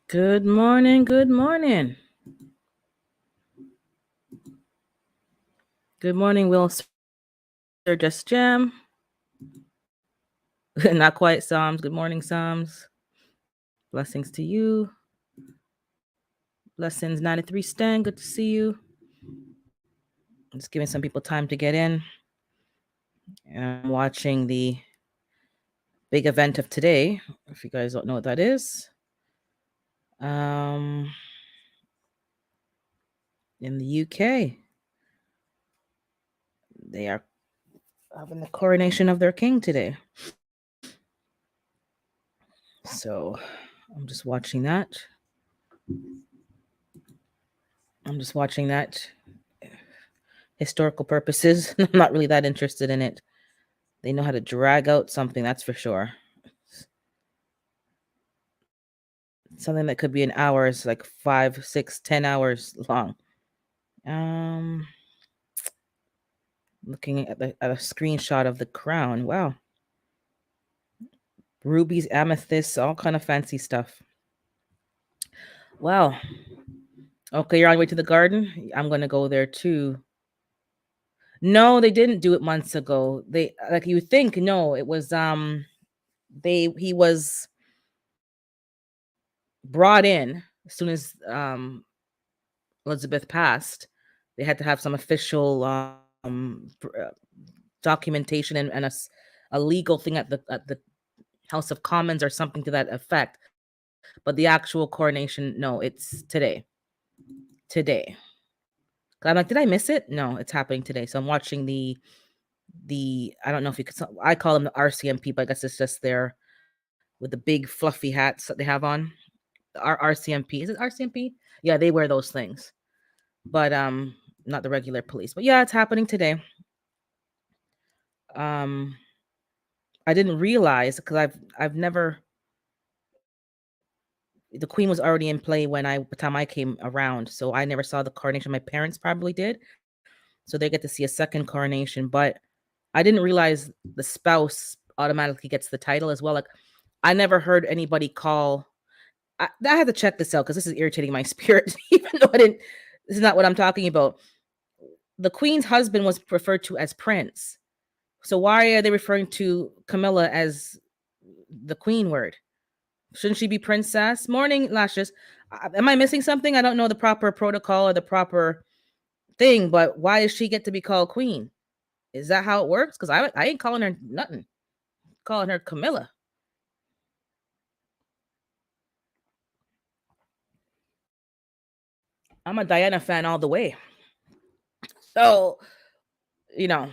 Good morning. Good morning. Good morning, Will Sir Just Jam. Not quite Psalms. Good morning, Psalms. Blessings to you. Blessings 93 Stan. Good to see you. I'm just giving some people time to get in. And I'm watching the big event of today. If you guys don't know what that is. Um in the UK. They are having the coronation of their king today. So I'm just watching that. I'm just watching that historical purposes. I'm not really that interested in it. They know how to drag out something, that's for sure. Something that could be in hours, like 5, 6, 10 hours long. Um, looking at a screenshot of the crown. Wow, rubies, amethysts, all kind of fancy stuff. Wow. Okay, you're on your way to the garden. I'm gonna go there too. No, they didn't do it months ago. They like you think. No, it was he was brought in as soon as Elizabeth passed. They had to have some official documentation and a legal thing at the House of Commons or something to that effect. But the actual coronation, no, it's today. I'm like, did I miss it? No, it's happening today. So I'm watching the I don't know if you could. I call them the RCMP, but I guess it's just there with the big fluffy hats that they have on. RCMP, is it RCMP? Yeah, they wear those things, but not the regular police. But yeah, it's happening today. Um, I didn't realize because I've never. The queen was already in play by the time I came around, so I never saw the coronation. My parents probably did, so they get to see a second coronation. But I didn't realize the spouse automatically gets the title as well. Like I never heard anybody call. I had to check this out because this is irritating my spirit, even though I didn't. This is not what I'm talking about. The queen's husband was referred to as prince. So why are they referring to Camilla as the queen word? Shouldn't she be princess? Morning, lashes. Am I missing something? I don't know the proper protocol or the proper thing, but why does she get to be called queen? Is that how it works? Because I ain't calling her nothing. Calling her Camilla. I'm a Diana fan all the way. So, you know,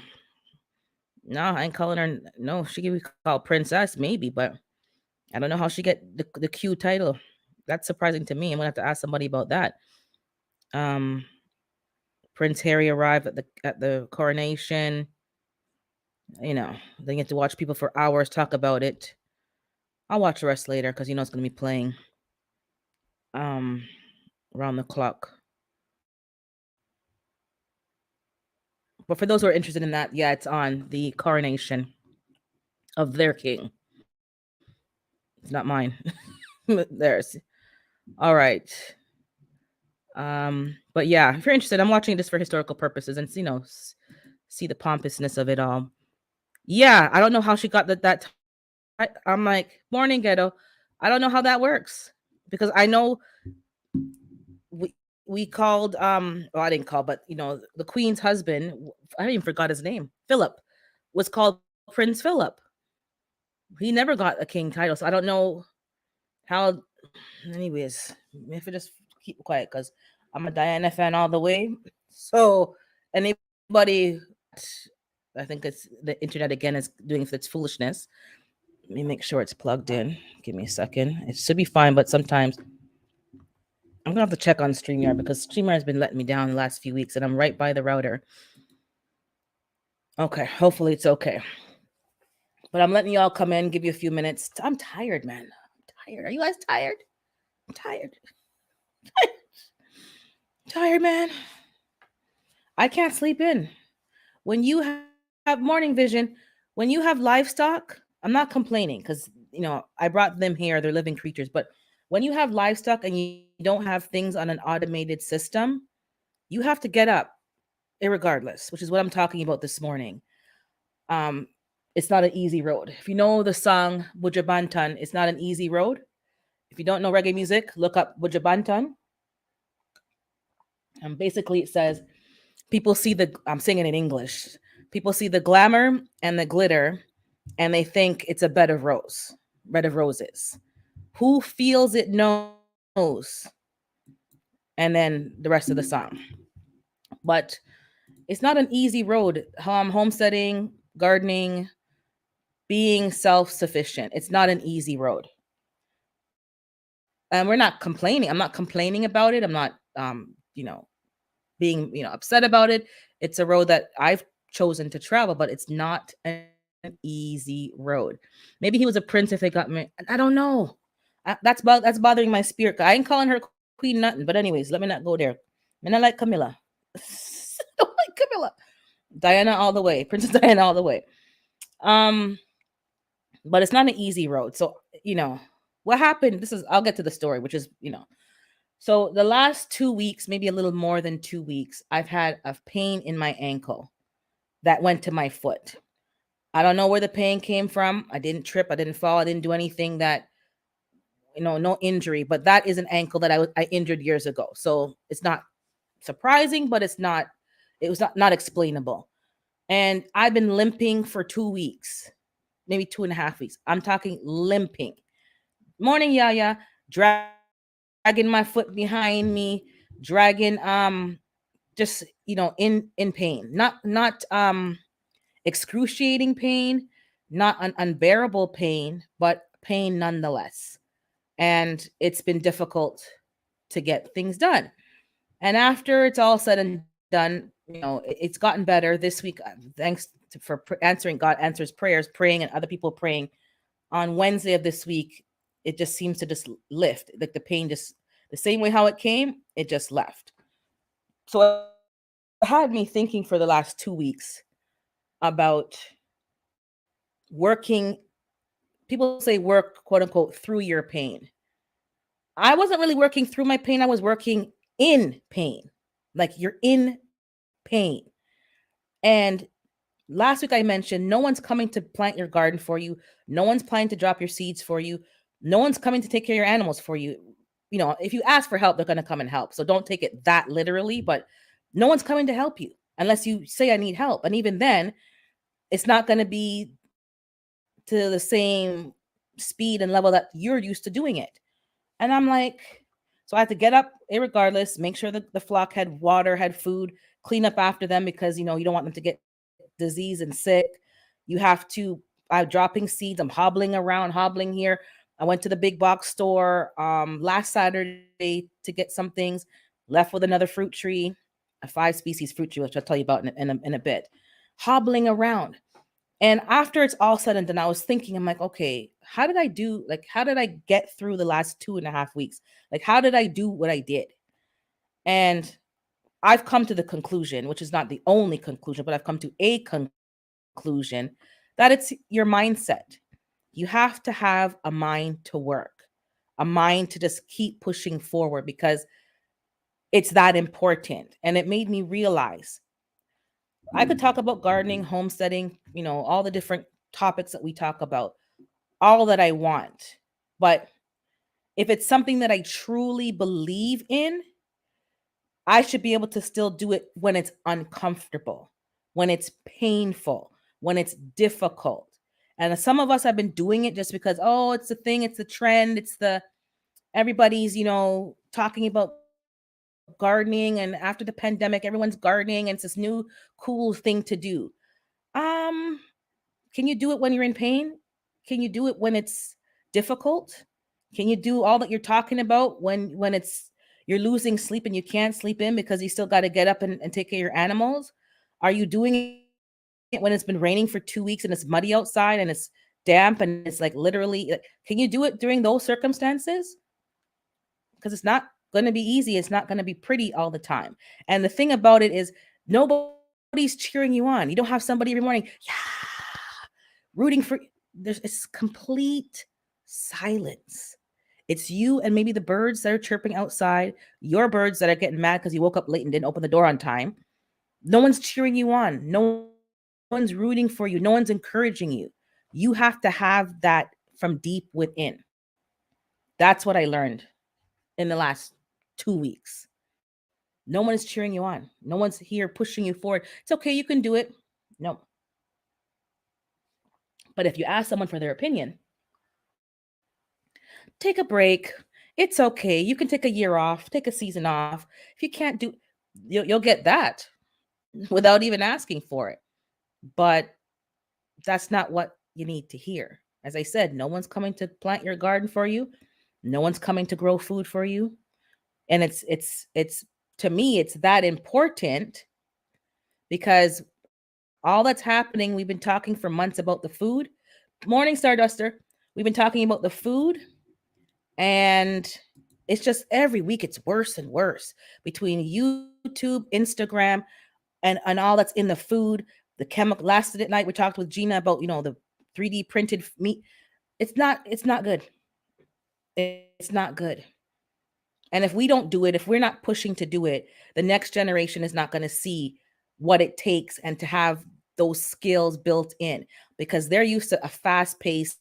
no, I ain't calling her. No, she could be called princess, maybe, but I don't know how she get the Q title. That's surprising to me. I'm gonna have to ask somebody about that. Um, Prince Harry arrived at the coronation. They get to watch people for hours talk about it. I'll watch the rest later because it's gonna be playing um around the clock. But for those who are interested in that, yeah, it's on the coronation of their king. It's not mine. Theirs. All right. But yeah, if you're interested, I'm watching this for historical purposes and see the pompousness of it all. Yeah, I don't know how she got I'm like, morning ghetto. I don't know how that works because I know we called well, I didn't call, but the queen's husband, I even forgot his name. Philip was called Prince Philip. He never got a king title, so I don't know how. Anyways, if I just keep quiet because I'm a Diana fan all the way. So anybody, I think it's the internet again is doing its foolishness. Let me make sure it's plugged in. Give me a second. It should be fine, but sometimes I'm gonna have to check on StreamYard because StreamYard has been letting me down the last few weeks, and I'm right by the router. Okay, hopefully it's okay. But I'm letting y'all come in, give you a few minutes. I'm tired, man. I'm tired. Are you guys tired? I'm tired. Tired, man. I can't sleep in. When you have morning vision, when you have livestock, I'm not complaining because I brought them here. They're living creatures, but When you have livestock and you don't have things on an automated system, you have to get up irregardless, which is what I'm talking about this morning. Um, it's not an easy road. If you know the song Bujabantan, it's not an easy road. If you don't know reggae music, look up Bujabantan. And basically, it says people see the, I'm singing in English, people see the glamour and the glitter, and they think it's a bed of roses. Who feels it knows. And then the rest of the song. But it's not an easy road. Homesteading, gardening, being self sufficient. It's not an easy road. And we're not complaining. I'm not complaining about it. I'm not, being, upset about it. It's a road that I've chosen to travel, but it's not an easy road. Maybe he was a prince if they got me. I don't know. That's bothering my spirit. I ain't calling her queen nothing. But anyways, let me not go there. Me not like Camilla. I don't like Camilla. Diana all the way. Princess Diana all the way. Um, but it's not an easy road. So, what happened? I'll get to the story, which is, so the last 2 weeks, maybe a little more than 2 weeks, I've had a pain in my ankle that went to my foot. I don't know where the pain came from. I didn't trip. I didn't fall. I didn't do anything that, no injury, but that is an ankle that I injured years ago. So it's not surprising, but it was not explainable. And I've been limping for 2 weeks, maybe 2.5 weeks. I'm talking limping. Morning, Yaya, dragging my foot behind me, dragging, just, in pain, not excruciating pain, not an unbearable pain, but pain nonetheless. And it's been difficult to get things done. And after it's all said and done, it's gotten better this week. Thanks for answering. God answers prayers, praying, and other people praying. On Wednesday of this week, it just seems to just lift. Like the pain just, the same way how it came, it just left. So it had me thinking for the last 2 weeks about working. People say work, quote unquote, through your pain. I wasn't really working through my pain. I was working in pain. Like you're in pain. And last week I mentioned no one's coming to plant your garden for you. No one's planning to drop your seeds for you. No one's coming to take care of your animals for you. If you ask for help, they're going to come and help. So don't take it that literally, but no one's coming to help you unless you say, I need help. And even then, it's not going to be to the same speed and level that you're used to doing it. And I'm like, so I had to get up irregardless, make sure that the flock had water, had food, clean up after them because, you don't want them to get disease and sick. You have to, I'm dropping seeds. I'm hobbling around, hobbling here. I went to the big box store last Saturday to get some things, left with another fruit tree, a 5 species fruit tree, which I'll tell you about in a bit. Hobbling around. And after it's all said and done, I was thinking, I'm like, okay, how did I get through the last 2.5 weeks? Like, how did I do what I did? And I've come to the conclusion, which is not the only conclusion, but I've come to a conclusion that it's your mindset. You have to have a mind to work, a mind to just keep pushing forward because it's that important. And it made me realize I could talk about gardening, homesteading, all the different topics that we talk about, all that I want. But if it's something that I truly believe in, I should be able to still do it when it's uncomfortable, when it's painful, when it's difficult. And some of us have been doing it just because, oh, it's the thing, it's the trend, everybody's, talking about gardening. And after the pandemic, everyone's gardening and it's this new cool thing to do. Um, can you do it when you're in pain? Can you do it when it's difficult? Can you do all that you're talking about when you're losing sleep and you can't sleep in because you still got to get up and take care of your animals? Are you doing it when it's been raining for 2 weeks and it's muddy outside and it's damp and it's like literally can you do it during those circumstances? Because it's not going to be easy. It's not going to be pretty all the time. And the thing about it is nobody's cheering you on. You don't have somebody every morning, yeah, rooting for it's complete silence. It's you and maybe the birds that are chirping outside, your birds that are getting mad because you woke up late and didn't open the door on time. No one's cheering you on. No one's rooting for you. No one's encouraging you. You have to have that from deep within. That's what I learned in the last 2 weeks. No one is cheering you on. No one's here pushing you forward. It's okay, you can do it. No. But if you ask someone for their opinion, take a break. It's okay. You can take a year off, take a season off. If you can't do, you'll get that without even asking for it. But that's not what you need to hear. As I said, no one's coming to plant your garden for you. No one's coming to grow food for you. And it's to me it's that important because all that's happening, we've been talking for months about the food. Morning Starduster. We've been talking about the food, and it's just every week it's worse and worse between YouTube, Instagram, and all that's in the food, the chemical. Last night we talked with Gina about the 3D printed meat. It's not good. It's not good. And if we don't do it, if we're not pushing to do it, the next generation is not going to see what it takes and to have those skills built in, because they're used to a fast pace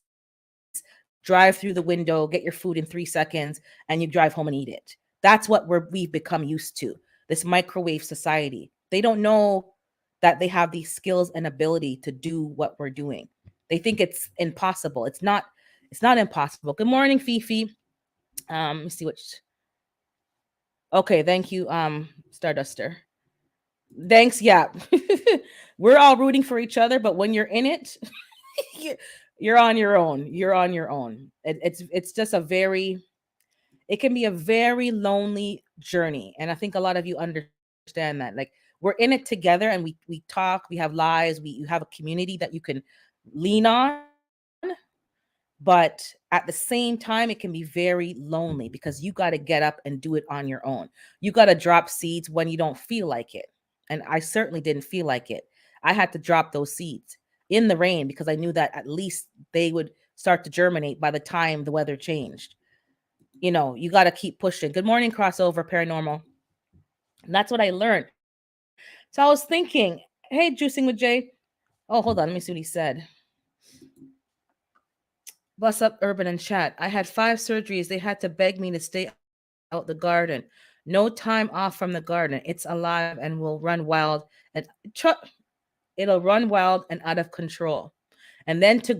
drive through the window, get your food in 3 seconds, and you drive home and eat it. That's what we've become used to. This microwave society. They don't know that they have these skills and ability to do what we're doing. They think it's impossible. It's not impossible. Good morning, Fifi. Let me see which. Okay, thank you, Starduster. Thanks, yeah. We're all rooting for each other, but when you're in it, you- you're on your own. You're on your own. It's just it can be a very lonely journey, and I think a lot of you understand that. Like, we're in it together, and we talk, we have lives, you have a community that you can lean on, but at the same time it can be very lonely because you got to get up and do it on your own. You got to drop seeds when you don't feel like it. And I certainly didn't feel like it. I had to drop those seeds in the rain because I knew that at least they would start to germinate by the time the weather changed. You got to keep pushing. Good morning, crossover paranormal. And that's what I learned. So I was thinking, hey, juicing with Jay. Oh, hold on. Let me see what he said. What's up, Urban and Chat? I had 5 surgeries. They had to beg me to stay out the garden. No time off from the garden. It's alive and will run wild, and it'll run wild and out of control. And then to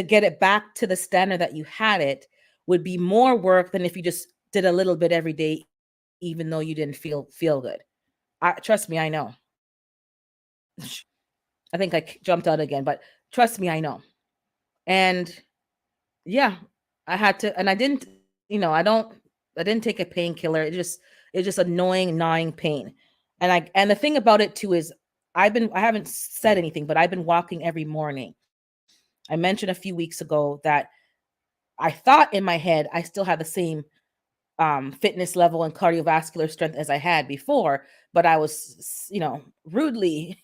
get it back to the standard that you had it would be more work than if you just did a little bit every day, even though you didn't feel good. Trust me, I know. I think I jumped out again, but trust me, I know. And yeah, I had to, and I didn't, I didn't take a painkiller. It's just annoying, gnawing pain. And the thing about it too is I haven't said anything, but I've been walking every morning. I mentioned a few weeks ago that I thought in my head I still had the same fitness level and cardiovascular strength as I had before, but I was, rudely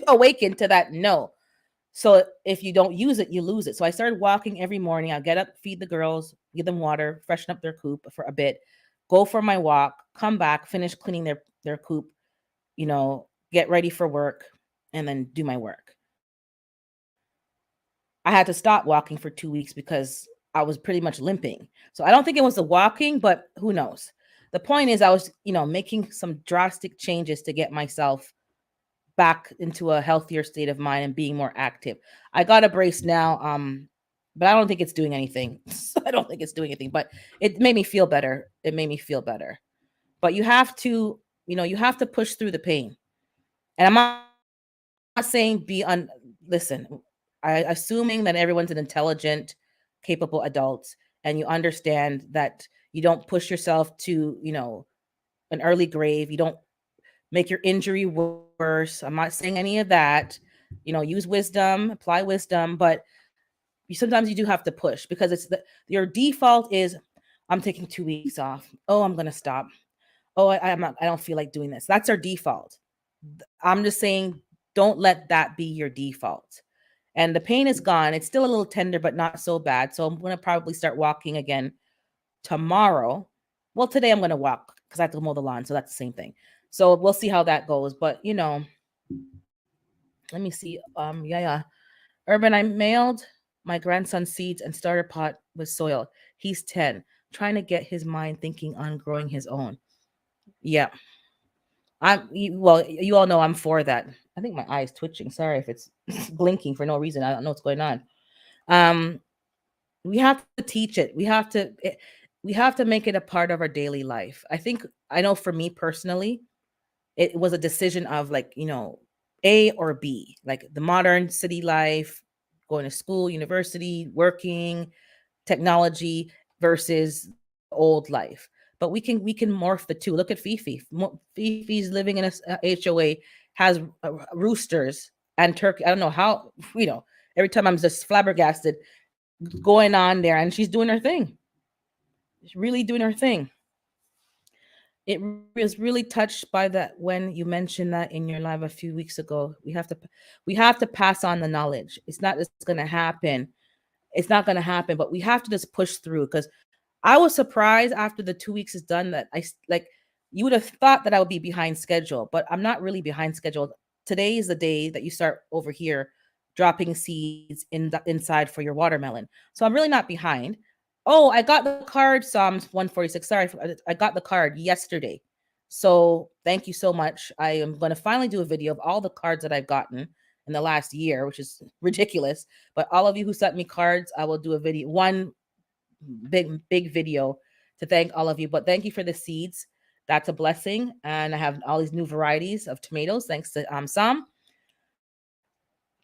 awakened to that no. So if you don't use it, you lose it. So I started walking every morning. I'll get up, feed the girls, give them water, freshen up their coop for a bit, go for my walk, come back, finish cleaning their coop, get ready for work, and then do my work. I had to stop walking for 2 weeks because I was pretty much limping. So I don't think it was the walking, but who knows? The point is, I was, making some drastic changes to get myself back into a healthier state of mind and being more active. I got a brace now, but I don't think it's doing anything. I don't think it's doing anything, but it made me feel better. It made me feel better. But you have to push through the pain. And I'm not saying listen, assuming that everyone's an intelligent, capable adult and you understand that you don't push yourself to, an early grave. You don't make your injury worse. I'm not saying any of that. Use wisdom, apply wisdom, but sometimes you do have to push because your default is I'm taking 2 weeks off. Oh, I'm gonna stop. Oh, I don't feel like doing this. That's our default. I'm just saying don't let that be your default. and the pain is gone. It's still a little tender, but not so bad. So I'm gonna probably start walking again tomorrow. Well, today I'm gonna walk because I have to mow the lawn, so that's the same thing. So we'll see how that goes. But let me see. Yeah. Urban, I mailed my grandson seeds and starter pot with soil. He's 10, trying to get his mind thinking on growing his own. Yeah. Well, you all know I'm for that. I think my eye is twitching. Sorry if it's blinking for no reason. I don't know what's going on. Um, we have to teach it. We have to make it a part of our daily life. I know for me personally, it was a decision of like, A or B, like the modern city life, going to school, university, working, technology versus the old life. But we can morph the two. Look at Fifi. Fifi's living in a HOA, has roosters and turkey. I don't know how, every time I'm just flabbergasted going on there, and she's doing her thing. She's really doing her thing. It was really touched by that when you mentioned that in your live a few weeks ago. We have to pass on the knowledge. It's not just going to happen. It's not going to happen, but we have to just push through. Because I was surprised after the 2 weeks is done that like, you would have thought that I would be behind schedule, but I'm not really behind schedule. Today is the day that you start over here dropping seeds inside for your watermelon. So I'm really not behind. Oh, I got the card, Psalms 146. Sorry, I got the card yesterday. So thank you so much. I am going to finally do a video of all the cards that I've gotten in the last year, which is ridiculous. But all of you who sent me cards, I will do a video, one big video to thank all of you. But thank you for the seeds. That's a blessing. And I have all these new varieties of tomatoes, thanks to Sam.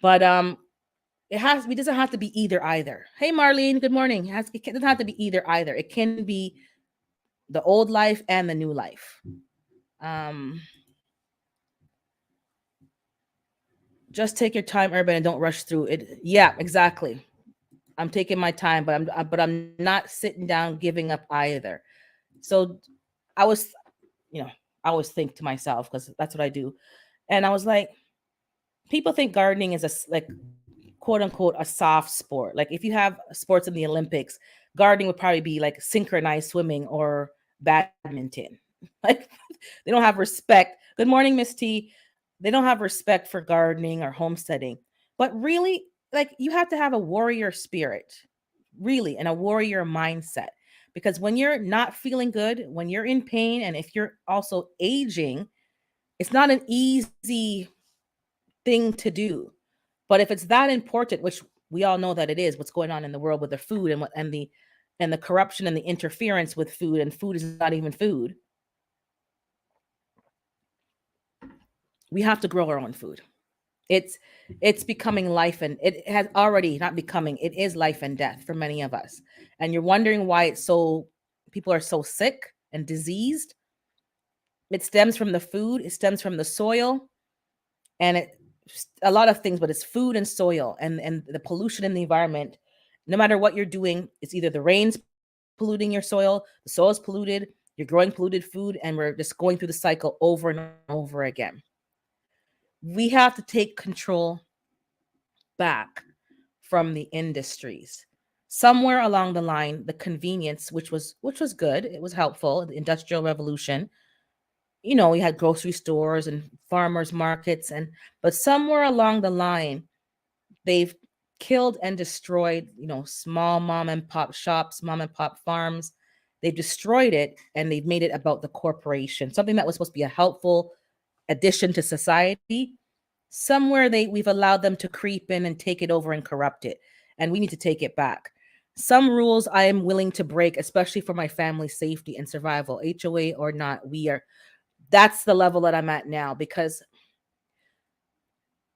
But it doesn't have to be either. Hey Marlene, good morning. It doesn't have to be either. It can be the old life and the new life. Just take your time, Urban, and don't rush through it. Yeah, exactly. I'm taking my time, but I'm not sitting down giving up either. So I was, I always think to myself, because that's what I do, and I was like, people think gardening is like, quote unquote, a soft sport. Like if you have sports in the Olympics, gardening would probably be like synchronized swimming or badminton. Like they don't have respect. Good morning, Miss T. They don't have respect for gardening or homesteading. But really, like you have to have a warrior spirit, really, and a warrior mindset. Because when you're not feeling good, when you're in pain, and if you're also aging, it's not an easy thing to do. But if it's that important, which we all know that it is, what's going on in the world with the food and the corruption and the interference with food, and food is not even food. We have to grow our own food. It's becoming life, and it has already, not becoming, it is life and death for many of us. And you're wondering why people are so sick and diseased. It stems from the food, it stems from the soil, and a lot of things, but it's food and soil and the pollution in the environment. No matter what you're doing, it's either the rain's polluting your soil, the soil's polluted, you're growing polluted food, and we're just going through the cycle over and over again. We have to take control back from the industries. Somewhere along the line, the convenience, which was good, it was helpful, the industrial revolution, we had grocery stores and farmers markets, but somewhere along the line, they've killed and destroyed, small mom and pop shops, mom and pop farms. They've destroyed it, and they've made it about the corporation, something that was supposed to be a helpful addition to society. Somewhere we've allowed them to creep in and take it over and corrupt it, and we need to take it back. Some rules I am willing to break, especially for my family's safety and survival, HOA or not. That's the level that I'm at now, because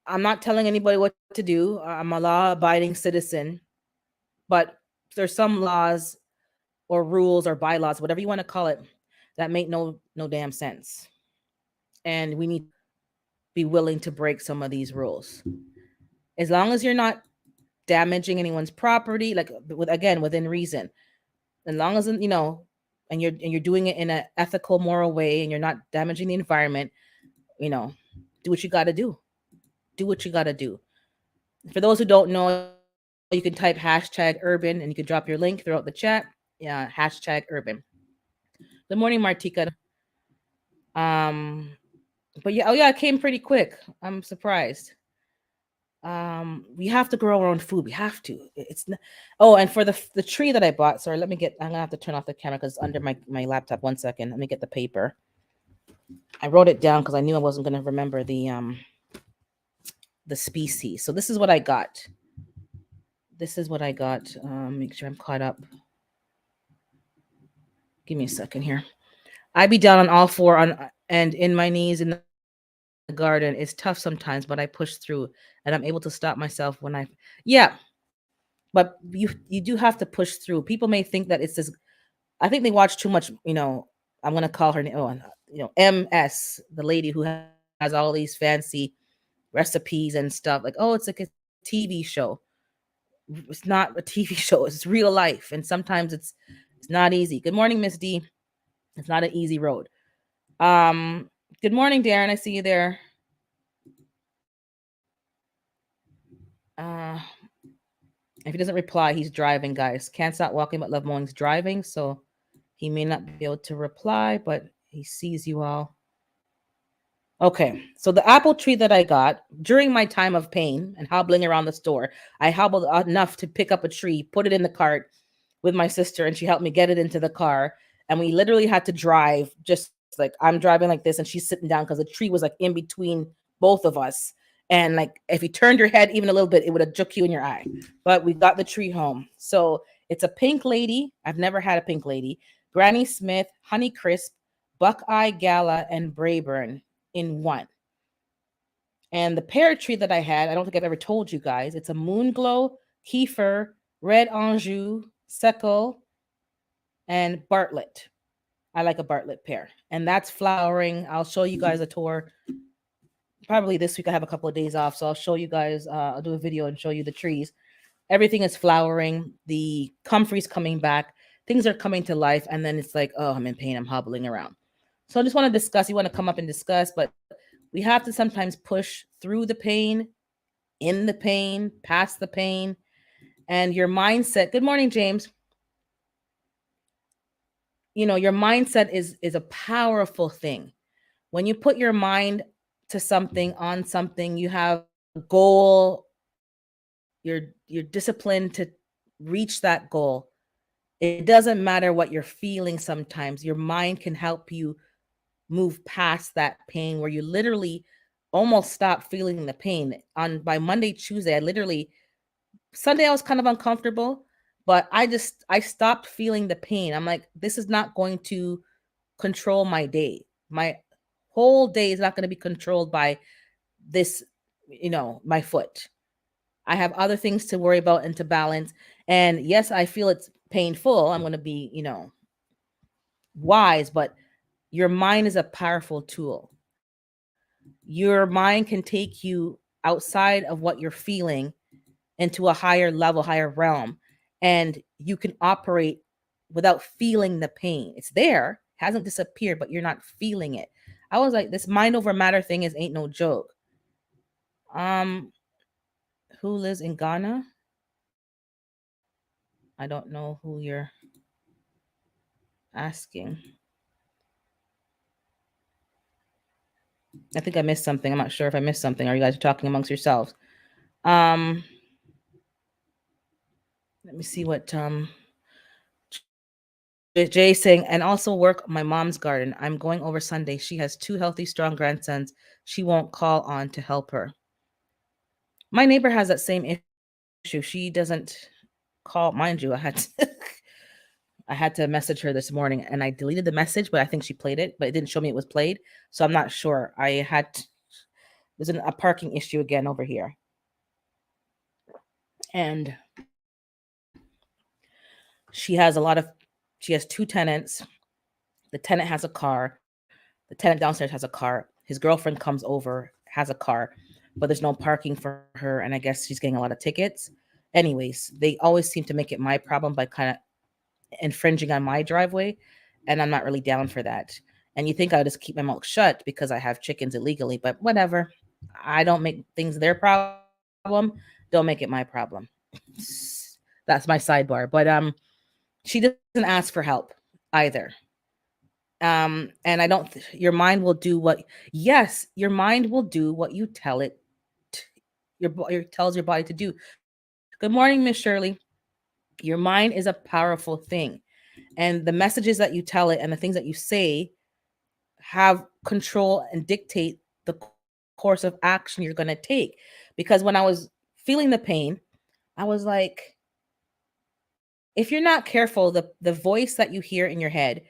I'm not telling anybody what to do. I'm a law-abiding citizen, but there's some laws or rules or bylaws, whatever you want to call it, that make no damn sense. And we need to be willing to break some of these rules. As long as you're not damaging anyone's property, like within reason. As long as and you're doing it in an ethical, moral way, and you're not damaging the environment, do what you got to do. Do what you got to do. For those who don't know, you can type hashtag urban and you can drop your link throughout the chat. Yeah, hashtag urban. Good morning, Martika. Um, but yeah, oh yeah, it came pretty quick. I'm surprised. We have to grow our own food. We have to. It's not, oh, and for the tree that I bought. Sorry, let me get. I'm gonna have to turn off the camera because it's under my laptop. 1 second. Let me get the paper. I wrote it down because I knew I wasn't gonna remember the species. So this is what I got. This is what I got. Make sure I'm caught up. Give me a second here. I be down on all four on and in my knees in the garden. It's tough sometimes, but I push through and I'm able to stop myself when yeah. But you do have to push through. People may think that it's this. I think they watch too much. I'm gonna call her. MS, the lady who has all these fancy recipes and stuff. Like, oh, it's like a TV show. It's not a TV show. It's real life, and sometimes it's not easy. Good morning, Miss D. It's not an easy road. Um, Good morning, Darren. I see you there. Uh, if he doesn't reply, he's driving, guys. Can't stop walking, but love mowing's driving, so he may not be able to reply, but he sees you all. Okay, so the apple tree that I got during my time of pain and hobbling around the store, I hobbled enough to pick up a tree, put it in the cart with my sister, and she helped me get it into the car. And we literally had to drive just like I'm driving like this, and she's sitting down because the tree was like in between both of us. And like if you turned your head even a little bit, it would have juck you in your eye. But we got the tree home. So it's a pink lady. I've never had a pink lady. Granny Smith, Honey Crisp, Buckeye Gala, and Brayburn in one. And the pear tree that I had, I don't think I've ever told you guys, it's a moon glow, kefir, red Anjou, Seckle, and Bartlett. I like a Bartlett pear. And that's flowering. I'll show you guys a tour. Probably this week I have a couple of days off, so I'll show you guys, I'll do a video and show you the trees. Everything is flowering. The comfrey's coming back. Things are coming to life. And then it's like, oh, I'm in pain. I'm hobbling around. So I just want to discuss. You want to come up and discuss, but we have to sometimes push through the pain, in the pain, past the pain, and your mindset. Good morning, James. Your mindset is a powerful thing. When you put your mind to something, on something, you have a goal, you're disciplined to reach that goal. It doesn't matter what you're feeling sometimes. Your mind can help you move past that pain where you literally almost stop feeling the pain. On by Monday, Tuesday, I literally Sunday I was kind of uncomfortable, but I stopped feeling the pain. I'm like, this is not going to control my day. My whole day is not going to be controlled by this, my foot. I have other things to worry about and to balance. And yes, I feel it's painful. I'm going to be, wise, but your mind is a powerful tool. Your mind can take you outside of what you're feeling into a higher level, higher realm, and you can operate without feeling the pain. It's there, hasn't disappeared, but you're not feeling it. I was like, this mind over matter thing is ain't no joke. Um, who lives in Ghana? I don't know who you're asking. I think I missed something. I'm not sure if I missed something. Are you guys talking amongst yourselves? Um, Let me see what Jay saying, and also work my mom's garden. I'm going over Sunday. She has two healthy, strong grandsons. She won't call on to help her. My neighbor has that same issue. She doesn't call, mind you. I had to message her this morning and I deleted the message, but I think she played it, but it didn't show me it was played. So I'm not sure. There's a parking issue again over here. And she has she has two tenants. The tenant has a car. The tenant downstairs has a car. His girlfriend comes over, has a car, but there's no parking for her. And I guess she's getting a lot of tickets. Anyways, they always seem to make it my problem by kind of infringing on my driveway. And I'm not really down for that. And you think I would just keep my mouth shut because I have chickens illegally, but whatever. I don't make things their problem. That's their problem. Don't make it my problem. That's my sidebar. But she doesn't ask for help either. And I don't your mind will do what yes, your mind will do what you tell it tells your body to do. Good morning, Miss Shirley. Your mind is a powerful thing. And the messages that you tell it and the things that you say have control and dictate the course of action you're going to take. Because when I was feeling the pain, I was like, if you're not careful, the voice that you hear in your head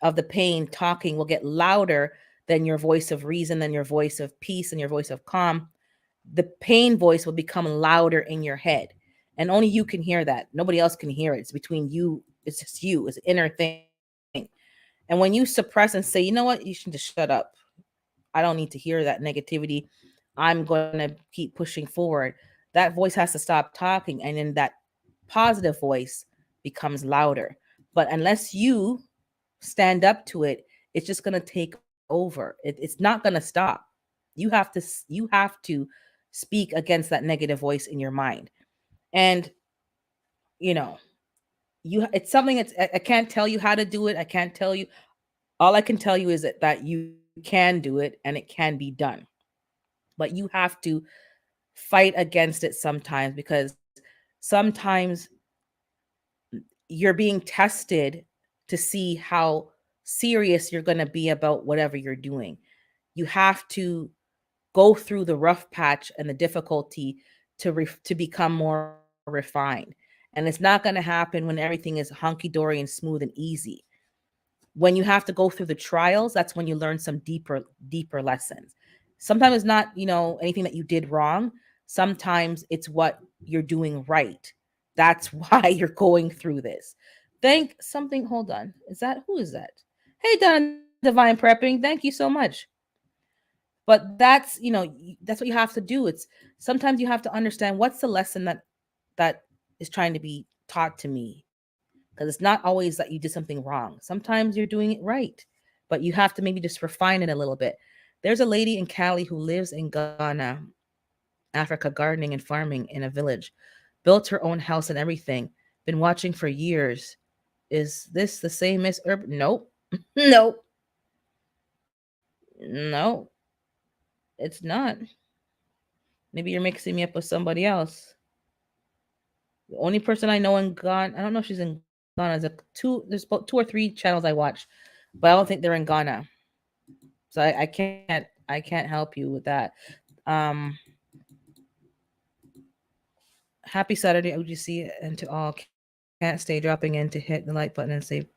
of the pain talking will get louder than your voice of reason, than your voice of peace and your voice of calm. The pain voice will become louder in your head. And only you can hear that. Nobody else can hear it. It's between you. It's just you. It's an inner thing. And when you suppress and say, you know what, you should just shut up. I don't need to hear that negativity. I'm going to keep pushing forward. That voice has to stop talking. And then that positive voice becomes louder. But unless you stand up to it, it's just going to take over. It's not going to stop. You have to speak against that negative voice in your mind. And you know, it's something that's I can't tell you how to do it. I can't tell you. All I can tell you is that you can do it and it can be done. But you have to fight against it sometimes because sometimes you're being tested to see how serious you're going to be about whatever you're doing. You have to go through the rough patch and the difficulty to become more refined. And it's not going to happen when everything is hunky dory and smooth and easy. When you have to go through the trials, that's when you learn some deeper lessons. Sometimes it's not, anything that you did wrong. Sometimes it's what you're doing right. That's why you're going through this. Thank something. Hold on. Who is that? Hey, Donna Divine Prepping. Thank you so much. But that's what you have to do. It's sometimes you have to understand what's the lesson that is trying to be taught to me, because it's not always that you did something wrong. Sometimes you're doing it right, but you have to maybe just refine it a little bit. There's a lady in Cali who lives in Ghana, Africa, gardening and farming in a village, built her own house and everything, been watching for years. Is this the same Miss Urban? Nope. Nope. No, it's not. Maybe you're mixing me up with somebody else. The only person I know in Ghana, I don't know if she's in Ghana. There's about 2 or 3 channels I watch, but I don't think they're in Ghana. So I can't help you with that. Um, Happy Saturday, OGC, and to all. Can't stay dropping in to hit the like button and say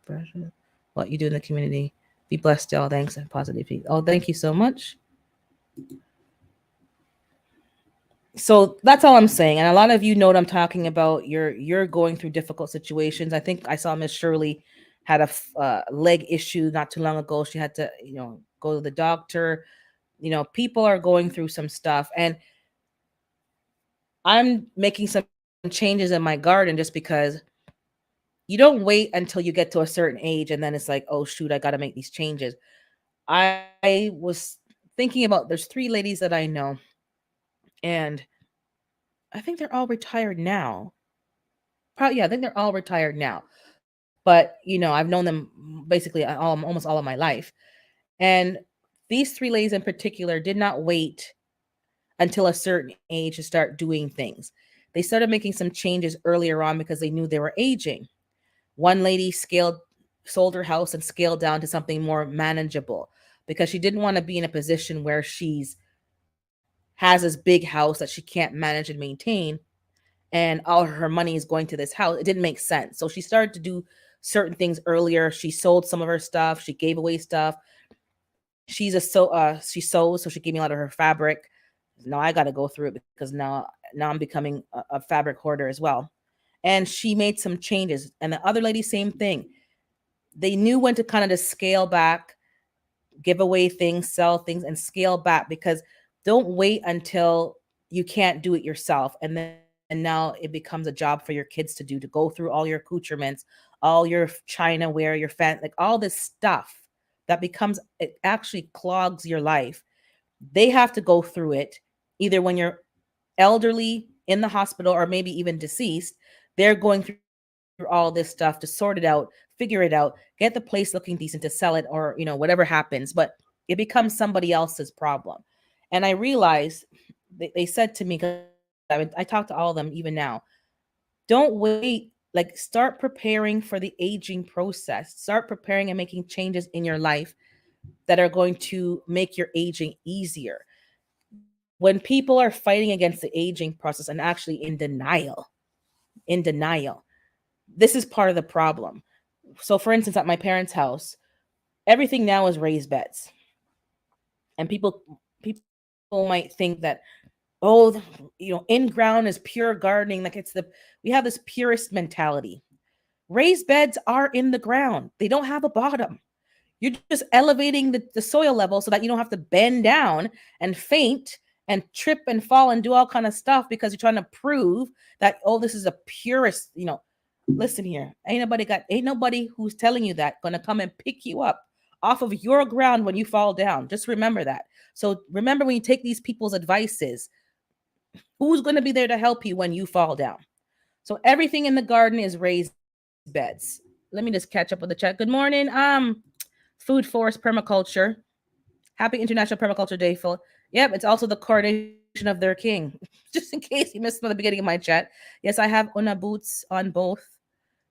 what you do in the community. Be blessed, y'all. Thanks and positive peace. Oh, thank you so much. So that's all I'm saying. And a lot of you know what I'm talking about. You're going through difficult situations. I think I saw Miss Shirley had a leg issue not too long ago. She had to, go to the doctor. People are going through some stuff, and I'm making some changes in my garden just because you don't wait until you get to a certain age and then it's like, oh shoot, I got to make these changes. I was thinking about, there's 3 ladies that I know, and I think they're all retired now. Probably, yeah, I think they're all retired now. But I've known them basically almost all of my life. And these 3 ladies in particular did not wait until a certain age to start doing things. They started making some changes earlier on because they knew they were aging. One lady sold her house and scaled down to something more manageable because she didn't want to be in a position where she's has this big house that she can't manage and maintain, and all her money is going to this house. It didn't make sense. So she started to do certain things earlier. She sold some of her stuff. She gave away stuff. She sews, so she gave me a lot of her fabric. Now I got to go through it because now I'm becoming a fabric hoarder as well. And she made some changes. And the other lady, same thing. They knew when to kind of just scale back, give away things, sell things, and scale back, because don't wait until you can't do it yourself. And now it becomes a job for your kids to do, to go through all your accoutrements, all your china wear, your like all this stuff that becomes, it actually clogs your life. They have to go through it either when you're elderly in the hospital or maybe even deceased, they're going through all this stuff to sort it out, figure it out, get the place looking decent to sell it, or whatever happens, but it becomes somebody else's problem. And I realized they said to me, because I talk to all of them even now, don't wait, like start preparing for the aging process, start preparing and making changes in your life that are going to make your aging easier. When people are fighting against the aging process and actually in denial, this is part of the problem. So for instance, at my parents' house, everything now is raised beds. And people might think that, oh, in ground is pure gardening, like we have this purist mentality. Raised beds are in the ground, they don't have a bottom. You're just elevating the soil level so that you don't have to bend down and faint and trip and fall and do all kind of stuff because you're trying to prove that, oh, this is a purist. Listen here, ain't nobody who's telling you that gonna come and pick you up off of your ground when you fall down. Just remember that. So remember, when you take these people's advices, who's going to be there to help you when you fall down? So everything in the garden is raised beds. Let me just catch up with the chat. Good morning. Food Forest Permaculture. Happy International Permaculture Day. Yep, it's also the coronation of their king. Just in case you missed from the beginning of my chat. Yes, I have Una boots on both,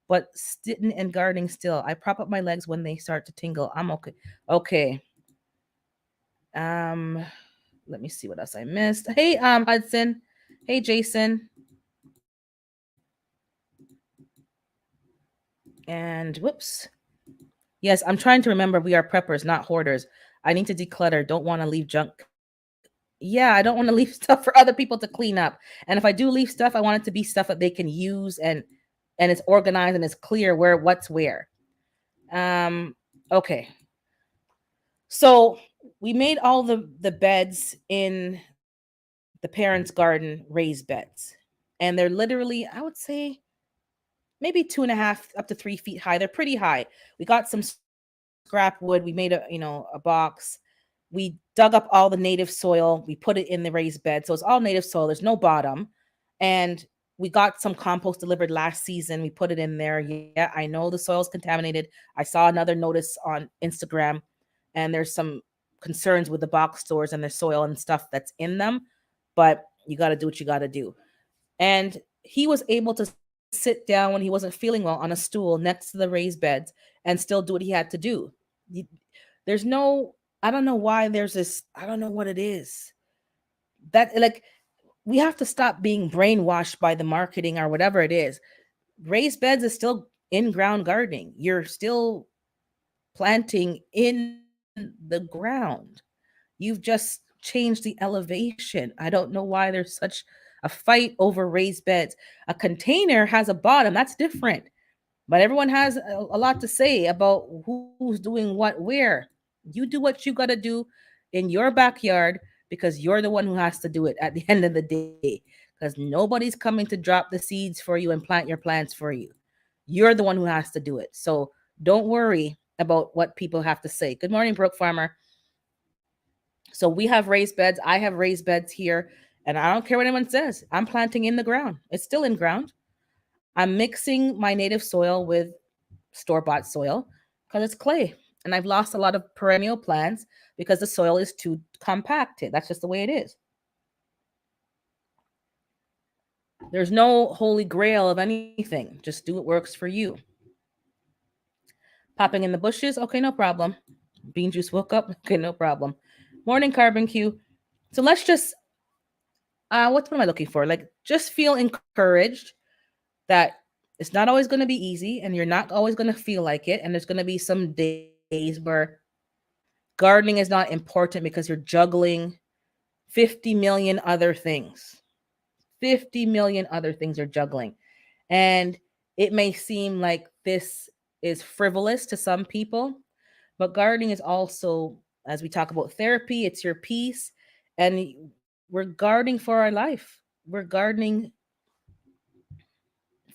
but sitting and gardening still. I prop up my legs when they start to tingle. I'm okay. Okay. Um, let me see what else I missed. Hey, Hudson. Hey, Jason. And whoops. Yes, I'm trying to remember we are preppers, not hoarders. I need to declutter. Don't want to leave junk. Yeah, I don't want to leave stuff for other people to clean up. And if I do leave stuff, I want it to be stuff that they can use, and it's organized and it's clear what's where. Um okay. So we made all the beds in the parents' garden raised beds. And they're literally, I would say, maybe 2.5 up to 3 feet high. They're pretty high. We got some scrap wood. We made a box. We dug up all the native soil. We put it in the raised bed. So it's all native soil. There's no bottom. And we got some compost delivered last season. We put it in there. Yeah, I know the soil's contaminated. I saw another notice on Instagram, and there's some concerns with the box stores and their soil and stuff that's in them. But you got to do what you got to do. And he was able to sit down when he wasn't feeling well on a stool next to the raised beds and still do what he had to do. There's no, I don't know why there's this, I don't know what it is. That, like, we have to stop being brainwashed by the marketing or whatever it is. Raised beds is still in ground gardening. You're still planting in the ground. You've just changed the elevation. I don't know why there's such a fight over raised beds. A container has a bottom, that's different. But everyone has a lot to say about who's doing what where. You do what you got to do in your backyard, because you're the one who has to do it at the end of the day. Because nobody's coming to drop the seeds for you and plant your plants for you. You're the one who has to do it. So don't worry about what people have to say. Good morning, Brooke Farmer. So we have raised beds. I have raised beds here, and I don't care what anyone says. I'm planting in the ground. It's still in ground. I'm mixing my native soil with store-bought soil because it's clay. And I've lost a lot of perennial plants because the soil is too compacted. That's just the way it is. There's no holy grail of anything. Just do what works for you. Popping in the bushes? Okay, no problem. Bean juice woke up? Okay, no problem. Morning, Carbon Q. So let's just, what am I looking for? Like, just feel encouraged that it's not always going to be easy, and you're not always going to feel like it. And there's going to be some days where gardening is not important because you're juggling 50 million other things. 50 million other things you're juggling. And it may seem like this is frivolous to some people, but gardening is also, as we talk about therapy, it's your peace. And we're gardening for our life. We're gardening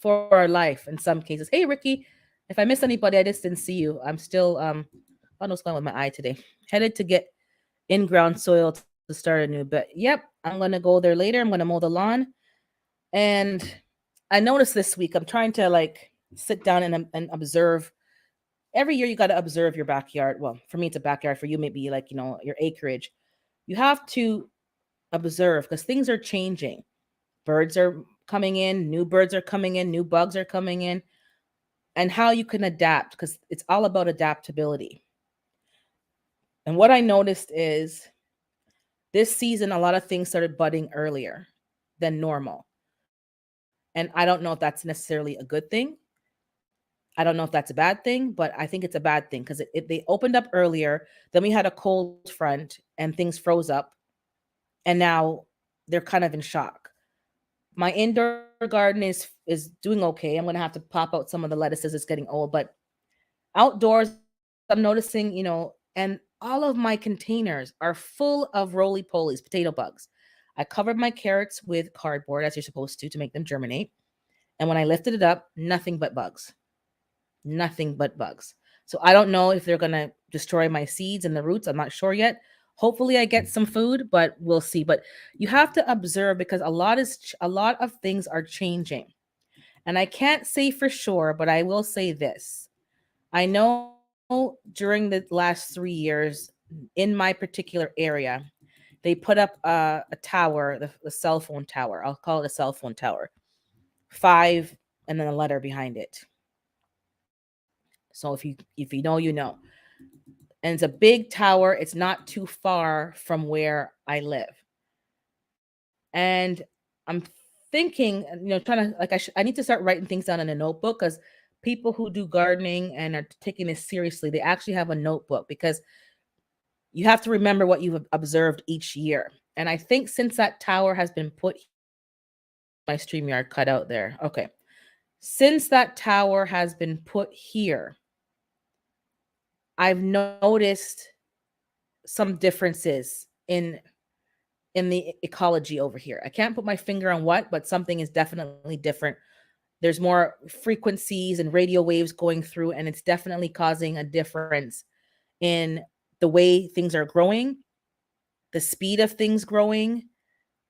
for our life in some cases. Hey, Ricky, if I miss anybody, I just didn't see you. I'm still, I don't know what's going on with my eye today. Headed to get in-ground soil to start a new bed. Yep, I'm going to go there later. I'm going to mow the lawn. And I noticed this week, I'm trying to like sit down and observe. Every year you got to observe your backyard. Well, for me, it's a backyard. For you, maybe like, your acreage. You have to observe because things are changing. Birds are coming in, new birds are coming in, new bugs are coming in, and how you can adapt because it's all about adaptability. And what I noticed is this season, a lot of things started budding earlier than normal. And I don't know if that's necessarily a good thing. I don't know if that's a bad thing, but I think it's a bad thing because they opened up earlier. Then we had a cold front and things froze up. And now they're kind of in shock. My indoor garden is doing okay. I'm gonna have to pop out some of the lettuces. It's getting old, but outdoors, I'm noticing, and all of my containers are full of roly polies, potato bugs. I covered my carrots with cardboard as you're supposed to make them germinate. And when I lifted it up, nothing but bugs. Nothing but bugs. So I don't know if they're going to destroy my seeds and the roots. I'm not sure yet. Hopefully I get some food, but we'll see. But you have to observe because a lot of things are changing. And I can't say for sure, but I will say this. I know during the last 3 years in my particular area, they put up a tower, the cell phone tower. I'll call it a cell phone tower. Five and then a letter behind it. So if you know, you know. And it's a big tower. It's not too far from where I live. And I'm thinking, trying to like I need to start writing things down in a notebook because people who do gardening and are taking this seriously, they actually have a notebook because you have to remember what you've observed each year. And I think since that tower has been put here, my StreamYard cut out there. Okay. Since that tower has been put here, I've noticed some differences in the ecology over here. I can't put my finger on what, but something is definitely different. There's more frequencies and radio waves going through, and it's definitely causing a difference in the way things are growing, the speed of things growing.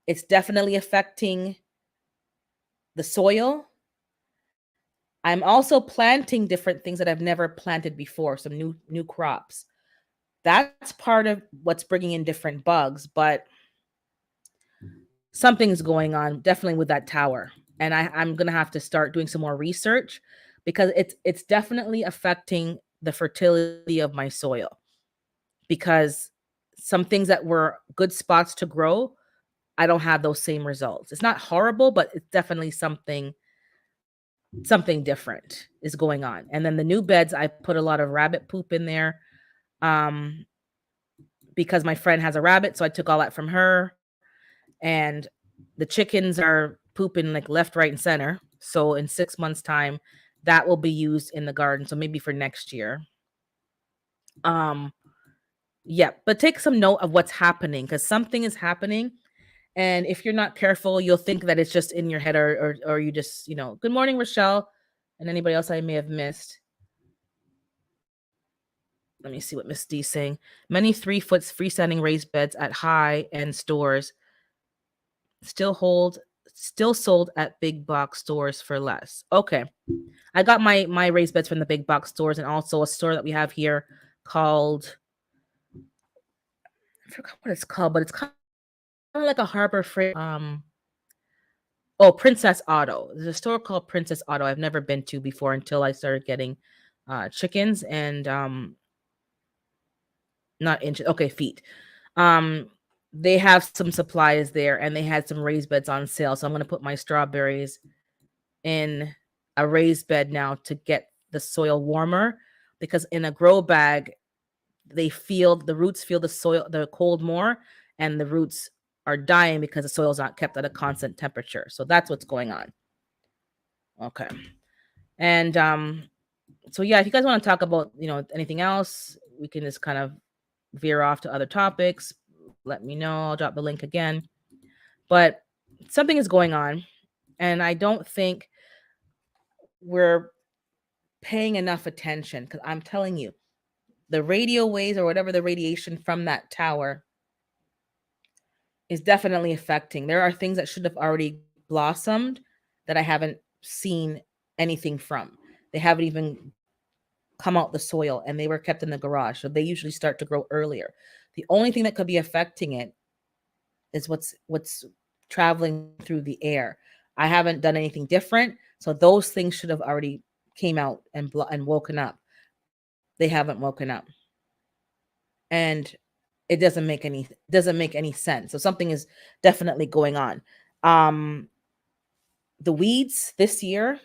It's definitely affecting the soil. I'm also planting different things that I've never planted before, some new crops. That's part of what's bringing in different bugs, but something's going on definitely with that tower. And I'm gonna have to start doing some more research because it's definitely affecting the fertility of my soil because some things that were good spots to grow, I don't have those same results. It's not horrible, but it's definitely something different is going on. And then the new beds, I put a lot of rabbit poop in there um because my friend has a rabbit, so I took all that from her. And the chickens are pooping like left, right, and center. So in 6 months' time, that will be used in the garden. So maybe for next year. Um, yeah, but take some note of what's happening because something is happening. And if you're not careful, you'll think that it's just in your head or you just, good morning, Rochelle, and anybody else I may have missed. Let me see what Miss D's saying. Many 3 foot freestanding raised beds at high end stores still hold still sold at big box stores for less. Okay. I got my raised beds from the big box stores and also a store that we have here called I forgot what it's called, but it's kind of like a Harbor Freight. Oh, Princess Auto. There's a store called Princess Auto I've never been to before until I started getting chickens and not inches. Okay, feet. Um, they have some supplies there, and they had some raised beds on sale. So I'm gonna put my strawberries in a raised bed now to get the soil warmer because in a grow bag the roots feel the soil the cold more and the roots are dying because the soil's not kept at a constant temperature. So that's what's going on. Okay. And so yeah, if you guys want to talk about, anything else, we can just kind of veer off to other topics. Let me know. I'll drop the link again. But something is going on, and I don't think we're paying enough attention because I'm telling you, the radio waves or whatever the radiation from that tower is definitely affecting. There are things that should have already blossomed that I haven't seen anything from. They haven't even come out the soil, and they were kept in the garage. So they usually start to grow earlier. The only thing that could be affecting it is what's traveling through the air. I haven't done anything different, so those things should have already came out and woken up. They haven't woken up, and it doesn't make any sense. So something is definitely going on. Um, the weeds this year,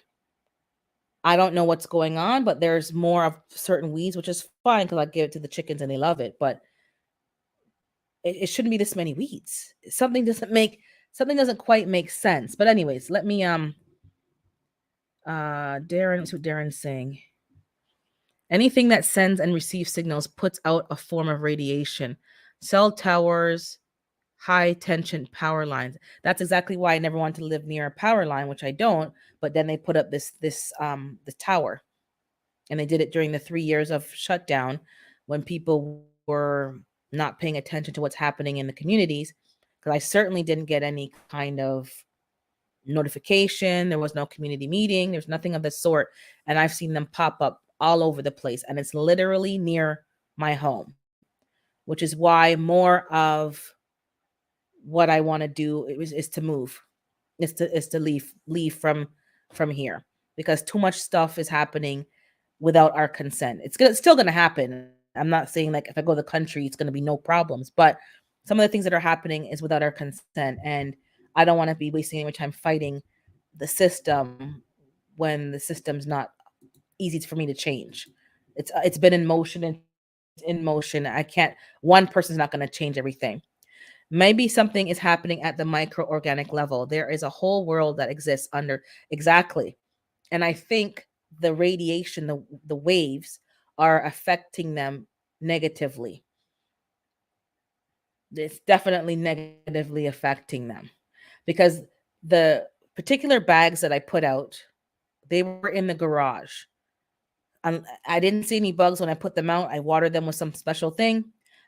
I don't know what's going on, but there's more of certain weeds, which is fine because I give it to the chickens and they love it. But it shouldn't be this many weeds. Something doesn't quite make sense. But anyways, let me Darren, that's what Darren's saying. Anything that sends and receives signals puts out a form of radiation. Cell towers, high tension power lines. That's exactly why I never wanted to live near a power line, which I don't. But then they put up the tower, and they did it during the 3 years of shutdown when people were not paying attention to what's happening in the communities. Because I certainly didn't get any kind of notification. There was no community meeting. There's nothing of the sort. And I've seen them pop up all over the place. And it's literally near my home, which is why more of what I want to do is to move. Is to leave from here, because too much stuff is happening without our consent. It's still gonna happen. I'm not saying like if I go to the country, it's gonna be no problems, but some of the things that are happening is without our consent, and I don't want to be wasting any time fighting the system when the system's not easy for me to change. It's been in motion. It's in motion. I can't. One person's not going to change everything. Maybe something is happening at the microorganic level. There is a whole world that exists under exactly. And I think the radiation, the waves are affecting them negatively. It's definitely negatively affecting them, because the particular bags that I put out, they were in the garage. I didn't see any bugs when I put them out. I watered them with some special thing.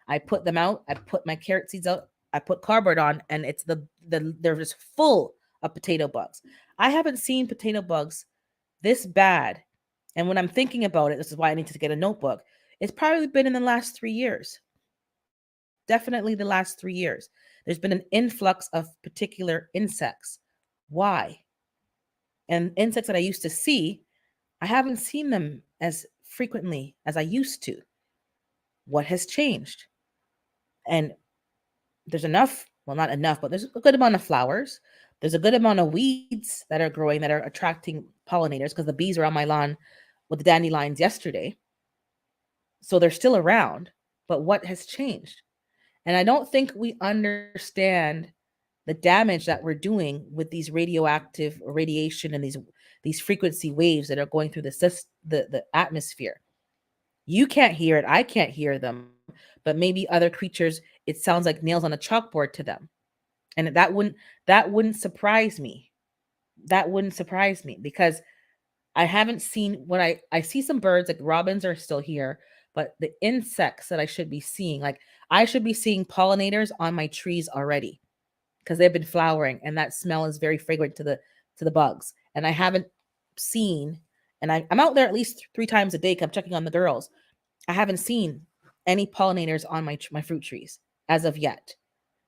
I put them out. I put my carrot seeds out. I put cardboard on, and it's they're just full of potato bugs. I haven't seen potato bugs this bad. And when I'm thinking about it, this is why I need to get a notebook. It's probably been in the last 3 years. Definitely the last 3 years. There's been an influx of particular insects. Why? And insects that I used to see, I haven't seen them as frequently as I used to. What has changed? And there's enough, well, not enough, but there's a good amount of flowers. There's a good amount of weeds that are growing that are attracting pollinators, because the bees were on my lawn with the dandelions yesterday. So they're still around. But what has changed? And I don't think we understand the damage that we're doing with these radioactive radiation and these frequency waves that are going through the atmosphere. You can't hear it. I can't hear them. But maybe other creatures, it sounds like nails on a chalkboard to them. And that wouldn't surprise me. That wouldn't surprise me, because I haven't seen what I see some birds, like robins are still here, but the insects that I should be seeing, like I should be seeing pollinators on my trees already, because they've been flowering, and that smell is very fragrant to the bugs. And I haven't seen, and I'm out there at least 3 times a day 'cause I'm checking on the girls. I haven't seen any pollinators on my fruit trees as of yet.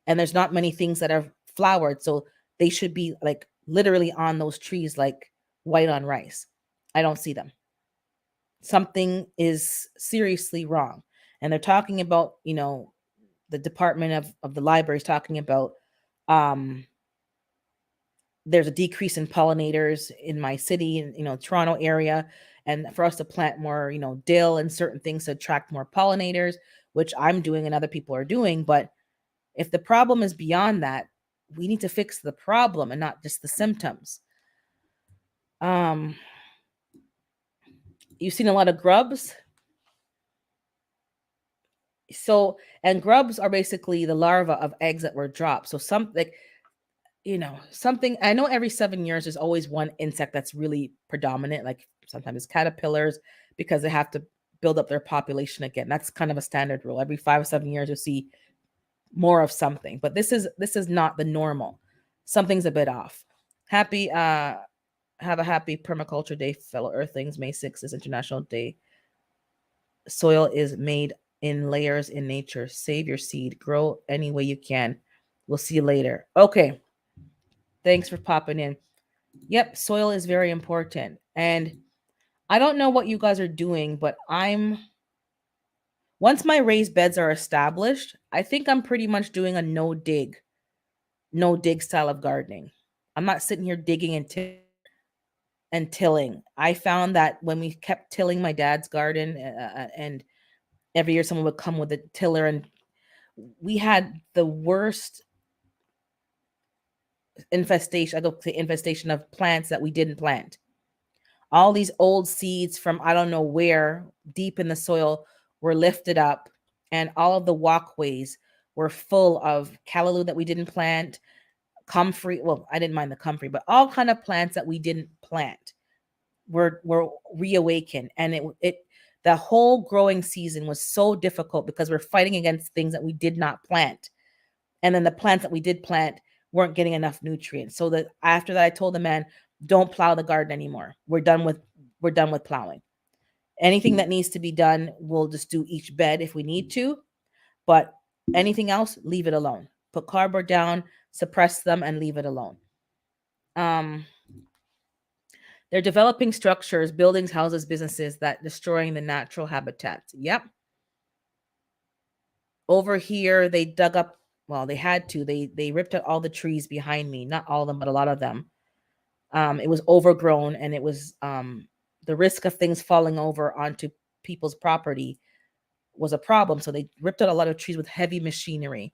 And there's not many things that are flowered, so they should be like literally on those trees like white on rice. I don't see them. Something is seriously wrong. And they're talking about, the department of the library is talking about um there's a decrease in pollinators in my city, in Toronto area, and for us to plant more, dill and certain things to attract more pollinators, which I'm doing and other people are doing. But if the problem is beyond that, we need to fix the problem and not just the symptoms. um you've seen a lot of grubs. So, and grubs are basically the larva of eggs that were dropped. So some like, something, I know every 7 years there's always one insect that's really predominant. Like sometimes it's caterpillars, because they have to build up their population again. That's kind of a standard rule. Every 5 or 7 years you'll see more of something. But this is not the normal. Something's a bit off. Happy have a happy permaculture day, fellow earthlings. May 6th is International Day. Soil is made in layers in nature. Save your seed. Grow any way you can. We'll see you later. Okay. Thanks for popping in. Yep, soil is very important. And I don't know what you guys are doing, but once my raised beds are established, I think I'm pretty much doing a no dig style of gardening. I'm not sitting here digging and tilling. I found that when we kept tilling my dad's garden, and every year someone would come with a tiller, and we had the worst infestation. I go to infestation of plants that we didn't plant. All these old seeds from I don't know where deep in the soil were lifted up, and all of the walkways were full of callaloo that we didn't plant, comfrey. Well, I didn't mind the comfrey, but all kind of plants that we didn't plant were reawakened, and it the whole growing season was so difficult because we're fighting against things that we did not plant, and then the plants that we did plant weren't getting enough nutrients. So that after that, I told the man, "Don't plow the garden anymore. We're done with plowing. Anything that needs to be done, we'll just do each bed if we need to, but anything else, leave it alone. Put cardboard down, suppress them, and leave it alone." Um, they're developing structures, buildings, houses, businesses that destroying the natural habitats. Yep. Over here, they dug up. Well, they had to. They ripped out all the trees behind me. Not all of them, but a lot of them. It was overgrown, and it was the risk of things falling over onto people's property was a problem. So they ripped out a lot of trees with heavy machinery.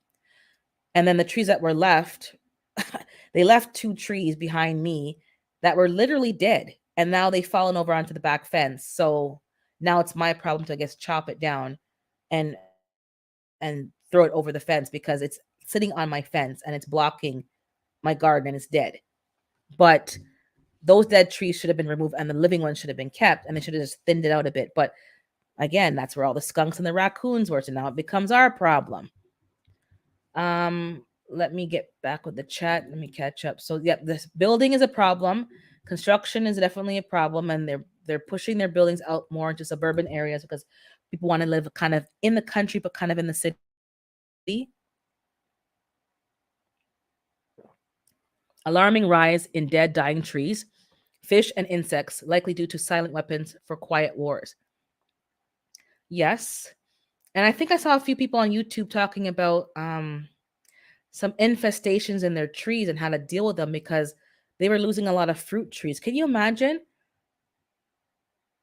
And then the trees that were left, they left 2 trees behind me that were literally dead. And now they've fallen over onto the back fence. So now it's my problem to, I guess, chop it down and throw it over the fence because it's sitting on my fence and it's blocking my garden and it's dead. But those dead trees should have been removed and the living ones should have been kept, and they should have just thinned it out a bit. But again, that's where all the skunks and the raccoons were. So now it becomes our problem. Let me get back with the chat. Let me catch up. So yep, this building is a problem. Construction is definitely a problem, and they're pushing their buildings out more into suburban areas because people want to live kind of in the country but kind of in the city. Alarming rise in dead, dying trees, fish, and insects, likely due to silent weapons for quiet wars. Yes. And I think I saw a few people on YouTube talking about some infestations in their trees and how to deal with them because they were losing a lot of fruit trees. Can you imagine?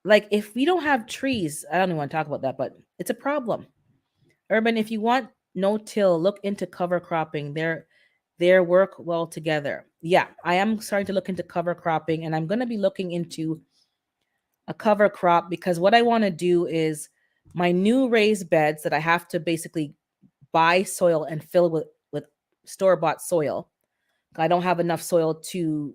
Like, if we don't have trees, I don't even want to talk about that, but it's a problem. Urban, if you want no till, look into cover cropping. Their work well together. Yeah, I am starting to look into cover cropping, and I'm going to be looking into a cover crop because what I want to do is my new raised beds that I have to basically buy soil and fill with store-bought soil. I don't have enough soil to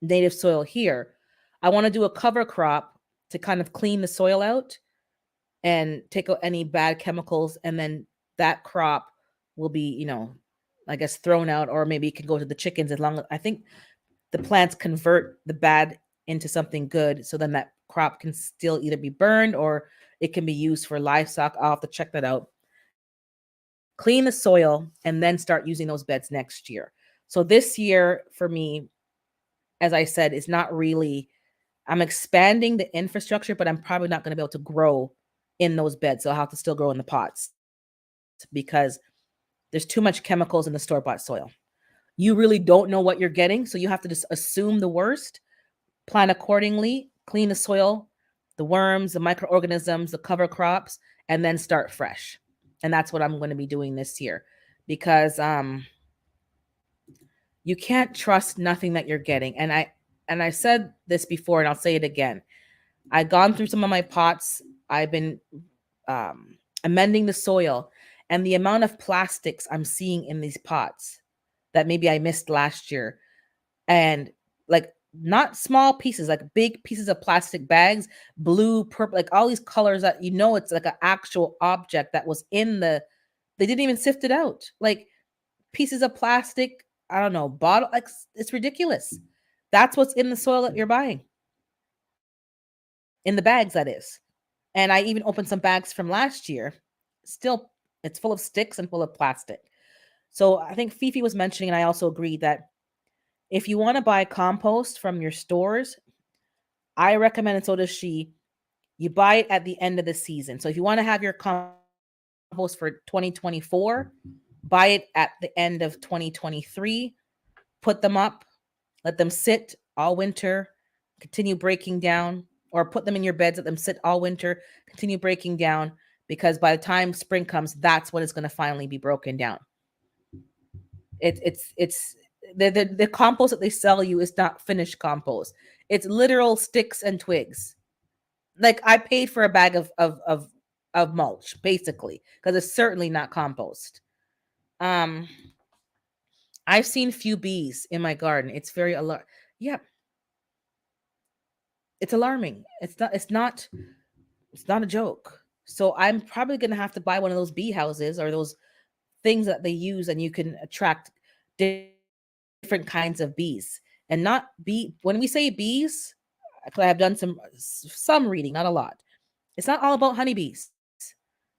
native soil here. I want to do a cover crop to kind of clean the soil out and take out any bad chemicals, and then that crop will be, I guess thrown out, or maybe it can go to the chickens. As long as I think the plants convert the bad into something good, so then that crop can still either be burned or it can be used for livestock. I'll have to check that out. Clean the soil and then start using those beds next year. So this year for me, as I said, is not really, I'm expanding the infrastructure, but I'm probably not going to be able to grow in those beds. So I'll have to still grow in the pots because there's too much chemicals in the store-bought soil. You really don't know what you're getting, so you have to just assume the worst, plan accordingly, clean the soil, the worms, the microorganisms, the cover crops, and then start fresh. And that's what I'm going to be doing this year because you can't trust nothing that you're getting. And I said this before and I'll say it again. I've gone through some of my pots. I've been amending the soil, and the amount of plastics I'm seeing in these pots that maybe I missed last year, and like not small pieces, like big pieces of plastic bags, blue, purple, like all these colors that it's like an actual object that was in they didn't even sift it out. Like pieces of plastic I don't know, bottle, like, it's ridiculous. That's what's in the soil that you're buying. In the bags, that is. And I even opened some bags from last year. Still, it's full of sticks and full of plastic. So I think Fifi was mentioning, and I also agree that if you want to buy compost from your stores, I recommend, and so does she, you buy it at the end of the season. So if you want to have your compost for 2024, buy it at the end of 2023, put them up, let them sit all winter, continue breaking down, or put them in your beds, let them sit all winter, continue breaking down, because by the time spring comes, that's when it's going to finally be broken down. It's the compost that they sell you is not finished compost. It's literal sticks and twigs. Like, I paid for a bag of mulch basically, because it's certainly not compost. Um, I've seen few bees in my garden. It's very alarm. Yeah, it's alarming. It's not a joke. So I'm probably gonna have to buy one of those bee houses, or those things that they use, and you can attract different kinds of bees. And not bee, when we say bees, because I have done some reading, not a lot. It's not all about honeybees.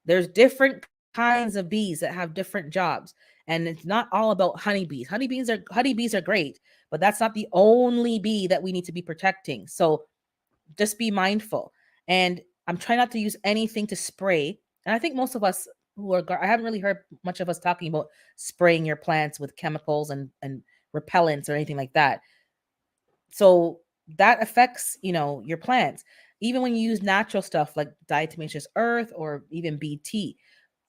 There's different kinds of bees that have different jobs, and it's not all about honeybees. Honeybees are great, but that's not the only bee that we need to be protecting. So just be mindful. And I'm trying not to use anything to spray. And I think most of us I haven't really heard much of us talking about spraying your plants with chemicals and repellents or anything like that. So that affects, your plants. Even when you use natural stuff like diatomaceous earth or even BT,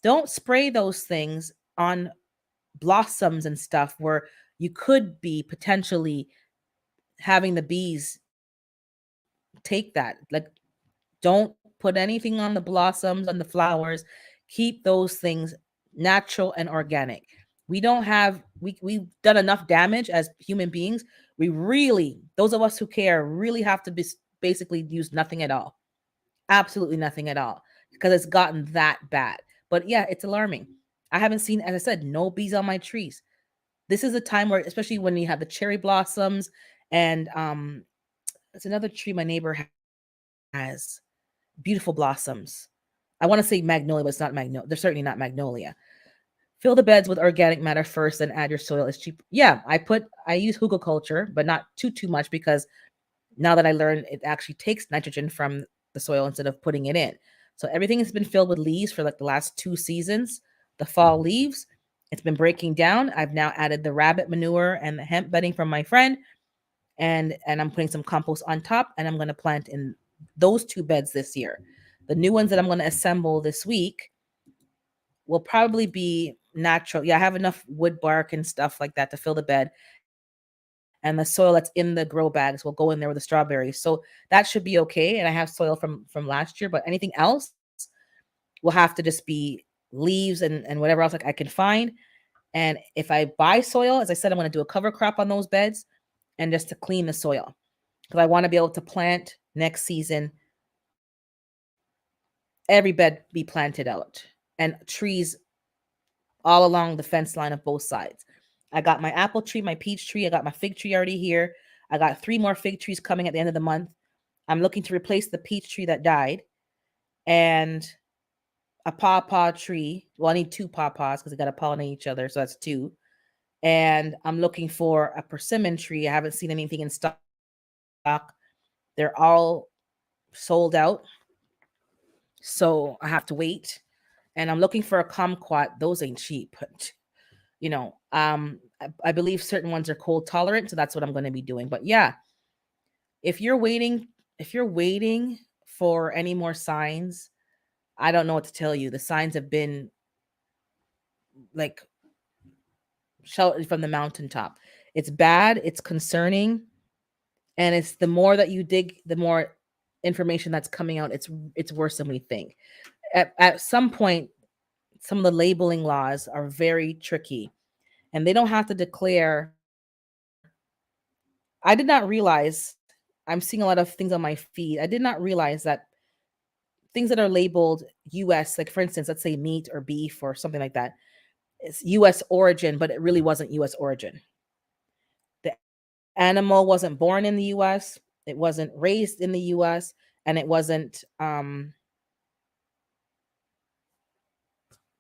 don't spray those things on blossoms and stuff where you could be potentially having the bees take that. Like, don't put anything on the blossoms, on the flowers. Keep those things natural and organic. We've done enough damage as human beings. We really, those of us who care, really have to basically use nothing at all. Absolutely nothing at all, because it's gotten that bad. But yeah, it's alarming. I haven't seen, as I said, no bees on my trees. This is a time where, especially when you have the cherry blossoms, and it's another tree my neighbor has, beautiful blossoms. I want to say magnolia, but it's not magnolia. They're certainly not magnolia. Fill the beds with organic matter first, then add your soil. It's cheap. Yeah, I use hugelkultur, but not too much, because now that I learned, it actually takes nitrogen from the soil instead of putting it in. So everything has been filled with leaves for like the last 2 seasons. The fall leaves, it's been breaking down. I've now added the rabbit manure and the hemp bedding from my friend, and I'm putting some compost on top, and I'm going to plant in those 2 beds this year. The new ones that I'm going to assemble this week will probably be natural. Yeah, I have enough wood bark and stuff like that to fill the bed. And the soil that's in the grow bags will go in there with the strawberries. So that should be okay. And I have soil from last year, but anything else will have to just be leaves and whatever else like I can find. And if I buy soil, as I said, I'm going to do a cover crop on those beds, and just to clean the soil, because I want to be able to plant next season, every bed be planted out, and trees all along the fence line of both sides. I got my apple tree, my peach tree, I got my fig tree already here. I got 3 more fig trees coming at the end of the month. I'm looking to replace the peach tree that died, and a pawpaw tree. Well, I need 2 pawpaws because they got to pollinate each other, so that's 2. And I'm looking for a persimmon tree. I haven't seen anything in stock. They're all sold out, so I have to wait. And I'm looking for a kumquat. Those ain't cheap. I believe certain ones are cold tolerant, so that's what I'm going to be doing. But yeah, if you're waiting, if you're waiting for any more signs, I don't know what to tell you. The signs have been like shouted from the mountaintop. It's bad, it's concerning, and it's the more that you dig, the more information that's coming out. It's worse than we think. At some point, some of the labeling laws are very tricky, and they don't have to declare. I did not realize, I'm seeing a lot of things on my feed. I did not realize that things that are labeled US, like for instance, let's say meat or beef or something like that, it's US origin, but it really wasn't US origin. animal wasn't born in the US, it wasn't raised in the US, and it wasn't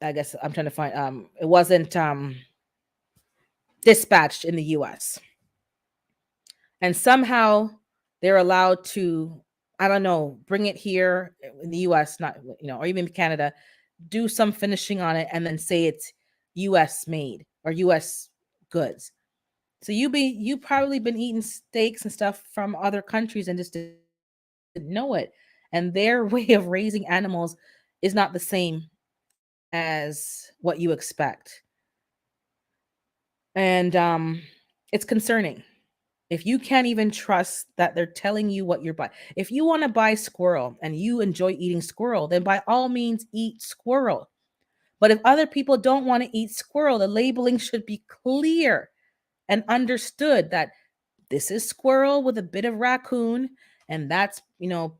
I guess I'm trying to find it wasn't dispatched in the US. And somehow they're allowed to, I don't know, bring it here in the US, not, or even Canada, do some finishing on it and then say it's US made or US goods. So you probably been eating steaks and stuff from other countries and just didn't know it. And their way of raising animals is not the same as what you expect. And it's concerning. If you can't even trust that they're telling you what you're buying. If you want to buy squirrel and you enjoy eating squirrel, then by all means eat squirrel. But if other people don't want to eat squirrel, the labeling should be clear and understood that this is squirrel with a bit of raccoon, and that's,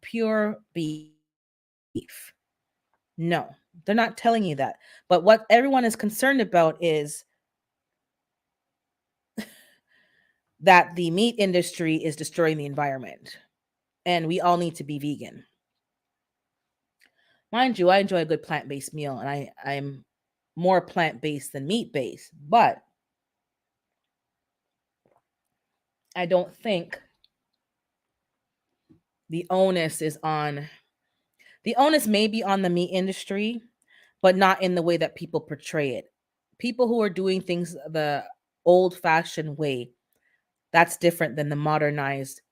pure beef. No, they're not telling you that. But what everyone is concerned about is that the meat industry is destroying the environment, and we all need to be vegan. Mind you, I enjoy a good plant-based meal, and I'm more plant-based than meat-based, but I don't think the onus is on the onus may be on the meat industry, but not in the way that people portray it. People who are doing things the old-fashioned way, that's different than the modernized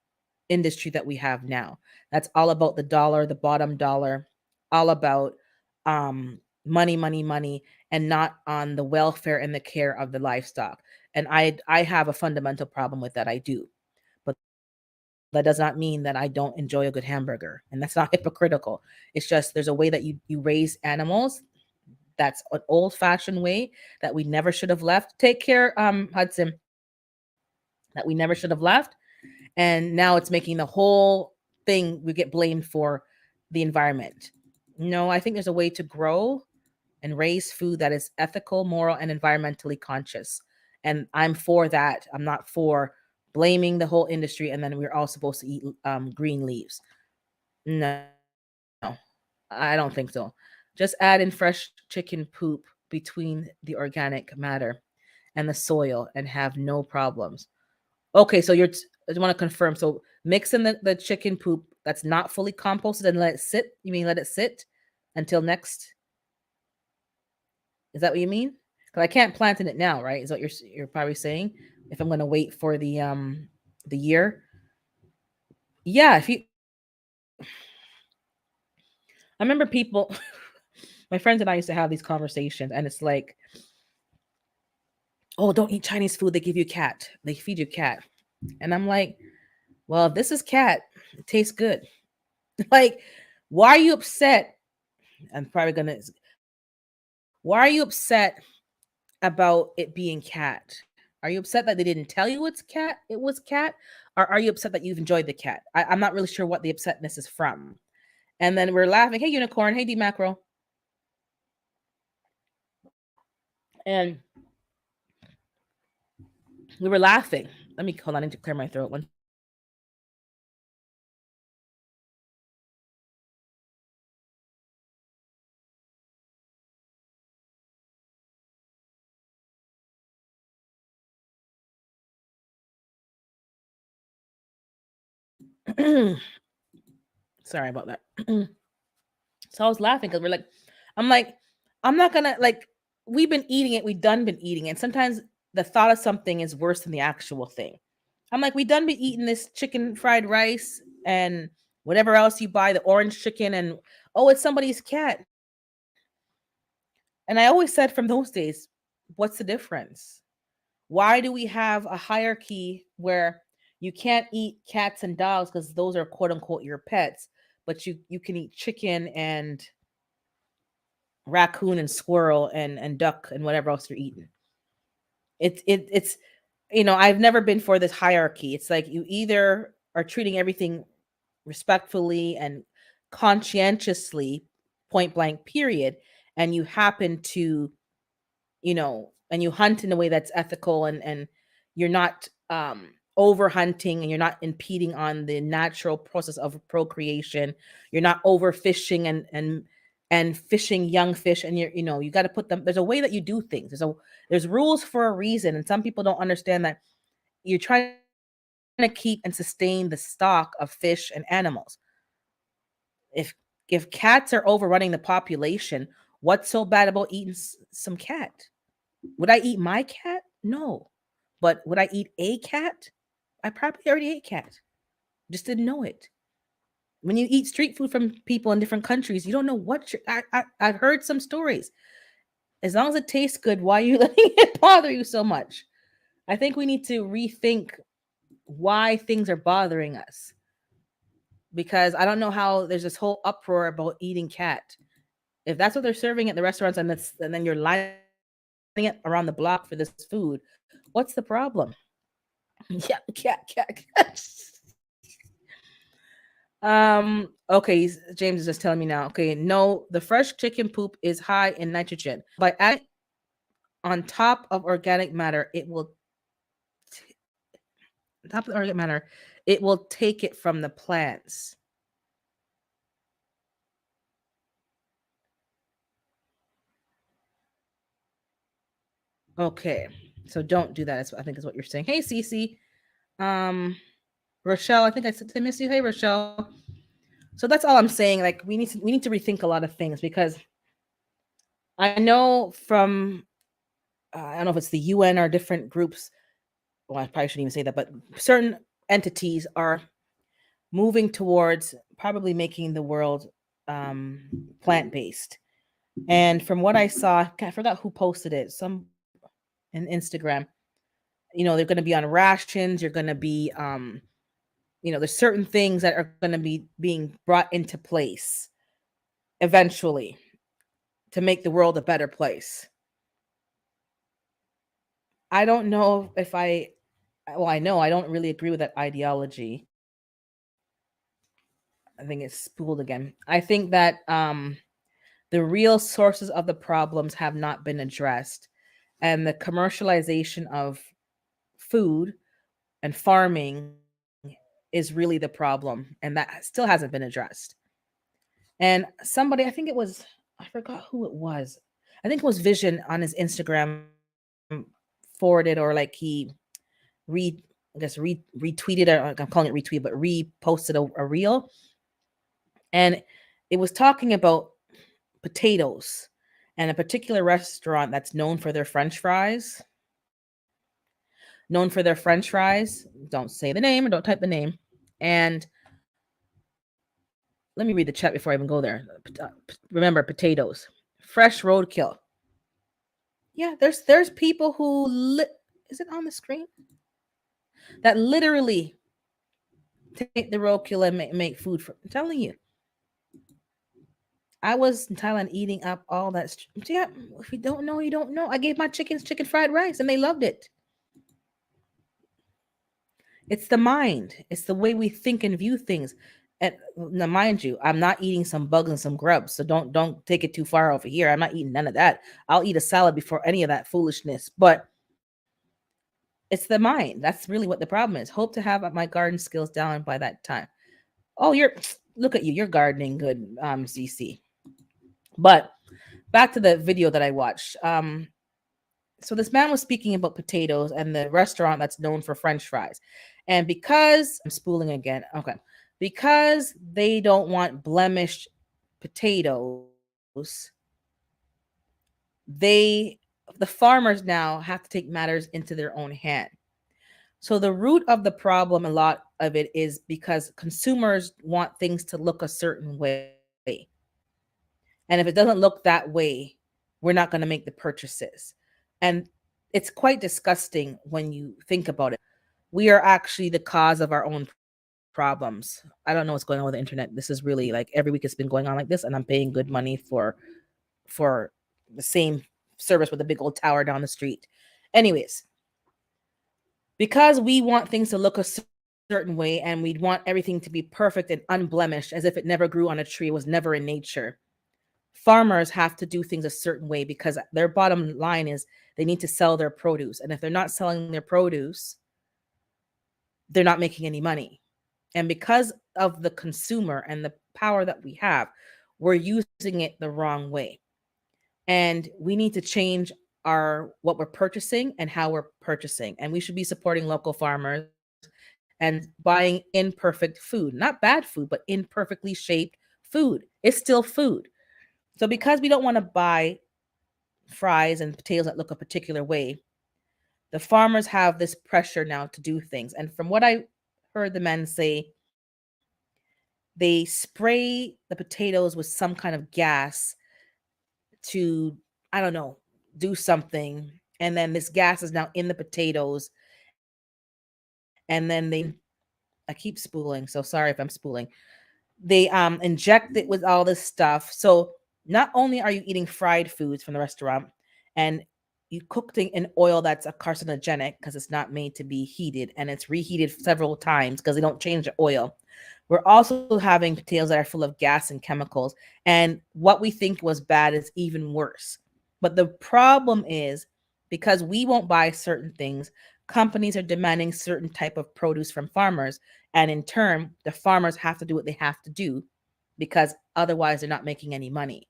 industry that we have now. That's all about the dollar, the bottom dollar, all about money, money, money, and not on the welfare and the care of the livestock. And I have a fundamental problem with that. I do. But that does not mean that I don't enjoy a good hamburger. And that's not hypocritical. It's just there's a way that you raise animals. That's an old-fashioned way that we never should have left. Take care, Hudson, that we never should have left. And now it's making the whole thing, we get blamed for the environment. No, I think there's a way to grow and raise food that is ethical, moral, and environmentally conscious. And I'm for that. I'm not for blaming the whole industry and then we're all supposed to eat green leaves. No, I don't think so. Just add in fresh chicken poop between the organic matter and the soil and have no problems. Okay, so I want to confirm. So mix in the chicken poop that's not fully composted and let it sit. You mean let it sit until next? Is that what you mean? Because I can't plant in it now, right? Is what you're probably saying. If I'm going to wait for the year, yeah. If you, I remember people, my friends and I used to have these conversations, and it's like, oh, don't eat Chinese food. They give you cat. They feed you cat, and I'm like, well, if this is cat, it tastes good. Like, why are you upset? I'm probably gonna. Why are you upset about it being cat? Are you upset that they didn't tell you it's cat? It was cat, or are you upset that you've enjoyed the cat? I'm not really sure what the upsetness is from. And then we're laughing. Hey, unicorn. Hey, D macro. And we were laughing. Let me hold on. I need to clear my throat. One. Sorry about that. So I was laughing because I'm like, I'm not gonna like. We've been eating it. We done been eating it. And sometimes the thought of something is worse than the actual thing. I'm like, we done been eating this chicken fried rice and whatever else you buy, the orange chicken, and oh, it's somebody's cat. And I always said from those days, what's the difference? Why do we have a hierarchy where you can't eat cats and dogs because those are quote unquote your pets, but you can eat chicken and raccoon and squirrel and duck and whatever else you're eating? It's I've never been for this hierarchy. It's like you either are treating everything respectfully and conscientiously, point blank, period, and you happen to, and you hunt in a way that's ethical and you're not overhunting and you're not impeding on the natural process of procreation. You're not overfishing and fishing young fish, and you got to put them. There's a way that you do things. There's rules for a reason, and some people don't understand that you're trying to keep and sustain the stock of fish and animals. If cats are overrunning the population, what's so bad about eating some cat? Would I eat my cat? No. But would I eat a cat? I probably already ate cat. Just didn't know it. When you eat street food from people in different countries, you don't know what I've heard some stories. As long as it tastes good, why are you letting it bother you so much? I think we need to rethink why things are bothering us. Because I don't know how there's this whole uproar about eating cat. If that's what they're serving at the restaurants, and then you're lining it around the block for this food, what's the problem? Yeah, cat. Okay, James is just telling me now. Okay, no, the fresh chicken poop is high in nitrogen. By adding on top of organic matter, it will take it from the plants. Okay, so don't do that. I think is what you're saying. Hey, Cece. Um, Rochelle, I think I said to miss you. Hey, Rochelle. So that's all I'm saying. Like we need to rethink a lot of things, because I know from I don't know if it's the UN or different groups. Well, I probably shouldn't even say that, but certain entities are moving towards probably making the world plant based. And from what I saw, I forgot who posted it. Some in Instagram. They're going to be on rations. You're going to be there's certain things that are going to be being brought into place eventually to make the world a better place. I don't know if I know I don't really agree with that ideology. I think it's spooled again. I think that the real sources of the problems have not been addressed, and the commercialization of food and farming is really the problem, and that still hasn't been addressed. And somebody, I think it was, I forgot who it was. I think it was Vision on his Instagram forwarded, or like he re I guess retweeted, or I'm calling it retweet, but reposted a reel, and it was talking about potatoes and a particular restaurant that's known for their French fries. Known for their French fries. Don't say the name or don't type the name. And let me read the chat before I even go there. Remember, potatoes, fresh roadkill. Yeah, there's people who is it on the screen? That literally take the roadkill and make food for. I'm telling you, I was in Thailand eating up all that. Yeah, if you don't know, you don't know. I gave my chickens chicken fried rice, and they loved it. It's the mind. It's the way we think and view things. And now, mind you, I'm not eating some bugs and some grubs, so don't take it too far over here. I'm not eating none of that. I'll eat a salad before any of that foolishness. But it's the mind. That's really what the problem is. Hope to have my garden skills down by that time. Oh, look at you. You're gardening good, CC. But back to the video that I watched. So this man was speaking about potatoes and the restaurant that's known for French fries. And because I'm spooling again, okay, because they don't want blemished potatoes, the farmers now have to take matters into their own hand. So the root of the problem, a lot of it is because consumers want things to look a certain way. And if it doesn't look that way, we're not going to make the purchases. And it's quite disgusting when you think about it. We are actually the cause of our own problems. I don't know what's going on with the internet. This is really like every week it's been going on like this, and I'm paying good money for the same service with a big old tower down the street. Anyways, because we want things to look a certain way, and we want everything to be perfect and unblemished as if it never grew on a tree, was never in nature. Farmers have to do things a certain way because their bottom line is they need to sell their produce. And if they're not selling their produce, they're not making any money. And because of the consumer and the power that we have, we're using it the wrong way. And we need to change our what we're purchasing and how we're purchasing. And we should be supporting local farmers and buying imperfect food, not bad food, but imperfectly shaped food. It's still food. So because we don't want to buy fries and potatoes that look a particular way, the farmers have this pressure now to do things. And from what I heard the men say, they spray the potatoes with some kind of gas to, I don't know, do something. And then this gas is now in the potatoes. And then I keep spooling. So sorry if I'm spooling. They inject it with all this stuff. So not only are you eating fried foods from the restaurant and you cooked it in oil that's a carcinogenic because it's not made to be heated and it's reheated several times because they don't change the oil. We're also having potatoes that are full of gas and chemicals, and what we think was bad is even worse. But the problem is because we won't buy certain things, companies are demanding certain type of produce from farmers, and in turn, the farmers have to do what they have to do because otherwise they're not making any money.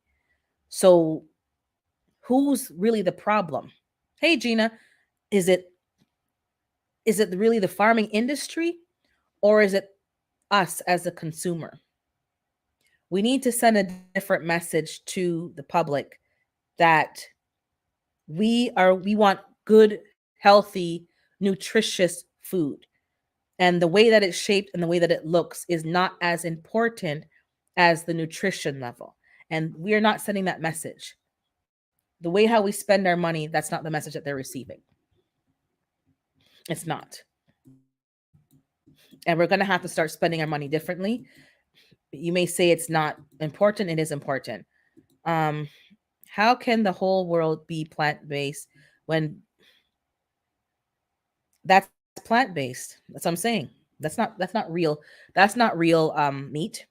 So who's really the problem? Hey Gina, is it really the farming industry or is it us as a consumer? We need to send a different message to the public that we want good, healthy, nutritious food. And the way that it's shaped and the way that it looks is not as important as the nutrition level. And we are not sending that message. The way how we spend our money, that's not the message that they're receiving. It's not. And we're going to have to start spending our money differently. You may say it's not important, it is important. Um, how can the whole world be plant-based when that's plant-based? That's what I'm saying. That's not real. That's not real meat.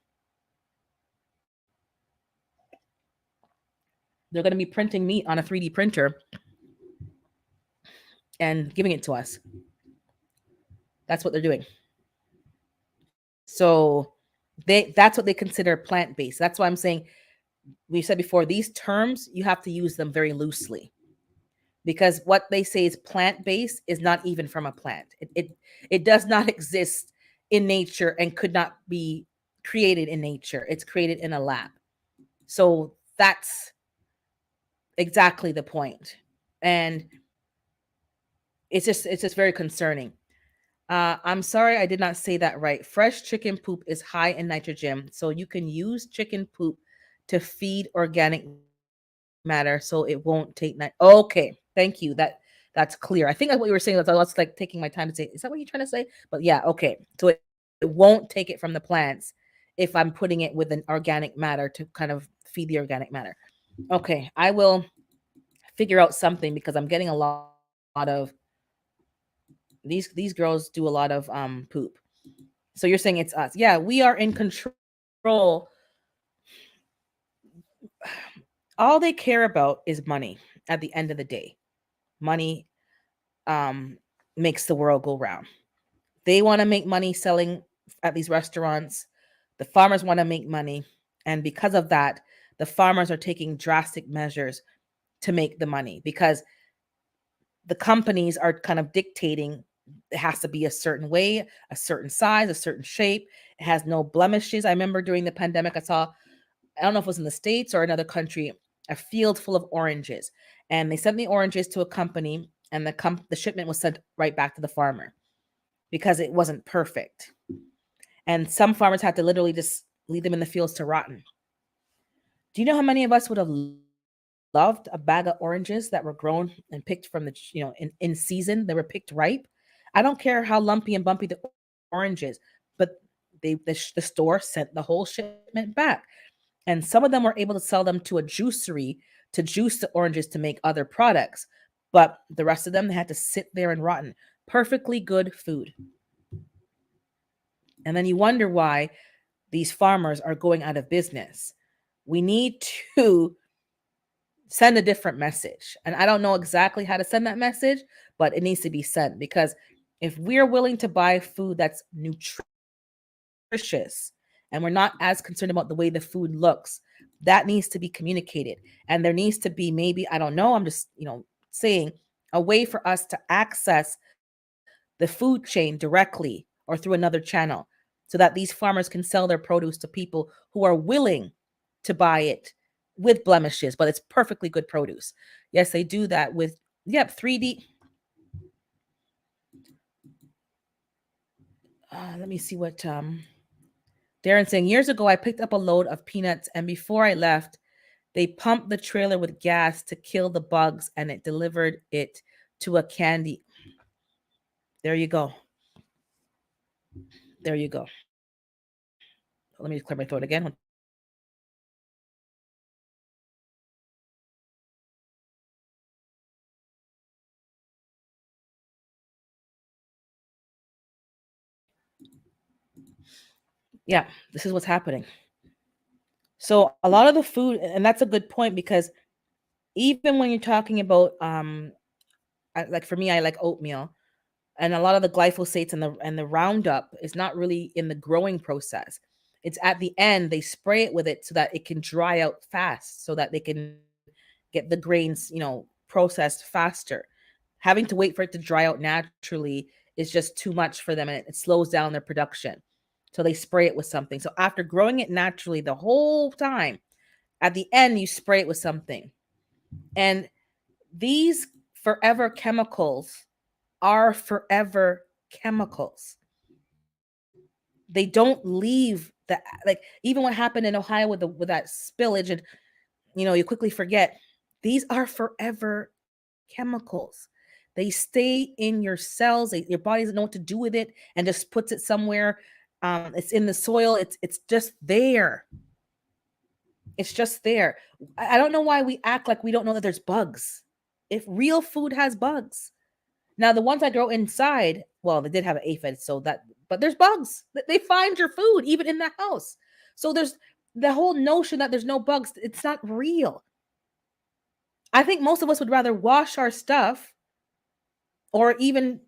They're going to be printing meat on a 3D printer and giving it to us. That's what they're doing. So that's what they consider plant-based. That's why I'm saying we said before these terms you have to use them very loosely because what they say is plant-based is not even from a plant. It does not exist in nature and could not be created in nature. It's created in a lab. So that's exactly the point. And it's just very concerning. I'm sorry I did not say that right. Fresh chicken poop is high in nitrogen, so you can use chicken poop to feed organic matter so it won't take Okay, thank you. That's clear. I think what you were saying was I was like taking my time to say, is that what you're trying to say? But yeah, okay. So it won't take it from the plants if I'm putting it with an organic matter to kind of feed the organic matter. Okay, I will figure out something because I'm getting a lot of these girls do a lot of poop. So you're saying it's us. Yeah, we are in control. All they care about is money at the end of the day. Money makes the world go round. They want to make money selling at these restaurants. The farmers want to make money. And because of that, the farmers are taking drastic measures to make the money because the companies are kind of dictating it has to be a certain way, a certain size, a certain shape. It has no blemishes. I remember during the pandemic, I don't know if it was in the States or another country, a field full of oranges. And they sent the oranges to a company, and the shipment was sent right back to the farmer because it wasn't perfect. And some farmers had to literally just leave them in the fields to rotten. Do you know how many of us would have loved a bag of oranges that were grown and picked from in season? They were picked ripe. I don't care how lumpy and bumpy the oranges, but the store sent the whole shipment back. And some of them were able to sell them to a juicery to juice the oranges to make other products. But the rest of them, they had to sit there and rotten. Perfectly good food. And then you wonder why these farmers are going out of business. We need to send a different message. And I don't know exactly how to send that message, but it needs to be sent because If we're willing to buy food that's nutritious and we're not as concerned about the way the food looks, that needs to be communicated. And there needs to be, maybe, I don't know, I'm just, saying, a way for us to access the food chain directly or through another channel, so that these farmers can sell their produce to people who are willing to buy it with blemishes, but it's perfectly good produce. Yes, they do that with, yep, 3D. Let me see what Darren saying. Years ago, I picked up a load of peanuts, and before I left, they pumped the trailer with gas to kill the bugs, and it delivered it to a candy. There you go. There you go. Let me just clear my throat again. Yeah, this is what's happening. So a lot of the food, and that's a good point, because even when you're talking about like for me, I like oatmeal, and a lot of the glyphosates and the Roundup is not really in the growing process. It's at the end they spray it with it so that it can dry out fast, so that they can get the grains, processed faster. Having to wait for it to dry out naturally is just too much for them, and it slows down their production. So they spray it with something. So after growing it naturally the whole time, at the end you spray it with something. And these forever chemicals are forever chemicals. They don't leave the, like, even what happened in Ohio with that spillage, and you quickly forget. These are forever chemicals. They stay in your cells. Your body doesn't know what to do with it and just puts it somewhere. It's in the soil. It's just there. It's just there. I don't know why we act like we don't know that there's bugs. If real food has bugs. Now the ones I grow inside, well, they did have an aphid, so that, but there's bugs. They find your food even in the house. So there's the whole notion that there's no bugs. It's not real. I think most of us would rather wash our stuff, or even,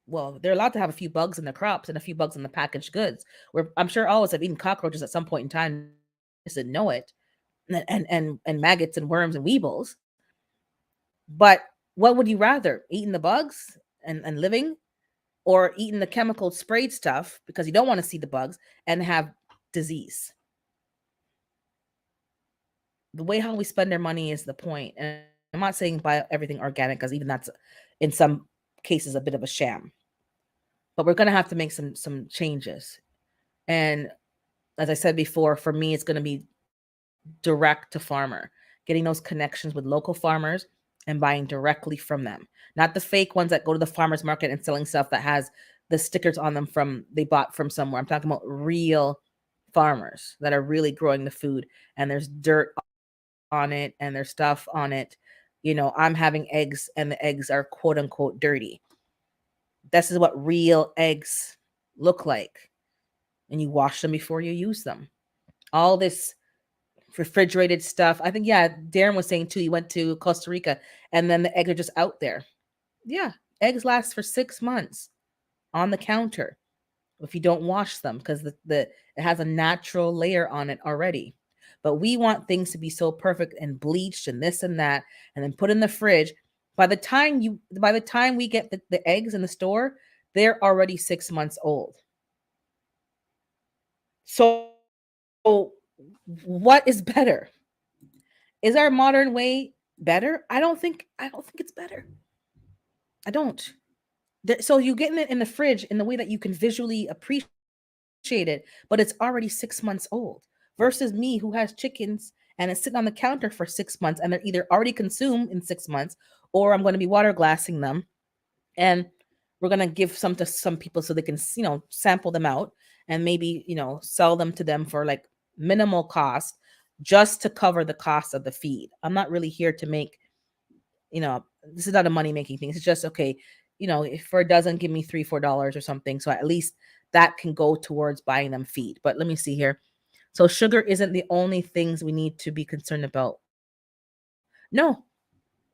well, they're allowed to have a few bugs in the crops and a few bugs in the packaged goods. Where I'm sure all of us have eaten cockroaches at some point in time, just didn't know it, and maggots and worms and weebles. But what would you rather, eating the bugs and living, or eating the chemical sprayed stuff because you don't want to see the bugs and have disease? The way how we spend our money is the point. And I'm not saying buy everything organic, because even that's in some cases a bit of a sham. But we're gonna have to make some changes. And as I said before, for me, it's gonna be direct to farmer, getting those connections with local farmers and buying directly from them. Not the fake ones that go to the farmers market and selling stuff that has the stickers on them from they bought from somewhere. I'm talking about real farmers that are really growing the food, and there's dirt on it and there's stuff on it. I'm having eggs and the eggs are quote unquote dirty. This is what real eggs look like. And you wash them before you use them. All this refrigerated stuff. I think, yeah, Darren was saying too, he went to Costa Rica and then the eggs are just out there. Yeah, eggs last for 6 months on the counter if you don't wash them, because the it has a natural layer on it already. But we want things to be so perfect and bleached and this and that, and then put in the fridge. By the time we get the eggs in the store, they're already 6 months old. So what is better? Is our modern way better? I don't think it's better. I don't. So you getting it in the fridge in the way that you can visually appreciate it, but it's already 6 months old. Versus me, who has chickens and it's sitting on the counter for 6 months, and they're either already consumed in 6 months, or I'm going to be water glassing them, and we're going to give some to some people so they can sample them out, and maybe sell them to them for like minimal cost, just to cover the cost of the feed. I'm not really here to make, this is not a money making thing. It's just, okay, if for a dozen, give me $3-4 or something, so at least that can go towards buying them feed. But let me see here. So sugar isn't the only things we need to be concerned about. No,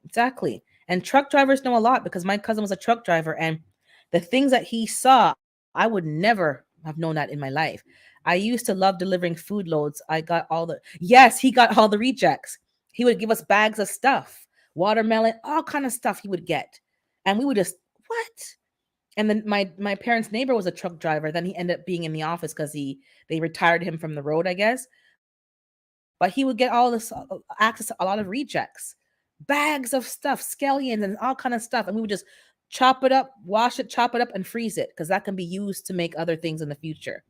exactly. And truck drivers know a lot, because my cousin was a truck driver, and The things that he saw, I would never have known that in my life. I used to love delivering food loads. I got all the, yes, he got all the rejects. He would give us bags of stuff, watermelon, all kind of stuff he would get. And we would just, what? And then my parents' neighbor was a truck driver. Then he ended up being in the office because they retired him from the road, I guess. But he would get all this access to a lot of rejects, bags of stuff, scallions, and all kind of stuff, and we would just chop it up, wash it, chop it up, and freeze it because that can be used to make other things in the future.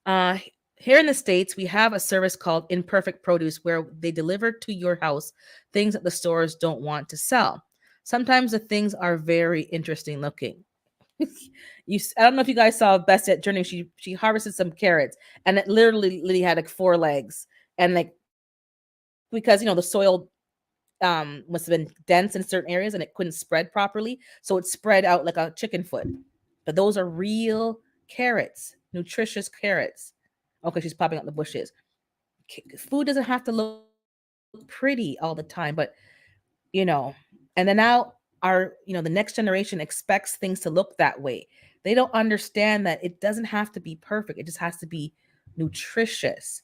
Uh, Here in the States, we have a service called Imperfect Produce where they deliver to your house things that the stores don't want to sell. Sometimes the things are very interesting looking. I don't know if you guys saw Best at Journey. She harvested some carrots and it literally had like four legs. And like because the soil must have been dense in certain areas and it couldn't spread properly. So it spread out like a chicken foot. But those are real carrots, nutritious carrots. Okay, she's popping out the bushes. Food doesn't have to look pretty all the time, but you know, and then now the next generation expects things to look that way. They don't understand that it doesn't have to be perfect. It just has to be nutritious.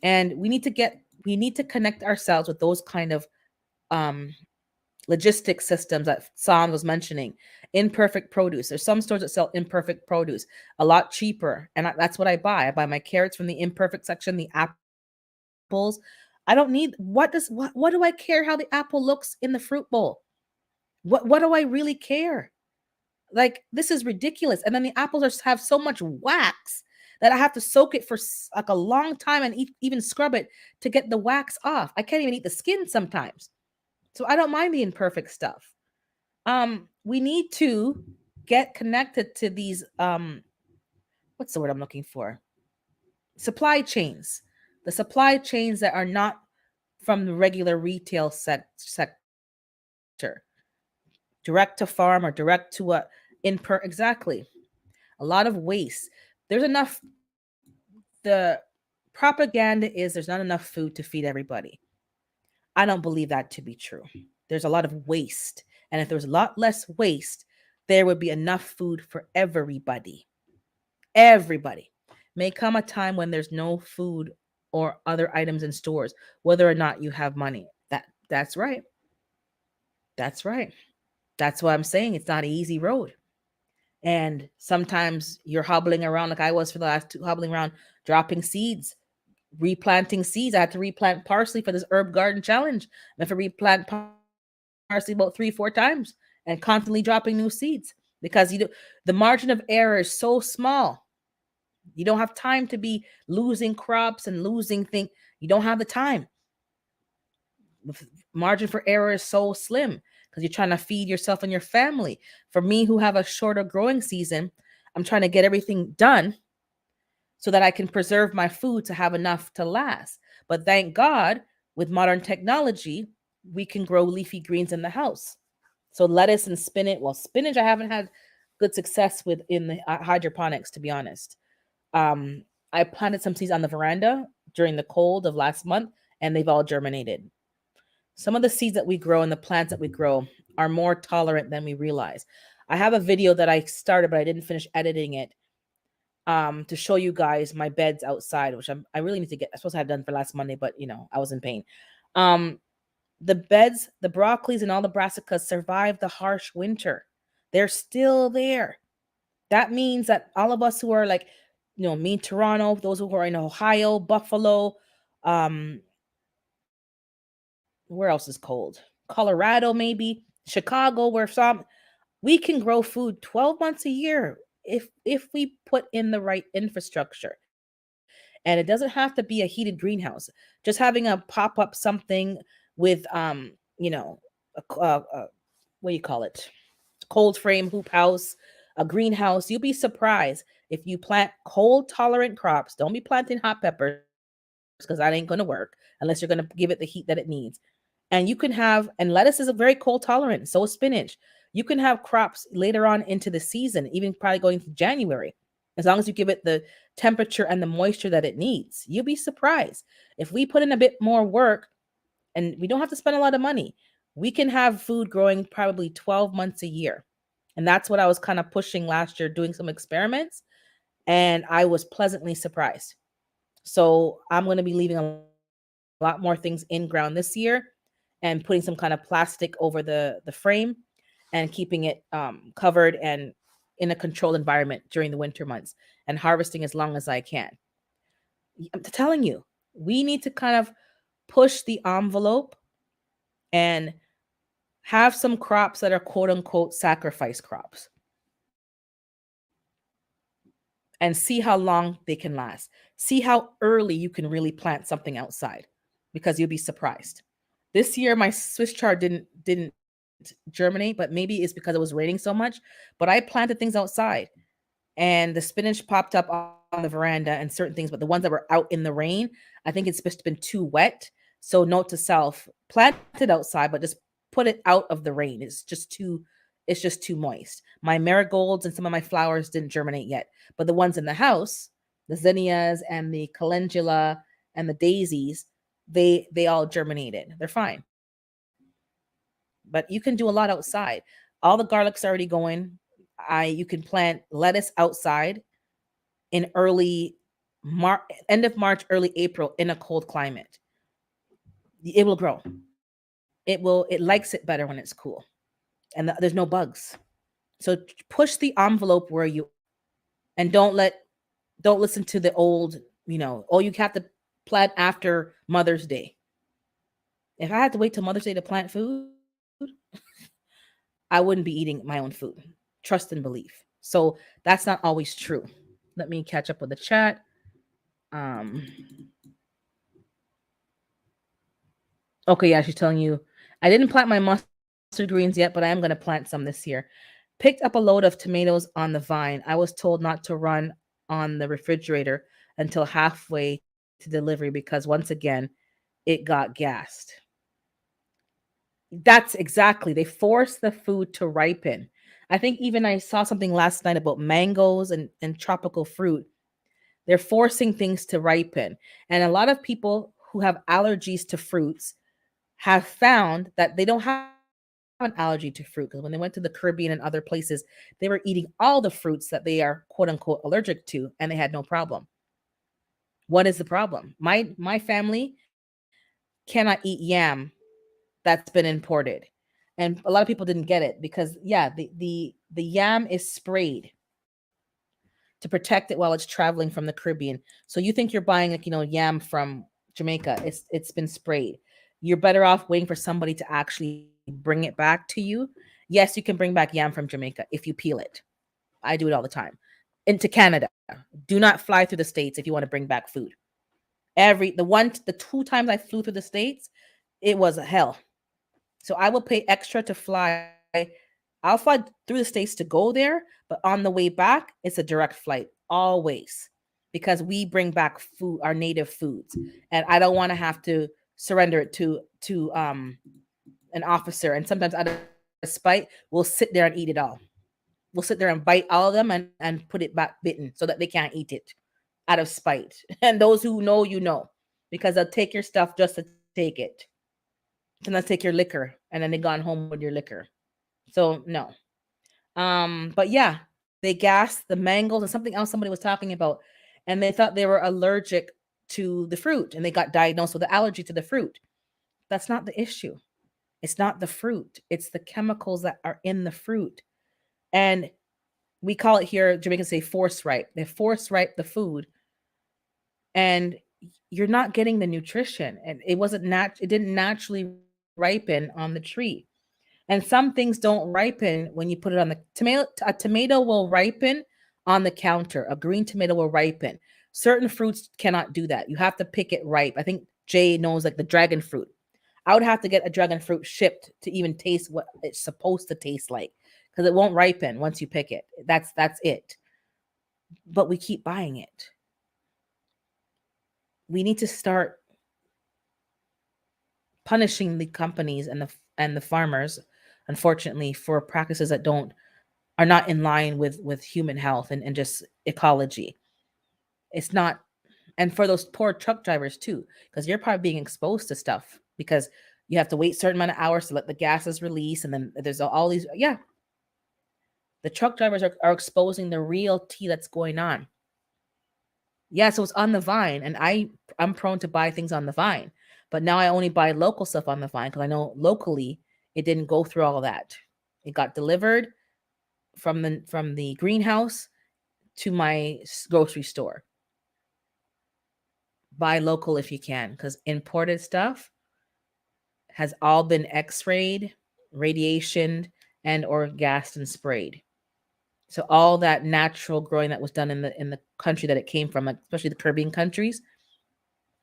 And we need to connect ourselves with those kind of um logistic systems that San was mentioning. Imperfect produce. There's some stores that sell imperfect produce a lot cheaper, and that's what I buy. I buy my carrots from the imperfect section, the apples. I don't need what do I care how the apple looks in the fruit bowl? What do I really care? Like this is ridiculous. And then the apples have so much wax that I have to soak it for like a long time and even scrub it to get the wax off. I can't even eat the skin sometimes. So I don't mind the imperfect stuff. We need to get connected to these what's the word I'm looking for? Supply chains. The supply chains that are not from the regular retail sector. Direct to farm or direct to a exactly. A lot of waste. There's enough the propaganda is there's not enough food to feed everybody. I don't believe that to be true. There's a lot of waste. And if there was a lot less waste, there would be enough food for everybody. Everybody. May come a time when there's no food or other items in stores, whether or not you have money. That's right. That's right. That's why I'm saying it's not an easy road. And sometimes you're hobbling around like I was for the last two, hobbling around, dropping seeds, replanting seeds. I had to replant parsley for this herb garden challenge. I have to replant parsley about 3-4 times and constantly dropping new seeds because the margin of error is so small. You don't have time to be losing crops and losing things. You don't have the time. The margin for error is so slim because you're trying to feed yourself and your family. For me, who have a shorter growing season, I'm trying to get everything done so that I can preserve my food to have enough to last. But thank God, with modern technology, we can grow leafy greens in the house. So lettuce and spinach. Well, spinach I haven't had good success with in the hydroponics, to be honest. I planted some seeds on the veranda during the cold of last month, and they've all germinated. Some of the seeds that we grow and the plants that we grow are more tolerant than we realize. I have a video that I started, but I didn't finish editing it to show you guys my beds outside, which I really need to get. I'm supposed to have done for last Monday, but I was in pain. The beds, the broccolis and all the brassicas survived the harsh winter. They're still there. That means that all of us who are like, me in Toronto, those who are in Ohio, Buffalo, um, where else is cold? Colorado, maybe Chicago, where we can grow food 12 months a year if we put in the right infrastructure. And it doesn't have to be a heated greenhouse. Just having a pop-up something with what do you call it? Cold frame hoop house, a greenhouse. You'll be surprised if you plant cold tolerant crops. Don't be planting hot peppers because that ain't going to work unless you're going to give it the heat that it needs. And you can have, and lettuce is a very cold tolerant. So is spinach. You can have crops later on into the season, even probably going to January, as long as you give it the temperature and the moisture that it needs. You'll be surprised. If we put in a bit more work and we don't have to spend a lot of money, we can have food growing probably 12 months a year. And that's what I was kind of pushing last year, doing some experiments, and I was pleasantly surprised. So I'm going to be leaving a lot more things in ground this year and putting some kind of plastic over the frame and keeping it covered and in a controlled environment during the winter months and harvesting as long as I can. I'm telling you, we need to kind of push the envelope and have some crops that are quote unquote sacrifice crops and see how long they can last. See how early you can really plant something outside because you'll be surprised. This year my Swiss chard didn't germinate, but maybe it's because it was raining so much, but I planted things outside and the spinach popped up on the veranda and certain things, but the ones that were out in the rain, I think it's supposed to have been too wet. So note to self, plant it outside, but just put it out of the rain. It's just too moist. My marigolds and some of my flowers didn't germinate yet, but the ones in the house, the zinnias and the calendula and the daisies, they all germinated. They're fine. But you can do a lot outside. All the garlic's already going. I You can plant lettuce outside in early end of March, early April in a cold climate. It will grow. It likes it better when it's cool. And there's no bugs. So push the envelope where you are and don't listen to the old, oh, you have to plant after Mother's Day. If I had to wait till Mother's Day to plant food, I wouldn't be eating my own food. Trust and belief. So that's not always true. Let me catch up with the chat. Um okay, yeah, she's telling you I didn't plant my mustard greens yet, but I am going to plant some this year. Picked up a load of tomatoes on the vine. I was told not to run on the refrigerator until halfway to delivery because once again, it got gassed. That's exactly. They force the food to ripen. I think even I saw something last night about mangoes and tropical fruit. They're forcing things to ripen. And a lot of people who have allergies to fruits have found that they don't have an allergy to fruit because when they went to the Caribbean and other places, they were eating all the fruits that they are quote unquote allergic to and they had no problem. What is the problem? My family cannot eat yam that's been imported. And a lot of people didn't get it because yeah, the yam is sprayed to protect it while it's traveling from the Caribbean. So you think you're buying like, yam from Jamaica. It's been sprayed. You're better off waiting for somebody to actually bring it back to you. Yes, you can bring back yam from Jamaica if you peel it. I do it all the time. Into Canada. Do not fly through the States if you want to bring back food. The two times I flew through the States, it was a hell. So I will pay extra to fly. I'll fly through the States to go there, but on the way back, it's a direct flight always because we bring back food, our native foods, and I don't want to have to surrender it to an officer. And sometimes out of spite, we'll sit there and eat it all. We'll sit there and bite all of them and put it back bitten so that they can't eat it out of spite. And those who know, because they'll take your stuff just to take it. Sometimes take your liquor and then they gone home with your liquor. So no. But yeah, they gassed the mangoes and something else somebody was talking about, and they thought they were allergic to the fruit and they got diagnosed with an allergy to the fruit. That's not the issue. It's not the fruit. It's the chemicals that are in the fruit. And we call it here, Jamaicans say force ripe. They force ripe the food and you're not getting the nutrition and it didn't naturally ripen on the tree. And some things don't ripen when you put it on the tomato. A tomato will ripen on the counter. A green tomato will ripen. Certain fruits cannot do that. You have to pick it ripe. I think Jay knows like the dragon fruit. I would have to get a dragon fruit shipped to even taste what it's supposed to taste like because it won't ripen once you pick it. That's it. But we keep buying it. We need to start punishing the companies and the farmers, unfortunately, for practices that don't are not in line with human health and just ecology. It's not, and for those poor truck drivers too, because you're probably being exposed to stuff because you have to wait certain amount of hours to let the gases release, and then there's all these. Yeah, The truck drivers are exposing the real tea that's going on. Yeah, so it's on the vine, and I'm prone to buy things on the vine, but now I only buy local stuff on the vine because I know locally it didn't go through all that. It got delivered from the greenhouse to my grocery store. Buy local if you can, because imported stuff has all been X-rayed, radiationed, and or gassed and sprayed. So all that natural growing that was done in the country that it came from, like especially the Caribbean countries,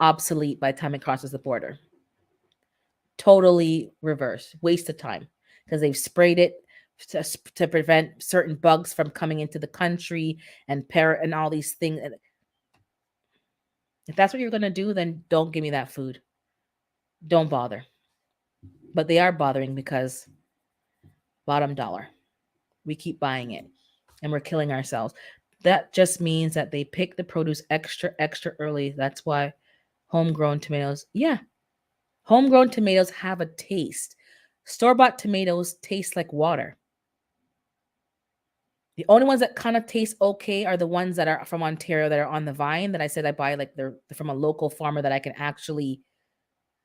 obsolete by the time it crosses the border. Totally reverse, waste of time because they've sprayed it to prevent certain bugs from coming into the country and parrot and all these things. If that's what you're gonna do, then don't give me that food. Don't bother. But they are bothering because bottom dollar. We keep buying it and we're killing ourselves. That just means that they pick the produce extra, extra early. That's why homegrown tomatoes, yeah, homegrown tomatoes have a taste. Store bought tomatoes taste like water. The only ones that kind of taste okay are the ones that are from Ontario that are on the vine that I said I buy, like they're from a local farmer that I can actually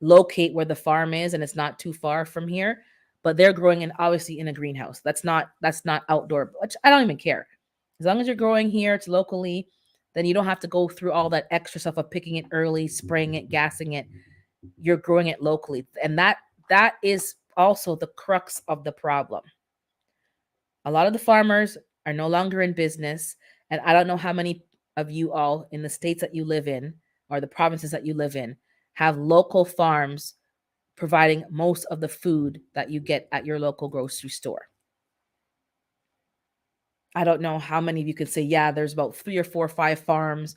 locate where the farm is and it's not too far from here. But they're growing in obviously in a greenhouse. That's not outdoor, which I don't even care. As long as you're growing here, it's locally, then you don't have to go through all that extra stuff of picking it early, spraying it, gassing it. You're growing it locally. And that is also the crux of the problem. A lot of the farmers are no longer in business. And I don't know how many of you all in the states that you live in or the provinces that you live in have local farms providing most of the food that you get at your local grocery store. I don't know how many of you could say, yeah, there's about 3 or 4 or 5 farms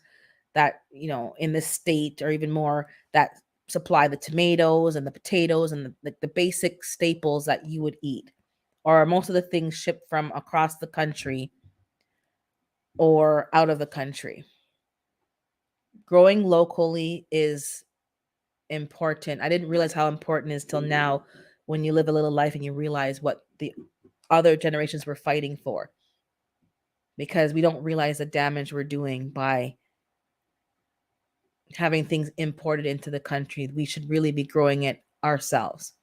that, in this state or even more that supply the tomatoes and the potatoes and the basic staples that you would eat, or most of the things shipped from across the country or out of the country. Growing locally is important. I didn't realize how important it is till now when you live a little life and you realize what the other generations were fighting for. Because we don't realize the damage we're doing by having things imported into the country. We should really be growing it ourselves.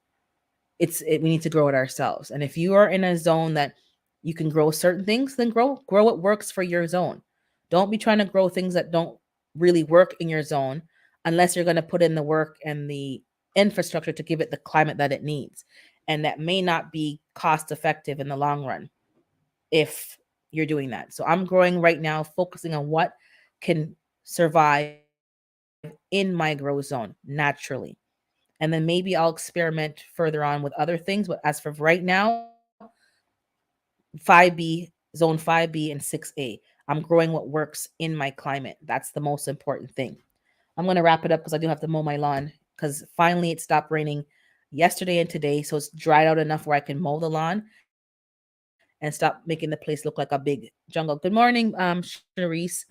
We need to grow it ourselves. And if you are in a zone that you can grow certain things, then grow what works for your zone. Don't be trying to grow things that don't really work in your zone unless you're going to put in the work and the infrastructure to give it the climate that it needs. And that may not be cost effective in the long run if you're doing that. So I'm growing right now, focusing on what can survive in my grow zone naturally. And then maybe I'll experiment further on with other things. But as for right now, 5B, zone 5B, and 6A, I'm growing what works in my climate. That's the most important thing. I'm going to wrap it up because I do have to mow my lawn because finally it stopped raining yesterday and today. So it's dried out enough where I can mow the lawn and stop making the place look like a big jungle. Good morning, Charisse.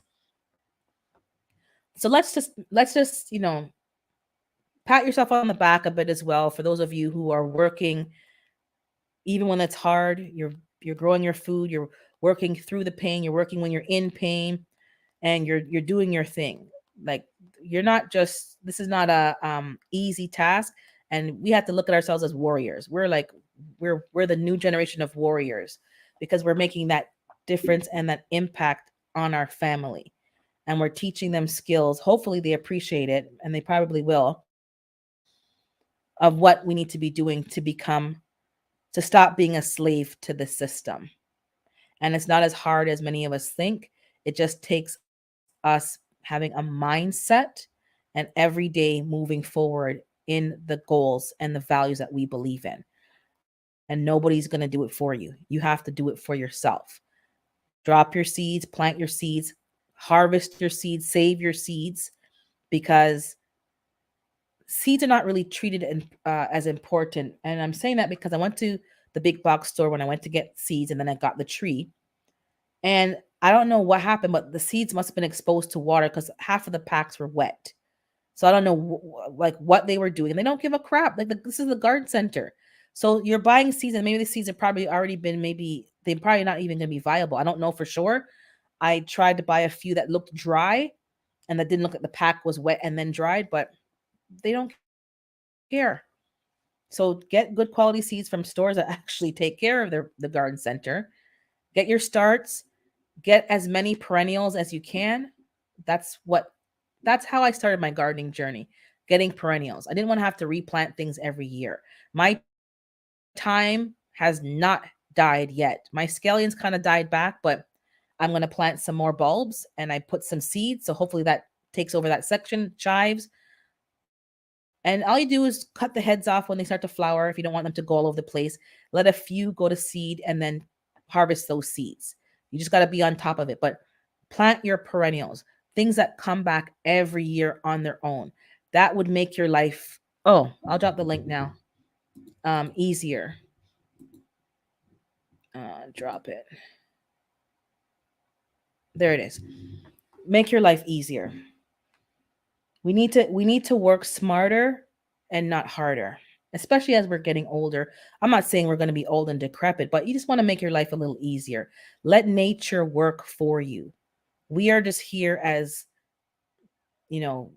So let's just pat yourself on the back a bit as well for those of you who are working even when it's hard. You're growing your food, you're working through the pain, you're working when you're in pain, and you're doing your thing. Like, you're not just, this is not a easy task, and we have to look at ourselves as warriors. We're the new generation of warriors because we're making that difference and that impact on our family, and we're teaching them skills. Hopefully they appreciate it, and they probably will, of what we need to be doing to stop being a slave to the system. And it's not as hard as many of us think. It just takes us having a mindset and every day moving forward in the goals and the values that we believe in. And nobody's going to do it for you. You have to do it for yourself. Drop your seeds, plant your seeds, harvest your seeds, save your seeds, because seeds are not really treated as important. And I'm saying that because I went to the big box store when I went to get seeds, and then I got the tree. And I don't know what happened, but the seeds must have been exposed to water because half of the packs were wet. So I don't know like what they were doing. And they don't give a crap. Like, this is the garden center. So you're buying seeds, and maybe the seeds have probably already been maybe they're probably not even going to be viable. I don't know for sure. I tried to buy a few that looked dry and that didn't look like the pack was wet and then dried, but they don't care. So get good quality seeds from stores that actually take care of the garden center. Get your starts, get as many perennials as you can. That's what that's how I started my gardening journey, getting perennials. I didn't want to have to replant things every year. My time has not died yet. My scallions kind of died back, but I'm going to plant some more bulbs and I put some seeds. So hopefully that takes over that section, chives. And all you do is cut the heads off when they start to flower if you don't want them to go all over the place. Let a few go to seed and then harvest those seeds. You just got to be on top of it. But plant your perennials, things that come back every year on their own. That would make your life, oh, I'll drop the link now. Easier. Drop it. There it is. Make your life easier. We need to work smarter and not harder, especially as we're getting older. I'm not saying we're going to be old and decrepit, but you just want to make your life a little easier. Let nature work for you. We are just here as, you know,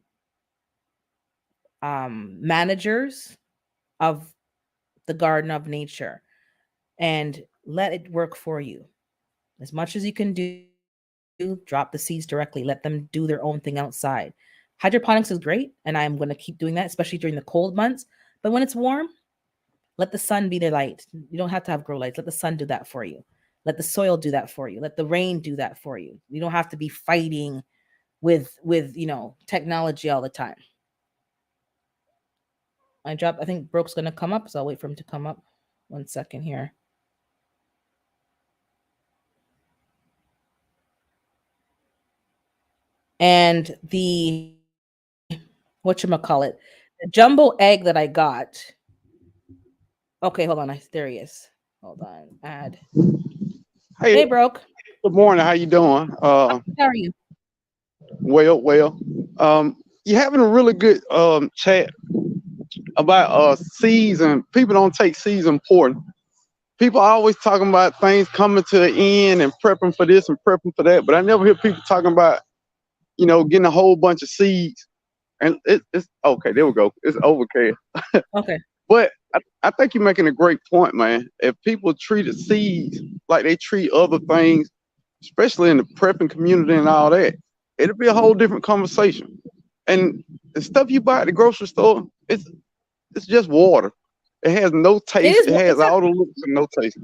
managers of the garden of nature, and let it work for you as much as you can do. Drop the seeds directly, let them do their own thing outside. Hydroponics is great, and I'm going to keep doing that, especially during the cold months. But when it's warm, let the sun be their light. You don't have to have grow lights. Let the sun do that for you. Let the soil do that for you. Let the rain do that for you. You don't have to be fighting with technology all the time. I think Brooke's gonna come up, so I'll wait for him to come up. 1 second here. And whatchamacallit, the jumbo egg that I got. Okay, hold on. There he is. Hold on. Add. Hey, Hey, Broke. good morning. How you doing? How are you? Well. You're having a really good chat about seeds, and people don't take seeds important. People are always talking about things coming to an end and prepping for this and prepping for that, but I never hear people talking about getting a whole bunch of seeds. And it's okay. There we go. It's overkill. Okay. But I think you're making a great point, man. If people treated seeds like they treat other things, especially in the prepping community and all that, it'll be a whole different conversation. And the stuff you buy at the grocery store, it's just water. It has no It taste. is It has exactly all the looks and no taste.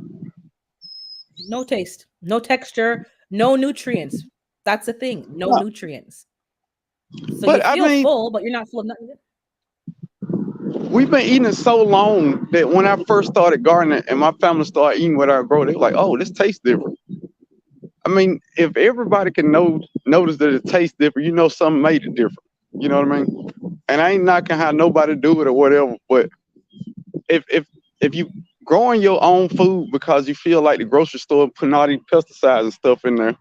no taste, no texture, no nutrients. That's the thing. No No, nutrients. So you but I feel mean, full, but you're not full of nothing. we've been eating it so long that when I first started gardening and my family started eating what I grow, they were like, "Oh, this tastes different." I mean, if everybody can notice that it tastes different, something made it different. You know what I mean? And I ain't knocking how nobody do it or whatever, but if you growing your own food because you feel like the grocery store putting all these pesticides and stuff in there,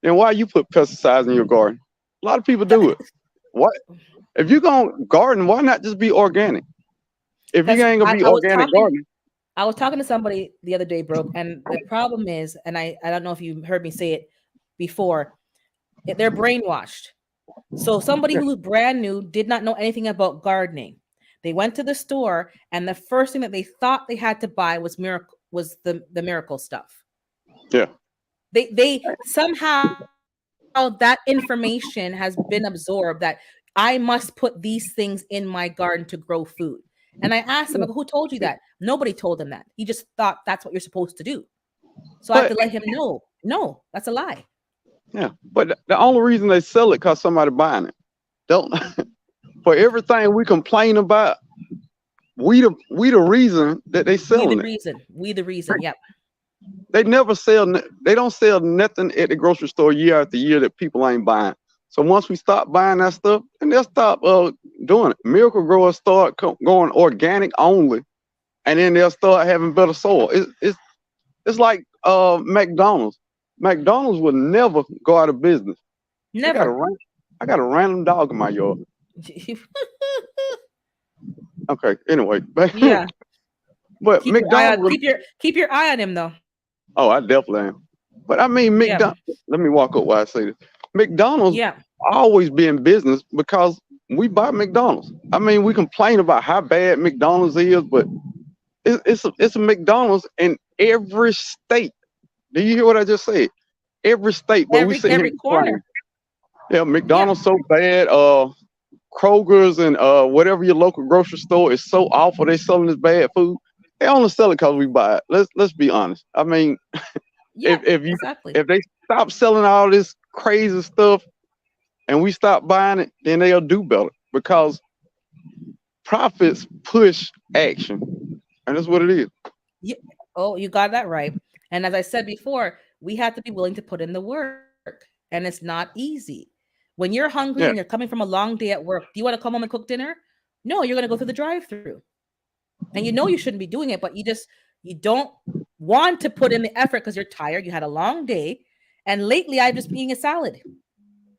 then why you put pesticides in your garden? A lot of people do it. What if you gonna garden? Why not just be organic? If you That's ain't gonna I, be I was organic talking gardening, I was talking to somebody the other day, Broke, and the problem is, and I don't know if you heard me say it before, they're brainwashed. So somebody yeah, who's brand new did not know anything about gardening. They went to the store, and the first thing that they thought they had to buy was the miracle stuff. yeah. They somehow that information has been absorbed that I must put these things in my garden to grow food. And I asked him, I go, who told you that? Nobody told him that. He just thought that's what you're supposed to do. So I had to But let him know, no, that's a lie. yeah, but the only reason they sell it because somebody buying it. Don't for everything we complain about, we the reason that they We the selling it. reason. We the reason. Yep. They never sell. They don't sell nothing at the grocery store year after year that people ain't buying. So once we stop buying that stuff, and they'll stop doing it. Miracle growers start going organic only, and then they'll start having better soil. It's like McDonald's. McDonald's will never go out of business. I got a Never. I got a random dog in my yard. Okay, anyway, Yeah. but Keep your eye McDonald's on will keep your eye on him though. Oh, I definitely am. But I mean, Yeah. McDonald's. Let me walk up while I say this. McDonald's Yeah. always be in business because we buy McDonald's. I mean, we complain about how bad McDonald's is, but it's a McDonald's in every state. Do you hear what I just said? Every state, but we sit here Every and complain. corner. Yeah, Yeah. McDonald's so bad. Kroger's and whatever your local grocery store is so awful. They selling this bad food. They only sell it because we buy it. Let's be honest. I mean, Yeah. if you Exactly. if they stop selling all this crazy stuff and we stop buying it, then they'll do better because profits push action, and that's what it is. Yeah. Oh, you got that right. And as I said before, we have to be willing to put in the work, and it's not easy. When you're hungry and you're Yeah, coming from a long day at work, do you want to come home and cook dinner? No, you're going to go through the drive-through. And you know you shouldn't be doing it, but you don't want to put in the effort because you're tired. You had a long day. And lately I've just been eating a salad.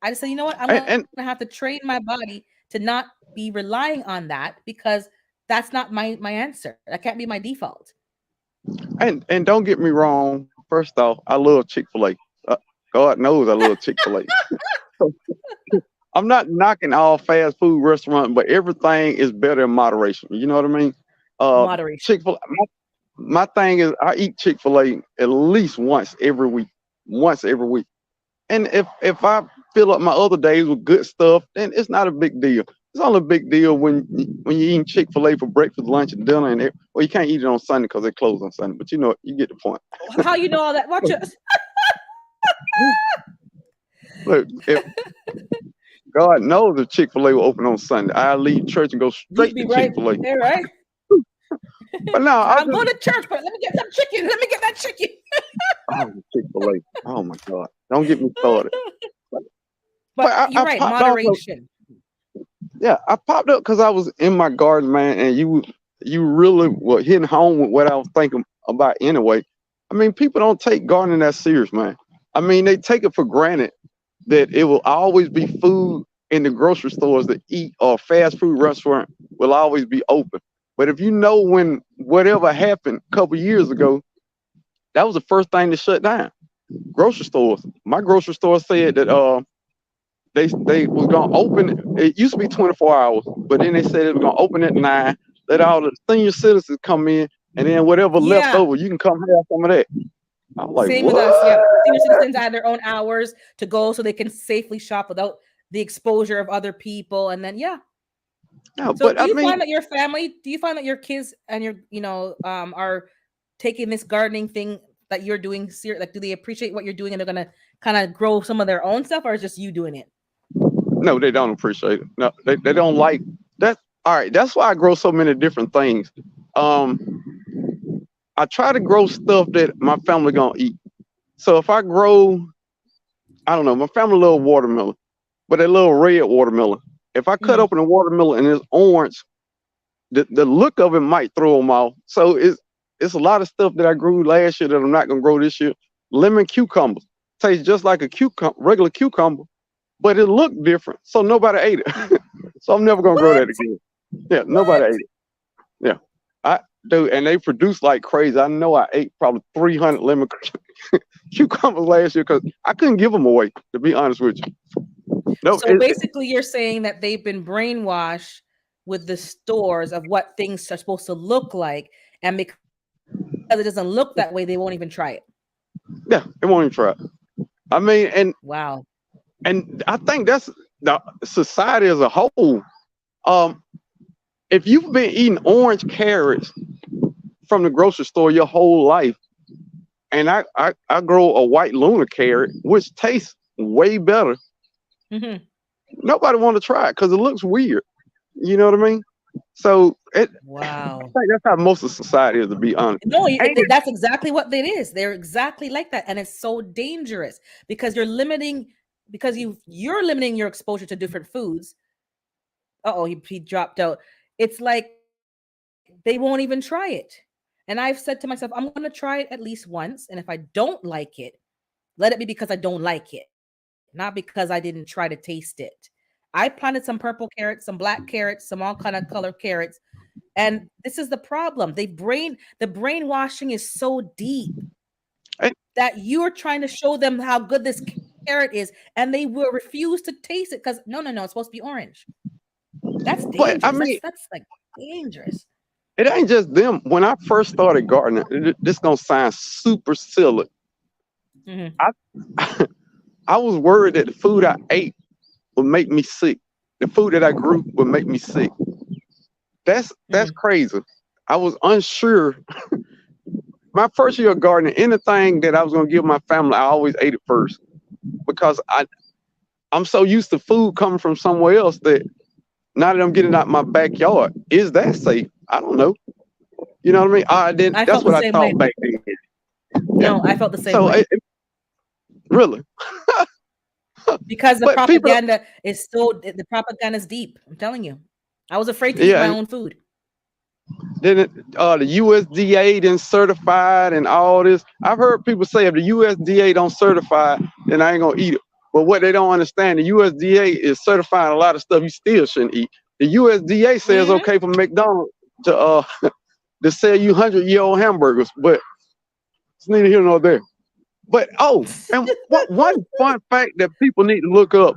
I just said, you know what? I'm and gonna have and, to train my body to not be relying on that because that's not my answer. That can't be my default. and don't get me wrong. First off, I love Chick-fil-A. God knows I love Chick-fil-A. I'm not knocking all fast food restaurants, but everything is better in moderation. You know what I mean? Moderation. Chick-fil-A. My thing is, I eat Chick-fil-A at least once every week. Once every week. And if I fill up my other days with good stuff, then it's not a big deal. It's only a big deal when you're eating Chick-fil-A for breakfast, lunch, and dinner, well, you can't eat it on Sunday because they close on Sunday. But you know, you get the point. How you know all that? Watch us. Look, if God knows if Chick-fil-A will open on Sunday, I leave church and go You'd straight be to right Chick-fil-A. there, right? But no, I I'm just going to church, but let me get some chicken. Let me get that chicken. oh Chick-fil-A. Oh my God, don't get me started. But, but But you're I right, popped off. moderation. Yeah, I popped up because I was in my garden, man, and you really were hitting home with what I was thinking about anyway. I mean, people don't take gardening that serious, man. I mean, they take it for granted that it will always be food in the grocery stores to eat or fast food restaurant will always be open. But if you know when whatever happened a couple years ago, that was the first thing to shut down. Grocery stores. My grocery store said that they was gonna open. It used to be 24 hours, but then they said it was gonna open at 9. Let all the senior citizens come in, and then whatever left Yeah. over, you can come have some of that. I'm like, Same with us. what? Yep. Senior citizens add their own hours to go so they can safely shop without the exposure of other people. And then, yeah. No, So but do I you mean, find that your family, do you find that your kids and your, are taking this gardening thing that you're doing serious? Like, do they appreciate what you're doing and they're going to kind of grow some of their own stuff, or is just you doing it? no, they don't appreciate it. No, they don't like that. All right, that's why I grow so many different things. Um, I try to grow stuff that my family gonna eat. So if I grow, I don't know, my family love watermelon, but they love red watermelon. If I cut Mm. open a watermelon and it's orange, the look of it might throw them off. So it's a lot of stuff that I grew last year that I'm not gonna grow this year. Lemon cucumbers taste just like a regular cucumber, but it looked different. So nobody ate it. So I'm never gonna grow that What? again. Yeah, nobody ate What? it. Yeah, I do, and they produce like crazy. I know I ate probably 300 lemon cucumbers last year because I couldn't give them away. To be honest with you, no, So basically, you're saying that they've been brainwashed with the stores of what things are supposed to look like. And because it doesn't look that way, they won't even try it. yeah, they won't even try. I mean, Wow. and I think that's the society as a whole. Um, if you've been eating orange carrots from the grocery store your whole life, and I grow a white Luna carrot, which tastes way better, Hmm. nobody want to try it because it looks weird. You know what I mean? So I Wow. think that's how most of society is, to be honest. No, Ain't it? that's exactly what it is. They're exactly like that, and it's so dangerous because you're limiting your exposure to different foods. Oh, he dropped out. It's like they won't even try it. And I've said to myself, I'm going to try it at least once, and if I don't like it, let it be because I don't like it, not because I didn't try to taste it. I planted some purple carrots, some black carrots, some all kind of color carrots. And this is the problem. The brainwashing is so deep. Eh, that you're trying to show them how good this carrot is, and they will refuse to taste it because no, it's supposed to be orange. That's But I dangerous. mean, That's like dangerous. it ain't just them. When I first started gardening, this gonna sound super silly. Hmm. I I was worried that the food I ate would make me sick. The food that I grew would make me sick. That's Hmm. crazy. I was unsure. My first year of gardening, anything that I was gonna give my family, I always ate it first because I'm so used to food coming from somewhere else that now that I'm getting out my backyard, is that safe? I don't know. You know what I mean? I didn't. I That's felt the what I same way. thought back then. Yeah. No, I felt the same So way really, because the but people, propaganda is the propaganda is deep. I'm telling you, I was afraid to eat yeah, my and own food. then the USDA didn't certified and all this. I've heard people say if the USDA don't certify, then I ain't gonna eat it. But what they don't understand, the USDA is certifying a lot of stuff you still shouldn't eat. The USDA says Hmm. okay for McDonald's to to sell you 100-year-old hamburgers, but it's neither here nor there. But and one fun fact that people need to look up: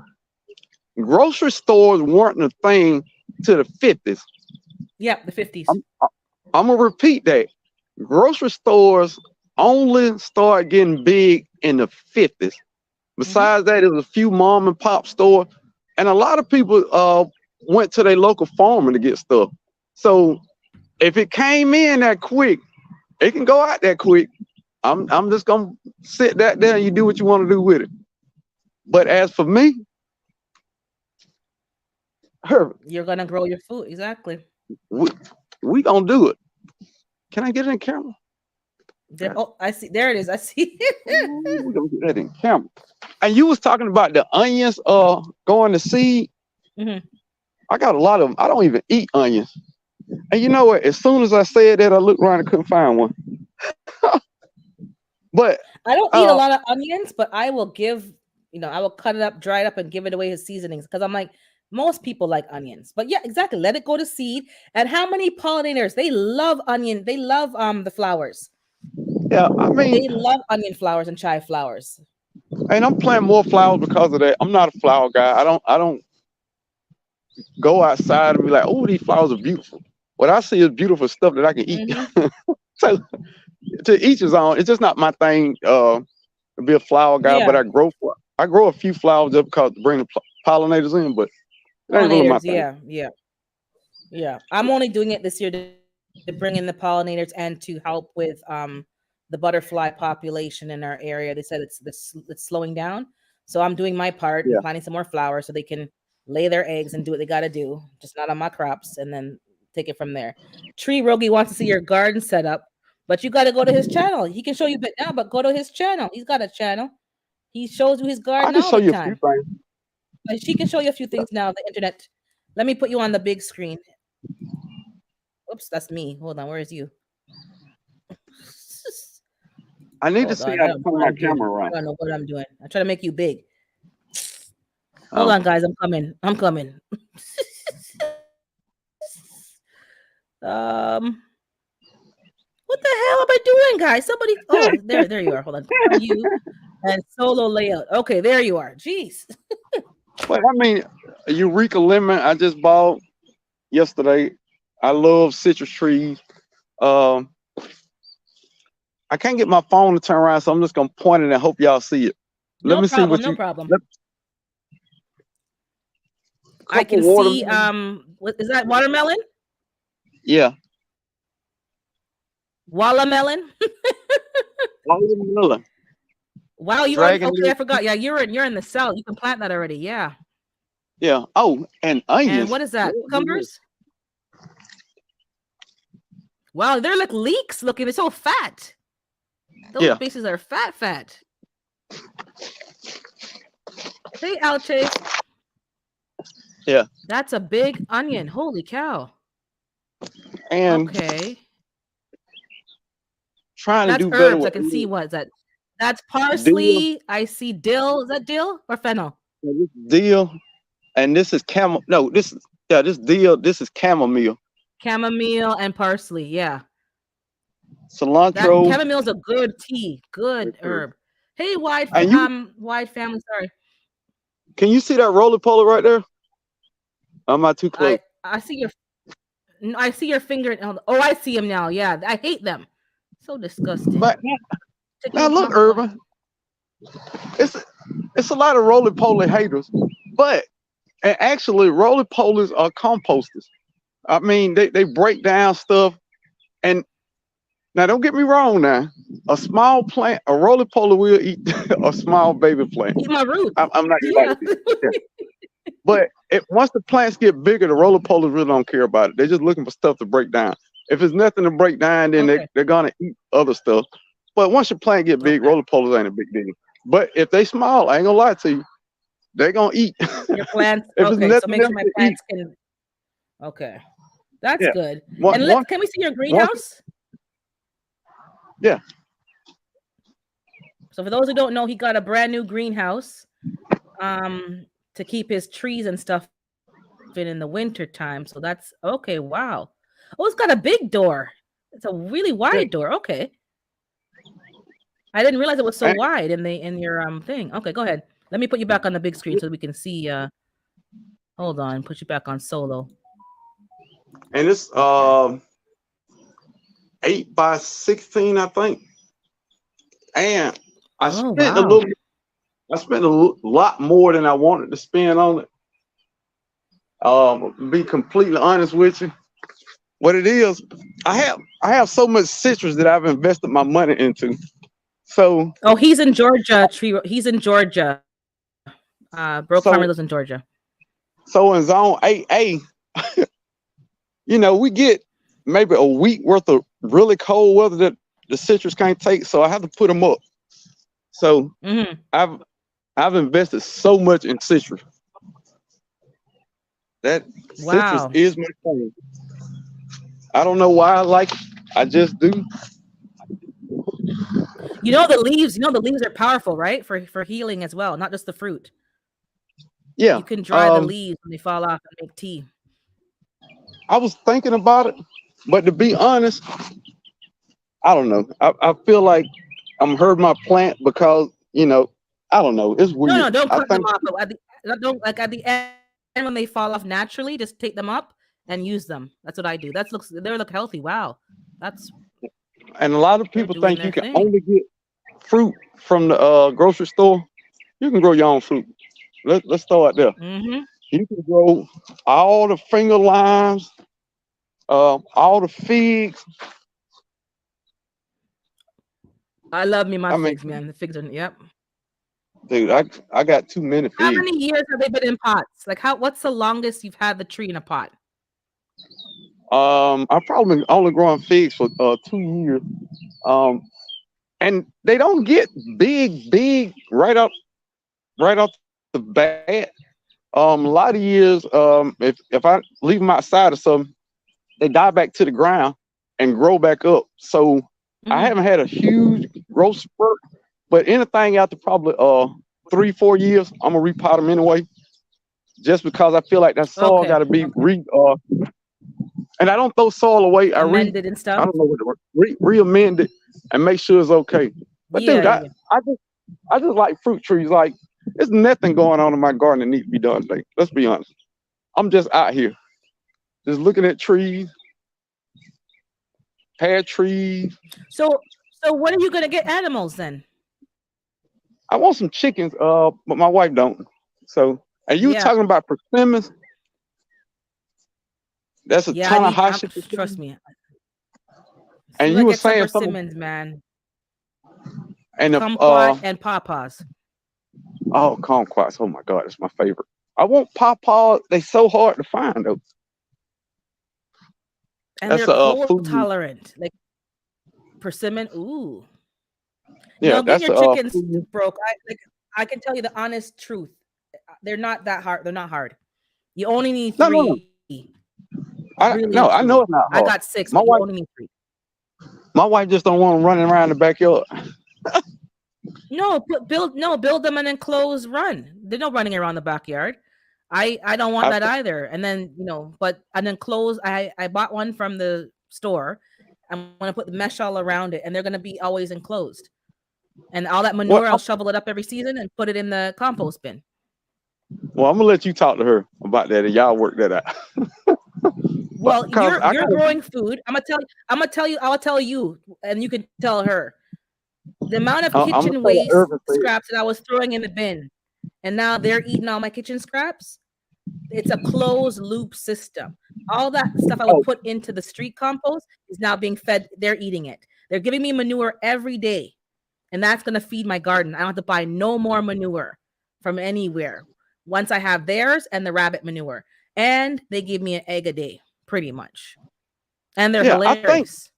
grocery stores weren't a thing to the 50s. Yeah, the 50s. I'm, I'm gonna repeat that. Grocery stores only started getting big in the 50s. Hmm. Besides that, there's a few mom and pop stores, and a lot of people went to their local farmer to get stuff. So if it came in that quick, it can go out that quick. I'm just gonna sit that there and you do what you want to do with it. But as for me, Herbert, You're gonna grow your food exactly. we, we gonna do it. Can I get it in camera? There, oh, I see. There it is. I see. Ooh, we gonna get that in camera. And you was talking about the onions going to seed. Hmm. I got a lot of them. I don't even eat onions. And you know what? As soon as I said that, I looked around and couldn't find one. But I don't eat a uh lot of onions, but I will give, I will cut it up, dry it up, and give it away as seasonings because I'm like, most people like onions. But yeah, exactly. Let it go to seed. And how many pollinators? They love onion. They love the flowers. yeah, I mean, They love onion flowers and chive flowers. and I'm planting more flowers because of that. I'm not a flower guy. I don't go outside and be like, oh, these flowers are beautiful. What I see is beautiful stuff that I can eat. Hmm. So to each his own. It's just not my thing to be a flower guy, but Yeah, I grow a few flowers just because to bring the pollinators in, but it ain't really my pollinators. thing. Yeah, yeah, yeah. I'm only doing it this year to bring in the pollinators and to help with the butterfly population in our area. They said it's slowing down, so I'm doing my part and Yeah. planting some more flowers so they can lay their eggs and do what they got to do, just not on my crops, and then take it from there. Tree Rogi wants to see your garden set up, but you got to go to his channel. He can show you a bit now, but go to his channel. He's got a channel. He shows you his I garden can all show the you a few time. things. Like she can show you a few things now. The internet. Let me put you on the big screen. Oops, that's me. Hold on, where is you? I need to Hold see on, how I to don't know turn what my I'm doing. camera around. I don't know what I'm doing. I'm trying to make you big. Hold on, Okay. guys. I'm coming. I'm coming. um, what the hell am I doing, guys? Somebody. Oh, there you are. Hold on. Click on you and solo layout. Okay, there you are. Jeez. But I mean, a Eureka lemon I just bought yesterday. I love citrus trees. Um, I can't get my phone to turn around, so I'm just gonna point it and hope y'all see it. Let No me see problem. what No you. problem. Let, I couple can see. watermelon. What is that? Watermelon? Yeah, Watermelon? watermelon. Wow, you already Dragon. okay? I forgot. Yeah, you're in the south. You can plant that already. Yeah. Yeah. Oh, and And onions. what is that? Cucumbers? Wow, they're like leeks looking. They're so fat. Those Yeah. bases are fat. Hey, Alchase. Yeah. That's a big onion. Holy cow. And Okay. trying to That's do better herbs. I with can see what is that? That's dill. parsley. I see dill. Is that dill or fennel? This dill, and this is camel. No, this is this dill. This is chamomile. Chamomile and parsley. Yeah. That cilantro. chamomile's a good tea, good herb. Hey, And you wide family. Sorry, can you see that roly poly right there? Am I too close? I see your I see your finger. Oh, I see him now. Yeah, I hate them. So disgusting. But Taking now them look, off. Oh, Urban, it's it's a lot of roly poly haters, but and actually roly polies are composters. I mean, they break down stuff. And now don't get me wrong. Now a small plant, a roly poly will eat a small baby plant. eat my roots. I'm not gonna lie Yeah. to you. Yeah. But once the plants get bigger, the roller pollers really don't care about it. They're just looking for stuff to break down. If it's nothing to break down, then Okay. they're gonna eat other stuff. But once your plant get big, Okay. roller pollers ain't a big deal. But if they small, I ain't gonna lie to you, they're gonna eat. Your plants. If it's Okay. So nothing make else sure my to eat, plants can. Okay. That's yeah. good. One, And one, can we see your one, greenhouse? yeah. So for those who don't know, he got a brand new greenhouse to keep his trees and stuff in the winter time. So that's okay. Wow. Oh, it's got a big door. It's a really Yeah. wide door. Okay. I didn't realize it was so And, wide in your thing. Okay, go ahead. Let me put you back on the big screen so we can see hold on, put you back on solo. and it's Okay. 8 by 16, I think. And I Oh, spent a wow. little. I spent a lot more than I wanted to spend on it. Be completely honest with you, what it is, I have so much citrus that I've invested my money into. So Oh, he's in Georgia. He's in Georgia. Broke Farmer so lives in Georgia. so in zone 8A, we get maybe a week worth of really cold weather that the citrus can't take. So I have to put them up. So Mm-hmm. I've invested so much in citrus. That citrus Wow. is my thing. I don't know why I like it. I just do. You know the leaves are powerful, right? For healing as well, not just the fruit. Yeah. You can dry the leaves when they fall off and make tea. I was thinking about it, but to be honest, I don't know. I feel like I'm hurting my plant because I don't know. It's No, weird. no, don't I cut them think off. But don't like at the end when they fall off naturally, just take them up and use them. That's what I do. They look healthy. Wow, that's and a lot of they're people doing think their you can thing. only get fruit from the grocery store. You can grow your own fruit. Let's start there. Mm-hmm. You can grow all the finger limes, all the figs. I love me my I mean, figs, man. The figs are yep. dude, I got too many How figs. many years have they been in pots? Like what's the longest you've had the tree in a pot? I've probably been only growing figs for 2 years. Um, and they don't get big right off the bat. A lot of years, if I leave them outside or something, they die back to the ground and grow back up. So I Mm-hmm. haven't had a huge growth spurt, but anything after probably 3-4 years, I'm gonna repot them anyway, just because I feel like that soil got Okay. to be Okay. and I don't throw soil away. Amended and I stuff. don't know what the word, re-amend it and make sure it's okay. But Yeah, dude, yeah, yeah. I just like fruit trees. Like there's nothing going on in my garden that needs to be done today. Let's be honest. I'm just out here, just looking at trees, pear trees. So so when are you gonna get animals then? I want some chickens, but my wife don't. So, and you Yeah. talking about persimmons? That's a Yeah, I ton of need high shit trust persimmons. me. As soon And as I you were get some saying something, persimmons, man. and if Kumquat and pawpaws. oh, kumquats, oh my god, it's my favorite. I want pawpaw. They so hard to find though. And That's they're a cold food. tolerant. Like persimmon. Ooh. Yeah, No, getting that's your a chickens food. broke. I can tell you the honest truth. They're not that hard. They're not hard. You only need No, no, no. 3. Really and I know truly. it's not I hard. got 6, My but you wife, only need 3. my wife just don't want them running around the backyard. No, build them an enclosed run. They're not running around the backyard. I don't want I, that either. And then, but an enclosed I bought one from the store I'm gonna put the mesh all around it, and they're gonna be always enclosed. And all that Well, manure, I'll shovel it up every season and put it in the compost bin. well, I'm gonna let you talk to her about that, and y'all work that out. But Well, because I you're got, growing food. I'll tell you, and you can tell her the amount of I'm gonna kitchen tell the waste urban say, scraps that I was throwing in the bin, and now they're eating all my kitchen scraps. It's a closed loop system. All that stuff I would oh put into the street compost is now being fed. They're eating it. They're giving me manure every day, and that's going to feed my garden. I don't have to buy no more manure from anywhere once I have theirs and the rabbit manure. And they give me an egg a day, pretty much. And they're yeah, hilarious.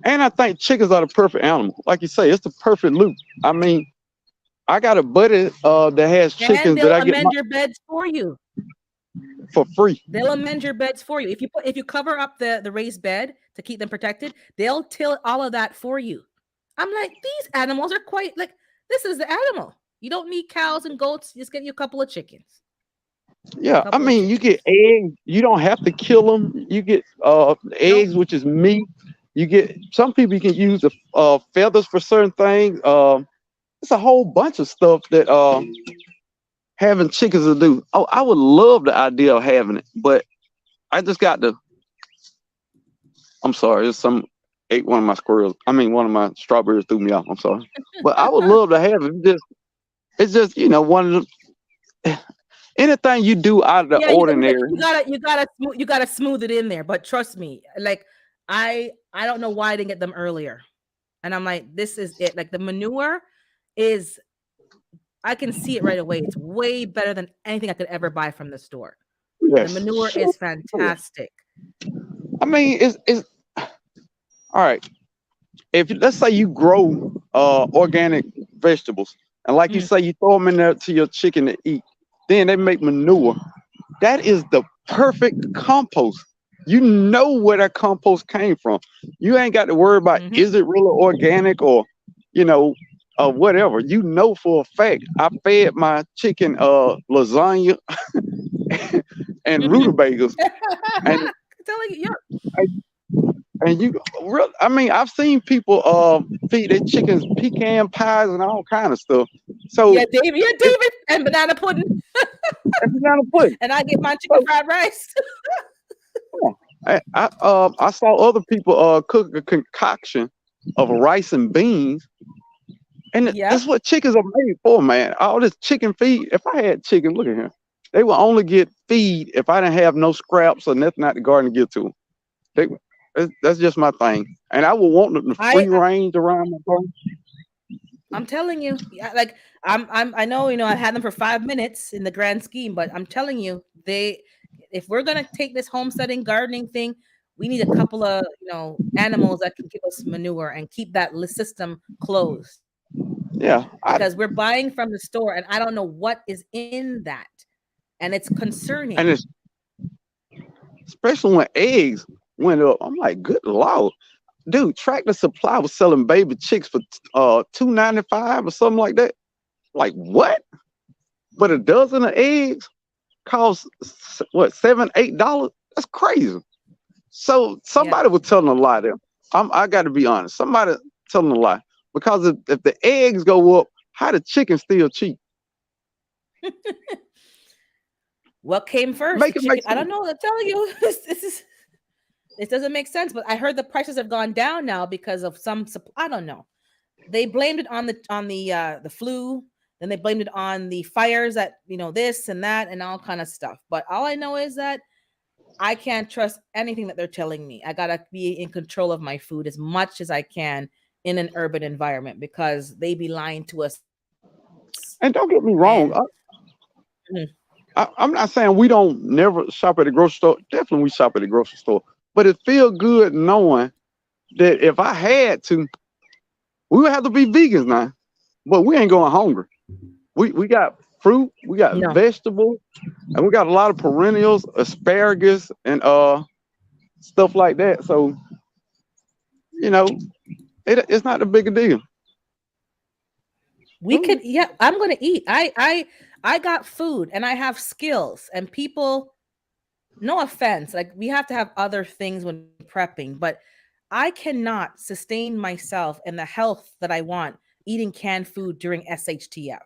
I think chickens are the perfect animal. Like you say, it's the perfect loop. I mean, I got a buddy that has And chickens that they'll I get amend your beds for you. for free. They'll amend your beds for you. If you cover up the raised bed to keep them protected, they'll till all of that for you. I'm like, these animals are quite like this is the animal. You don't need cows and goats. Just get you a couple of chickens. Yeah, I Couple of mean, you get chickens. eggs. You don't have to kill them. You get Nope. eggs, which is meat. You get some people you can use the feathers for certain things. It's a whole bunch of stuff that having chickens to do. Oh, I would love the idea of having it, but I just got to. I'm sorry, it's some ate one of my squirrels. I mean, one of my strawberries threw me off. I'm sorry, but I would love to have it. It's just one of the anything you do out of the Yeah, ordinary. you gotta smooth it in there. But trust me, like I don't know why I didn't get them earlier. And I'm like, this is it. Like the manure is I can see it right away. It's way better than anything I could ever buy from the store. The Yes, manure sure. is fantastic. I mean, it's all right. If let's say you grow organic vegetables, and like you Mm, say, you throw them in there to your chicken to eat, then they make manure. That is the perfect compost. You know where that compost came from. You ain't got to worry about mhm. is it really organic or you know whatever. You know for a fact. I fed my chicken lasagna and rutabagas, and Telling you, and you real. I mean, I've seen people feed their chickens pecan pies and all kind of stuff. So Yeah, it's David, and banana pudding, not a put. and I get my chicken So fried rice. I saw other people cook a concoction of rice and beans, and that's Yep. what chickens are made for, man. All this chicken feed. If I had chicken, look at here, they will only get feed if I didn't have no scraps or nothing out the garden to give to them. They, that's just my thing, and I would want them to I free range around my garden. I'm telling you, yeah, like I know, I had them for 5 minutes in the grand scheme, but I'm telling you, if we're gonna take this homesteading gardening thing, we need a couple of animals that can give us manure and keep that system closed Yeah, because we're buying from the store and I don't know what is in that, and it's and concerning. it's especially when eggs went up. I'm like, good lord, dude! Tractor Supply was selling baby chicks for $2.95 or something like that. Like what? But a dozen of eggs cost what $7, $8? That's crazy. So Yeah. somebody was telling a lie there. I got to be honest. Somebody telling a lie because if the eggs go up, how the chicken still cheap? What came first? The Make it make chicken? I don't sense. know. I'm telling you, this doesn't make sense. But I heard the prices have gone down now because of some. I don't know. They blamed it on the flu. Then they blamed it on the fires that this and that and all kind of stuff. But all I know is that I can't trust anything that they're telling me. I gotta be in control of my food as much as I can in an urban environment because they be lying to us. And don't get me And wrong. mm, I'm not saying we don't never shop at the grocery store. Definitely we shop at the grocery store. But it feel good knowing that if I had to, we would have to be vegans now. But we ain't going hungry. We got fruit, we got no, vegetables, and we got a lot of perennials, asparagus, and stuff like that. So you know, it's not a big a deal. we could. Yeah, I'm gonna eat. I got food and I have skills and people. No offense, like we have to have other things when prepping, but I cannot sustain myself and the health that I want eating canned food during SHTF.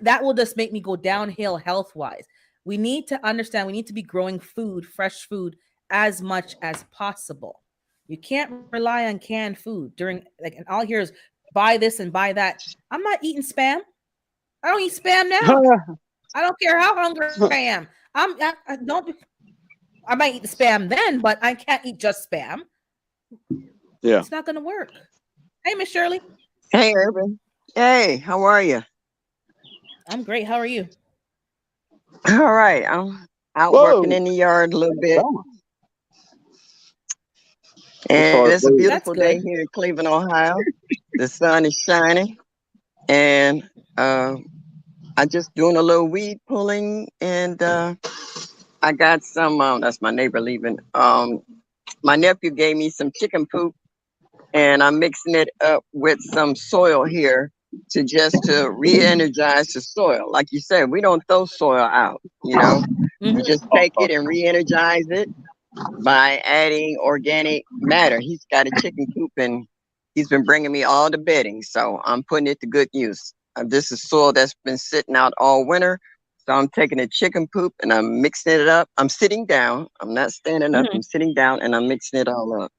That will just make me go downhill health wise. We need to understand we need to be growing food, fresh food, as much as possible. You can't rely on canned food during like, and all here is buy this and buy that. I'm not eating spam. I don't eat spam now. I don't care how hungry I am. I don't. I might eat the spam then, but I can't eat just spam. Yeah. It's not going to work. Hey, Miss Shirley. Hey, Urban. Hey, how are you? I'm great. How are you? All right. I'm out working Whoa. in the yard a little bit, Summer. It's and hard it's a work. That's beautiful day good. here in Cleveland, Ohio. The sun is shining, and uh, I just doing a little weed pulling, and I got some. That's my neighbor leaving. My nephew gave me some chicken poop, and I'm mixing it up with some soil here to re-energize the soil. Like you said, we don't throw soil out. We Hmm. just take it and re-energize it by adding organic matter. He's got a chicken coop and he's been bringing me all the bedding, so I'm putting it to good use. This is soil that's been sitting out all winter. So I'm taking the chicken poop and I'm mixing it up. I'm sitting down. I'm not standing up. Hmm. I'm sitting down and I'm mixing it all up.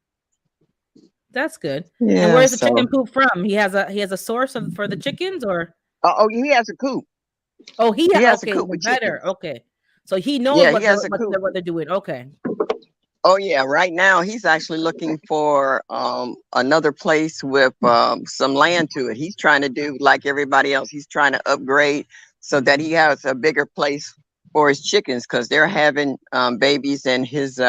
That's good. And Yeah. where's the chicken So, poop from? He has a source for the chickens, or he has a coop. oh He has a okay, coop even with better. chickens. Okay, so he knows Yeah, what he they're has a what coop. they're, what they're doing. Okay. Oh yeah, right now he's actually looking for another place with some land to it. He's trying to do like everybody else. He's trying to upgrade so that he has a bigger place for his chickens because they're having babies, and his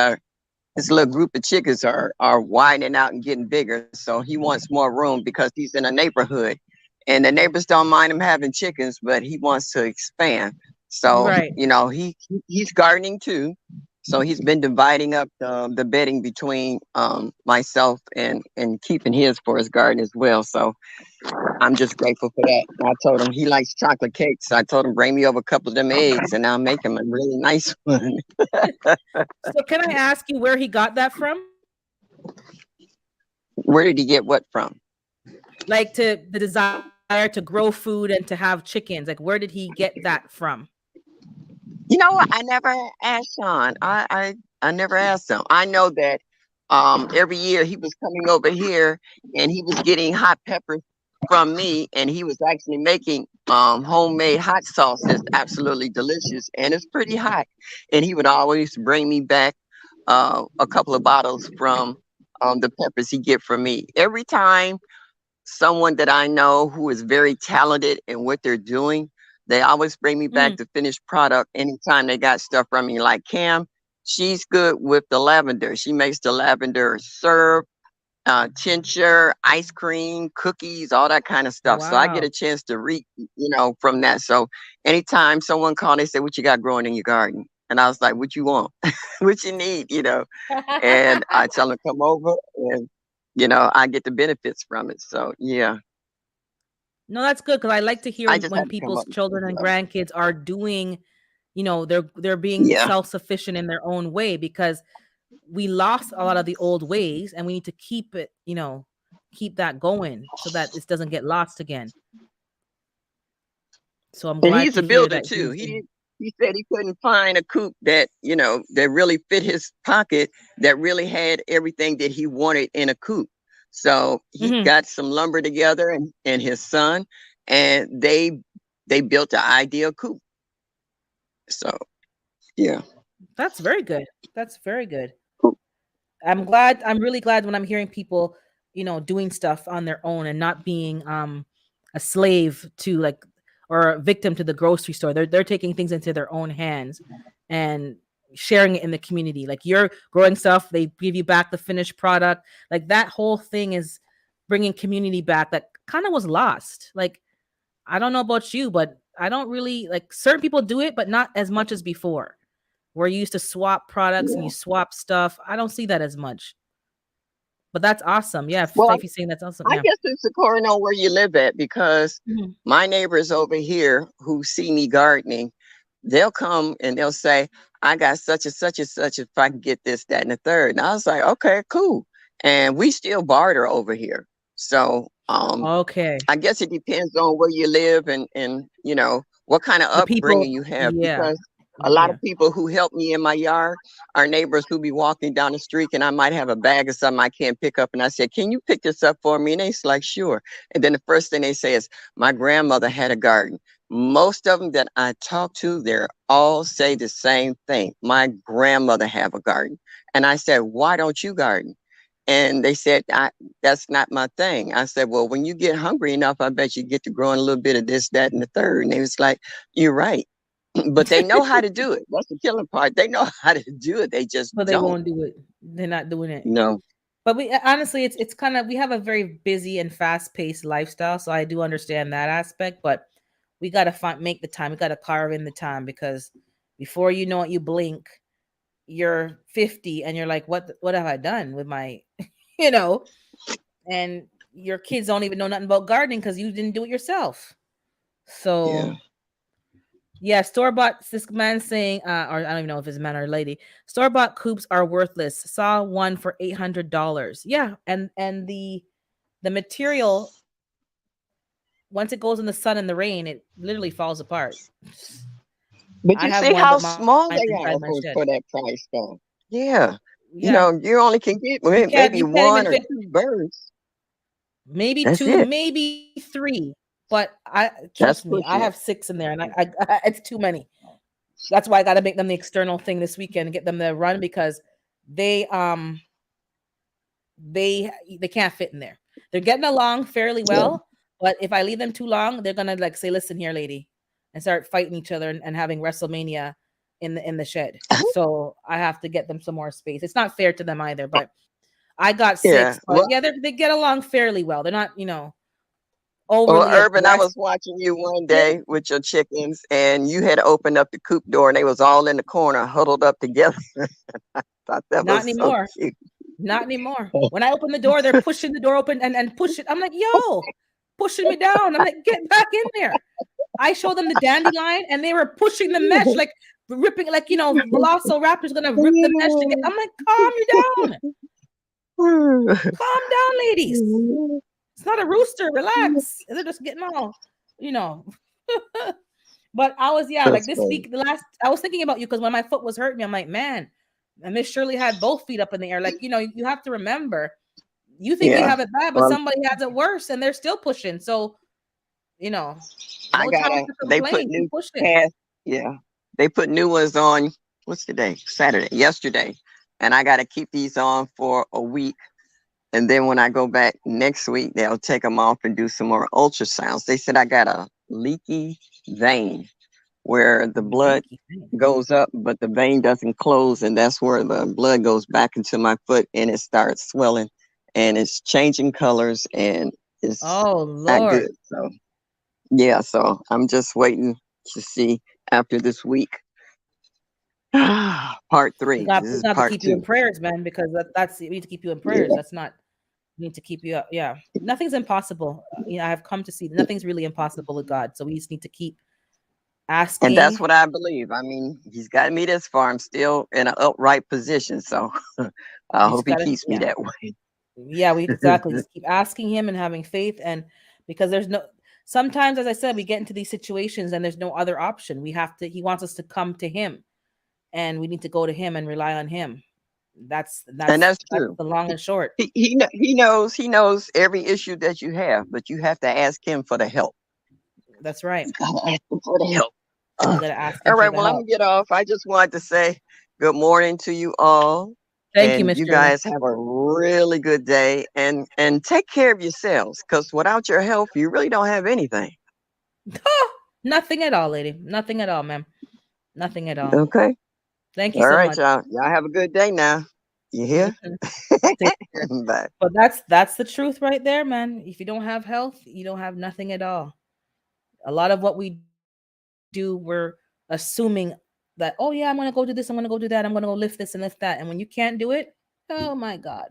little group of chickens are widening out and getting bigger. So he wants more room because he's in a neighborhood, and the neighbors don't mind him having chickens, but he wants to expand. So Right. he's gardening too. So he's been dividing up the bedding between myself and keeping his for his garden as well. So I'm just grateful for that. I told him he likes chocolate cakes. I told him bring me over a couple of them eggs, and I'll make him a really nice one. So can I ask you where he got that from? Where did he get what from? Like to the desire to grow food and to have chickens. Like where did he get that from? You know what? I never asked Sean. I never asked him. I know that every year he was coming over here and he was getting hot peppers from me, and he was actually making homemade hot sauce that's absolutely delicious and it's pretty hot. And he would always bring me back a couple of bottles from the peppers he get from me. Every time someone that I know who is very talented in what they're doing, they always bring me Mm, back the finished product anytime they got stuff from me. Like Cam, she's good with the lavender. She makes the lavender syrup, tincture, ice cream, cookies, all that kind of stuff. So I get wow. a chance to read, from that. So anytime someone called, they say, "What you got growing in your garden?" And I was like, "What you want? What you need?" And I tell them come over, and I get the benefits from it. So yeah, No, that's good because I like to hear I just when had to come people's up with some children and stuff. grandkids are doing, they're being Yeah. self-sufficient in their own way because we lost a lot of the old ways and we need to keep it, keep that going so that this doesn't get lost again. So I'm And glad he's to a hear builder that too. he's He doing. did. He said he couldn't find a coop that really fit his pocket, that really had everything that he wanted in a coop. So he Mhm. got some lumber together and his son, and they built an ideal coop. So yeah. That's very good. That's very good. I'm really glad when I'm hearing people, doing stuff on their own and not being a slave to like or a victim to the grocery store. They're taking things into their own hands and sharing it in the community. Like you're growing stuff, they give you back the finished product. Like that whole thing is bringing community back that kind of was lost. Like I don't know about you, but I don't really like certain people do it, but not as much as before. Where you used to swap products and you Yeah. swap stuff. I don't see that as much. But that's awesome. Yeah, Well, Faith, saying that's awesome. I Yeah. guess it's according on where you live at, because Mhm. my neighbors over here who see me gardening, they'll come and they'll say, "I got such and such and such if I can get this, that, and the third." And I was like, "Okay, cool." and we still barter over here. So Okay. I guess it depends on where you live and what kind of The people, upbringing you have, yeah. because a lot Yeah. of people who help me in my yard are neighbors who be walking down the street, and I might have a bag of something I can't pick up, and I said, "Can you pick this up for me?" And they's like, "Sure." And then the first thing they say is, "My grandmother had a garden." Most of them that I talk to, they're all say the same thing. My grandmother have a garden. And I said, "Why don't you garden?" And they said, "That's not my thing." I said, "Well, when you get hungry enough, I bet you get to growing a little bit of this, that, and the third." And they was like, "You're right." But they know how to do it. That's the killing part. They know how to do it. They just But they don't. won't do it. They're not doing it. No. But we honestly, it's kind of, we have a very busy and fast paced lifestyle, so I do understand that aspect. But we gotta make the time. We gotta carve in the time, because before you know it, you blink, you're 50, and you're like, what have I done with my, you know? And your kids don't even know nothing about gardening because you didn't do it yourself. Yeah. So yeah, store bought. This man saying, or I don't even know if it's a man or a lady. Store bought coops are worthless. Saw one for $800. Yeah, and the material, once it goes in the sun and the rain, it literally falls apart. But I you have see one, how but mine's small they inside my are shed. for that price, though. Yeah. Yeah, You only can get maybe you can't one even or fit, two birds. maybe That's two, it. maybe three. But I That's trust me, I pushing it. have six in there, and I it's too many. That's why I got to make them the external thing this weekend and get them to run, because they they can't fit in there. They're getting along fairly Yeah. well, but if I leave them too long, they're gonna like say, "Listen here, lady," and start fighting each other, and having WrestleMania in the shed. So I have to get them some more space. It's not fair to them either, but I got Yeah. six. But Well, yeah, they get along fairly well. They're not, Well, overly Urban, I aggressive. was watching you one day with your chickens, and you had opened up the coop door, and they was all in the corner, huddled up together. Thought that Not was so anymore. cute. Not anymore. When I open the door, they're pushing the door open and push it. I'm like, yo, pushing me down. I'm like, get back in there. I showed them the dandelion, and they were pushing the mesh, like ripping, like, Velociraptor's gonna rip the mesh to get. I'm like, calm you down. Calm down, ladies. It's not a rooster. Relax. They're just getting all, you know. But I was, yeah, like That's this funny. week, I was thinking about you, because when my foot was hurting me, I'm like, man, and Miss Shirley had both feet up in the air. Like, you have to remember, you think you Yeah. have it bad, but Well, somebody has it worse, and they're still pushing. So, you know, I no time gotta. to They put complain. new Keep pushing. cast. Yeah, they put new ones on. What's today? Saturday. Yesterday, and I gotta keep these on for a week. And then when I go back next week, they'll take them off and do some more ultrasounds. They said I got a leaky vein where the blood Leaky thing. goes up, but the vein doesn't close, and that's where the blood goes back into my foot, and it starts swelling, and it's changing colors, and it's Oh not Lord. good. So yeah, so I'm just waiting to see after this week. Part We three. got This we is got to part keep you in two. prayers, man, because that's we need to keep you in prayers. Yeah, That's not we need to keep you up. Yeah. Nothing's impossible. I've come to see nothing's really impossible with God. So we just need to keep and that's asking. what I believe. I mean, he's got me this far. I'm still in an upright position, so I We just hope he gotta, keeps me yeah. that way. Yeah, we exactly just keep asking him and having faith, and because there's no, sometimes, as I said, we get into these situations and there's no other option. We have to, he wants us to come to him, and we need to go to him and rely on him. That's And that's that's that's true. the long and short. He knows every issue that you have, but you have to ask him for the help. That's right. You gotta ask him for the help. You Uh, got to ask all him for right, the well, I'm help. gonna get off. I just wanted to say good morning to you all, Thank you, and Miss you Shirley. guys have a really good day, and take care of yourselves, because without your health, you really don't have anything. Nothing at all, lady. Nothing at all, ma'am. Nothing at all. Okay. Thank you All so right, much. y'all. Y'all have a good day now. You You hear? too. Take care. Bye. But that's the truth right there, man. If you don't have health, you don't have nothing at all. A lot of what we do, we're assuming that, oh yeah, I'm gonna go do this, I'm gonna go do that, I'm gonna go lift this and lift that. And when you can't do it, oh my God.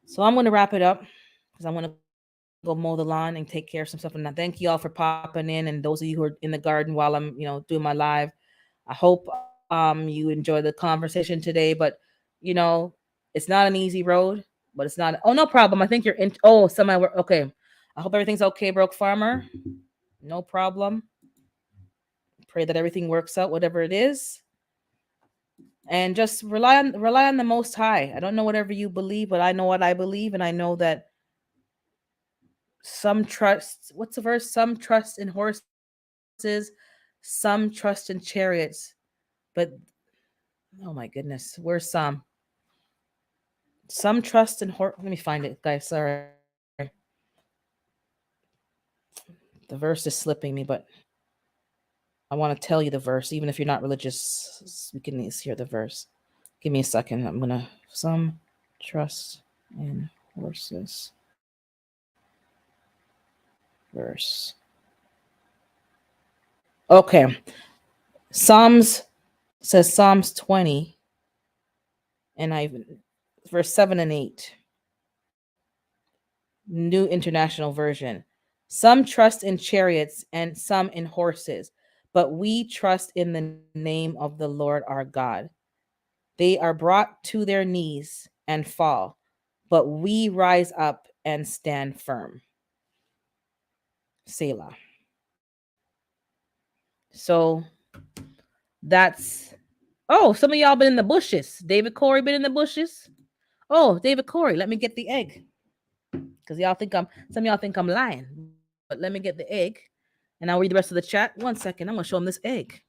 So I'm gonna wrap it up, because I'm gonna go mow the lawn and take care of some stuff. And I thank you all for popping in, and those of you who are in the garden while I'm, doing my live. I hope you enjoy the conversation today. But you know, it's It's not an easy road, but it's not. Oh, no problem. I think you're in. Oh, semi. Okay. I hope everything's okay, Broke Farmer. No problem. Pray that everything works out, whatever it is, and just rely on the Most High. I don't know whatever you believe, but I know what I believe, and I know that some trust. What's the verse? Some trust in horses, some trust in chariots, but oh my goodness, where's some? Some trust in horse. Let me find it, guys. Sorry, the verse is slipping me, but I want to tell you the verse, even if you're not religious. We can at least hear the verse. Give me a second. I'm gonna some trust in horses. Verse. Okay. Psalms says Psalms 20, and verse 7 and 8. New International Version. Some trust in chariots and some in horses, but we trust in the name of the Lord our God. They are brought to their knees and fall, but we rise up and stand firm. Selah. So that's, oh, some of y'all been in the bushes. David Corey been in the bushes. Oh, David Corey, let me get the egg. Because some of y'all think I'm lying. But let me get the egg. And I'll read the rest of the chat. 1 second. I'm going to show them this egg.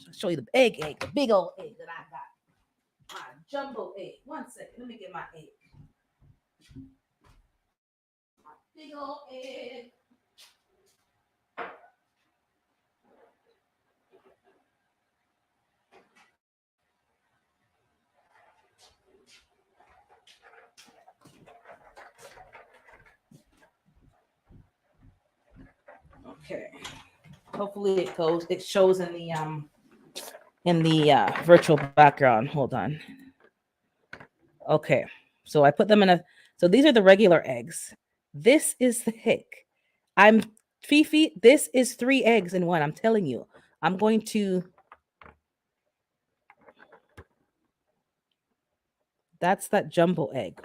I'll show you the egg, the big old egg that I got. My jumbo egg. 1 second. Let me get my egg. My big old egg. Okay. Hopefully it shows in the virtual background. Hold on. Okay. So I put them so these are the regular eggs. This is the egg. I'm Fifi, this is 3 eggs in one. I'm telling you. I'm going to That's that jumbo egg.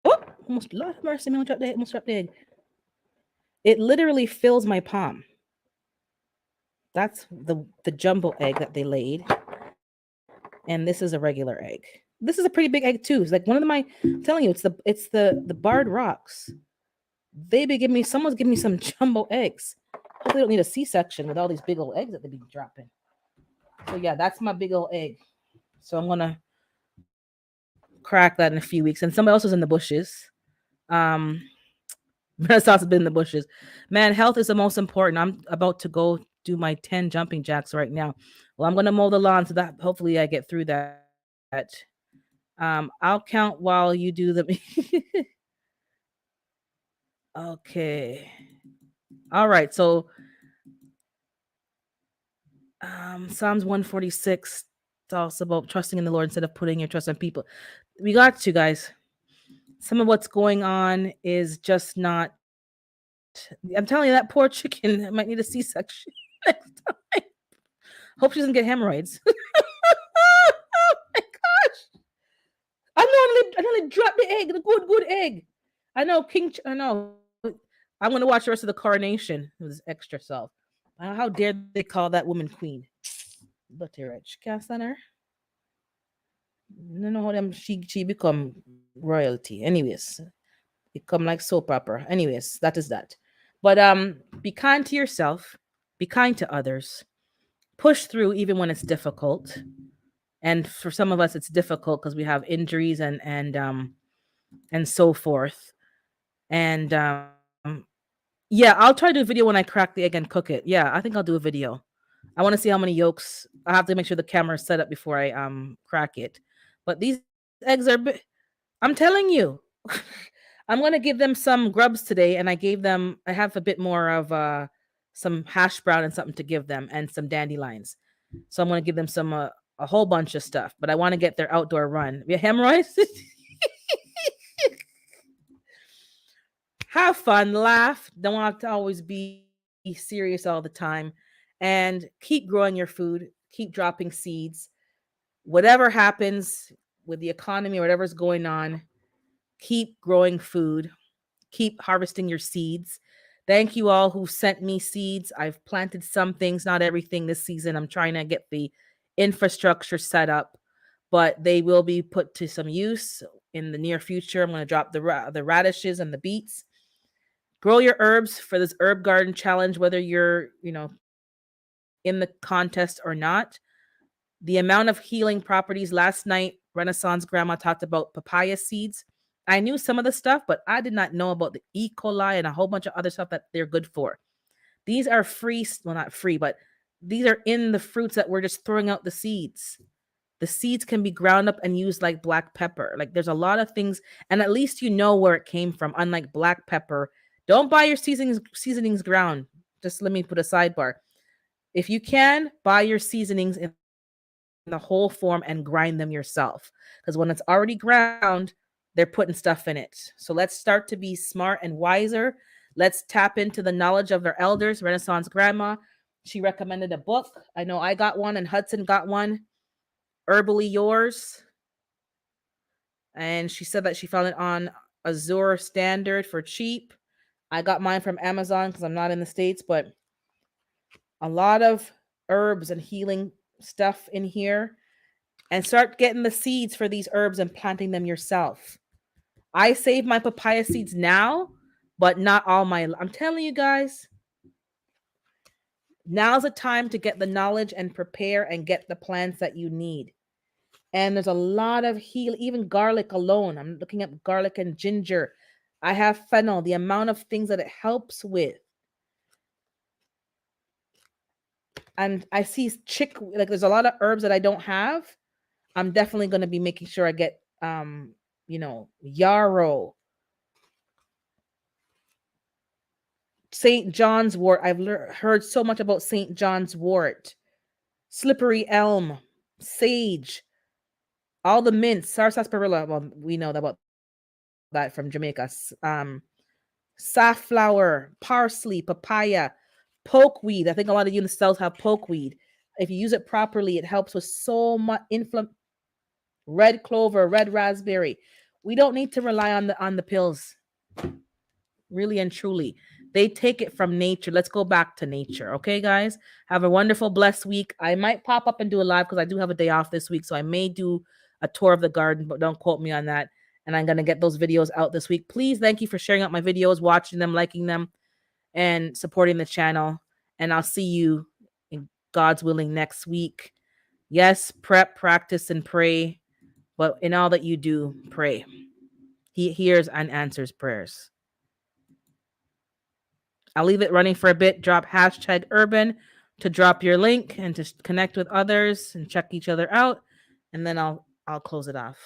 Oh, almost, Lord have mercy, almost dropped the egg. It literally fills my palm. That's the jumbo egg that they laid. And this is a regular egg. This is a pretty big egg too. It's like one of I'm telling you, it's the barred rocks. Someone's giving me some jumbo eggs. Hope they don't need a C-section with all these big old eggs that they be dropping. So yeah, that's my big old egg. So I'm gonna crack that in a few weeks. And somebody else was in the bushes. Renaissance has been in the bushes. Man, health is the most important. I'm about to go do my 10 jumping jacks right now. Well, I'm gonna mow the lawn so that hopefully I get through that. I'll count while you do the okay. All right, so Psalms 146 talks about trusting in the Lord instead of putting your trust on people. We got to, guys. Some of what's going on is just not. I'm telling you, that poor chicken might need a C-section next time. Hope she doesn't get hemorrhoids. Oh my gosh! I only dropped the egg, the good egg. I know I know. I'm gonna watch the rest of the coronation with his extra self. How dare they call that woman queen? But rich cast on her. No, how them she become royalty. Anyways, it come like soap opera. Anyways, that is that. But be kind to yourself. Be kind to others. Push through even when it's difficult. And for some of us, it's difficult because we have injuries and so forth. And yeah, I'll try to do a video when I crack the egg and cook it. Yeah, I think I'll do a video. I want to see how many yolks. I have to make sure the camera is set up before I crack it. But these eggs are I'm telling you. I'm gonna give them some grubs today, and I have a bit more of some hash brown and something to give them, and some dandelions. So I'm gonna give them some a whole bunch of stuff. But I want to get their outdoor run. Yeah, hemorrhoids. Have fun, laugh. Don't have to always be serious all the time, and keep growing your food. Keep dropping seeds. Whatever happens, with the economy or whatever's going on, keep growing food, keep harvesting your seeds. Thank you all who sent me seeds. I've planted some things, not everything this season. I'm trying to get the infrastructure set up, but they will be put to some use in the near future. I'm going to drop the radishes and the beets. Grow your herbs for this herb garden challenge, whether you're, in the contest or not. The amount of healing properties. Last night, Renaissance Grandma talked about papaya seeds. I knew some of the stuff, but I did not know about the E. coli and a whole bunch of other stuff that they're good for. These are free, well, not free, but these are in the fruits that we're just throwing out the seeds. The seeds can be ground up and used like black pepper. Like there's a lot of things, and at least you know where it came from. Unlike black pepper, don't buy your seasonings ground. Just let me put a sidebar. If you can, buy your seasonings in the whole form and grind them yourself. Because when it's already ground, they're putting stuff in it. So let's start to be smart and wiser. Let's tap into the knowledge of our elders. Renaissance Grandma, she recommended a book. I know I got one and Hudson got one, Herbally Yours. And she said that she found it on Azure Standard for cheap. I got mine from Amazon because I'm not in the States, but a lot of herbs and healing stuff in here. And start getting the seeds for these herbs and planting them yourself. I save my papaya seeds now, but not all my. I'm telling you guys, now's the time to get the knowledge and prepare and get the plants that you need. And there's a lot of even garlic alone. I'm looking at garlic and ginger. I have fennel, the amount of things that it helps with. And I see like there's a lot of herbs that I don't have. I'm definitely going to be making sure I get, yarrow, St. John's wort. I've heard so much about St. John's wort, slippery elm, sage, all the mints, sarsaparilla. Well, we know about that from Jamaica. Safflower, parsley, papaya, pokeweed. I think a lot of UNICEF have pokeweed. If you use it properly, it helps with so much red clover, red raspberry. We don't need to rely on the pills. Really and truly. They take it from nature. Let's go back to nature. Okay, guys? Have a wonderful, blessed week. I might pop up and do a live because I do have a day off this week. So I may do a tour of the garden, but don't quote me on that. And I'm going to get those videos out this week. Please, thank you for sharing out my videos, watching them, liking them, and supporting the channel. And I'll see you, in God's willing, next week. Yes, prep, practice, and pray. But in all that you do, pray. He hears and answers prayers. I'll leave it running for a bit. Drop #urban to drop your link and to connect with others and check each other out. And then I'll close it off.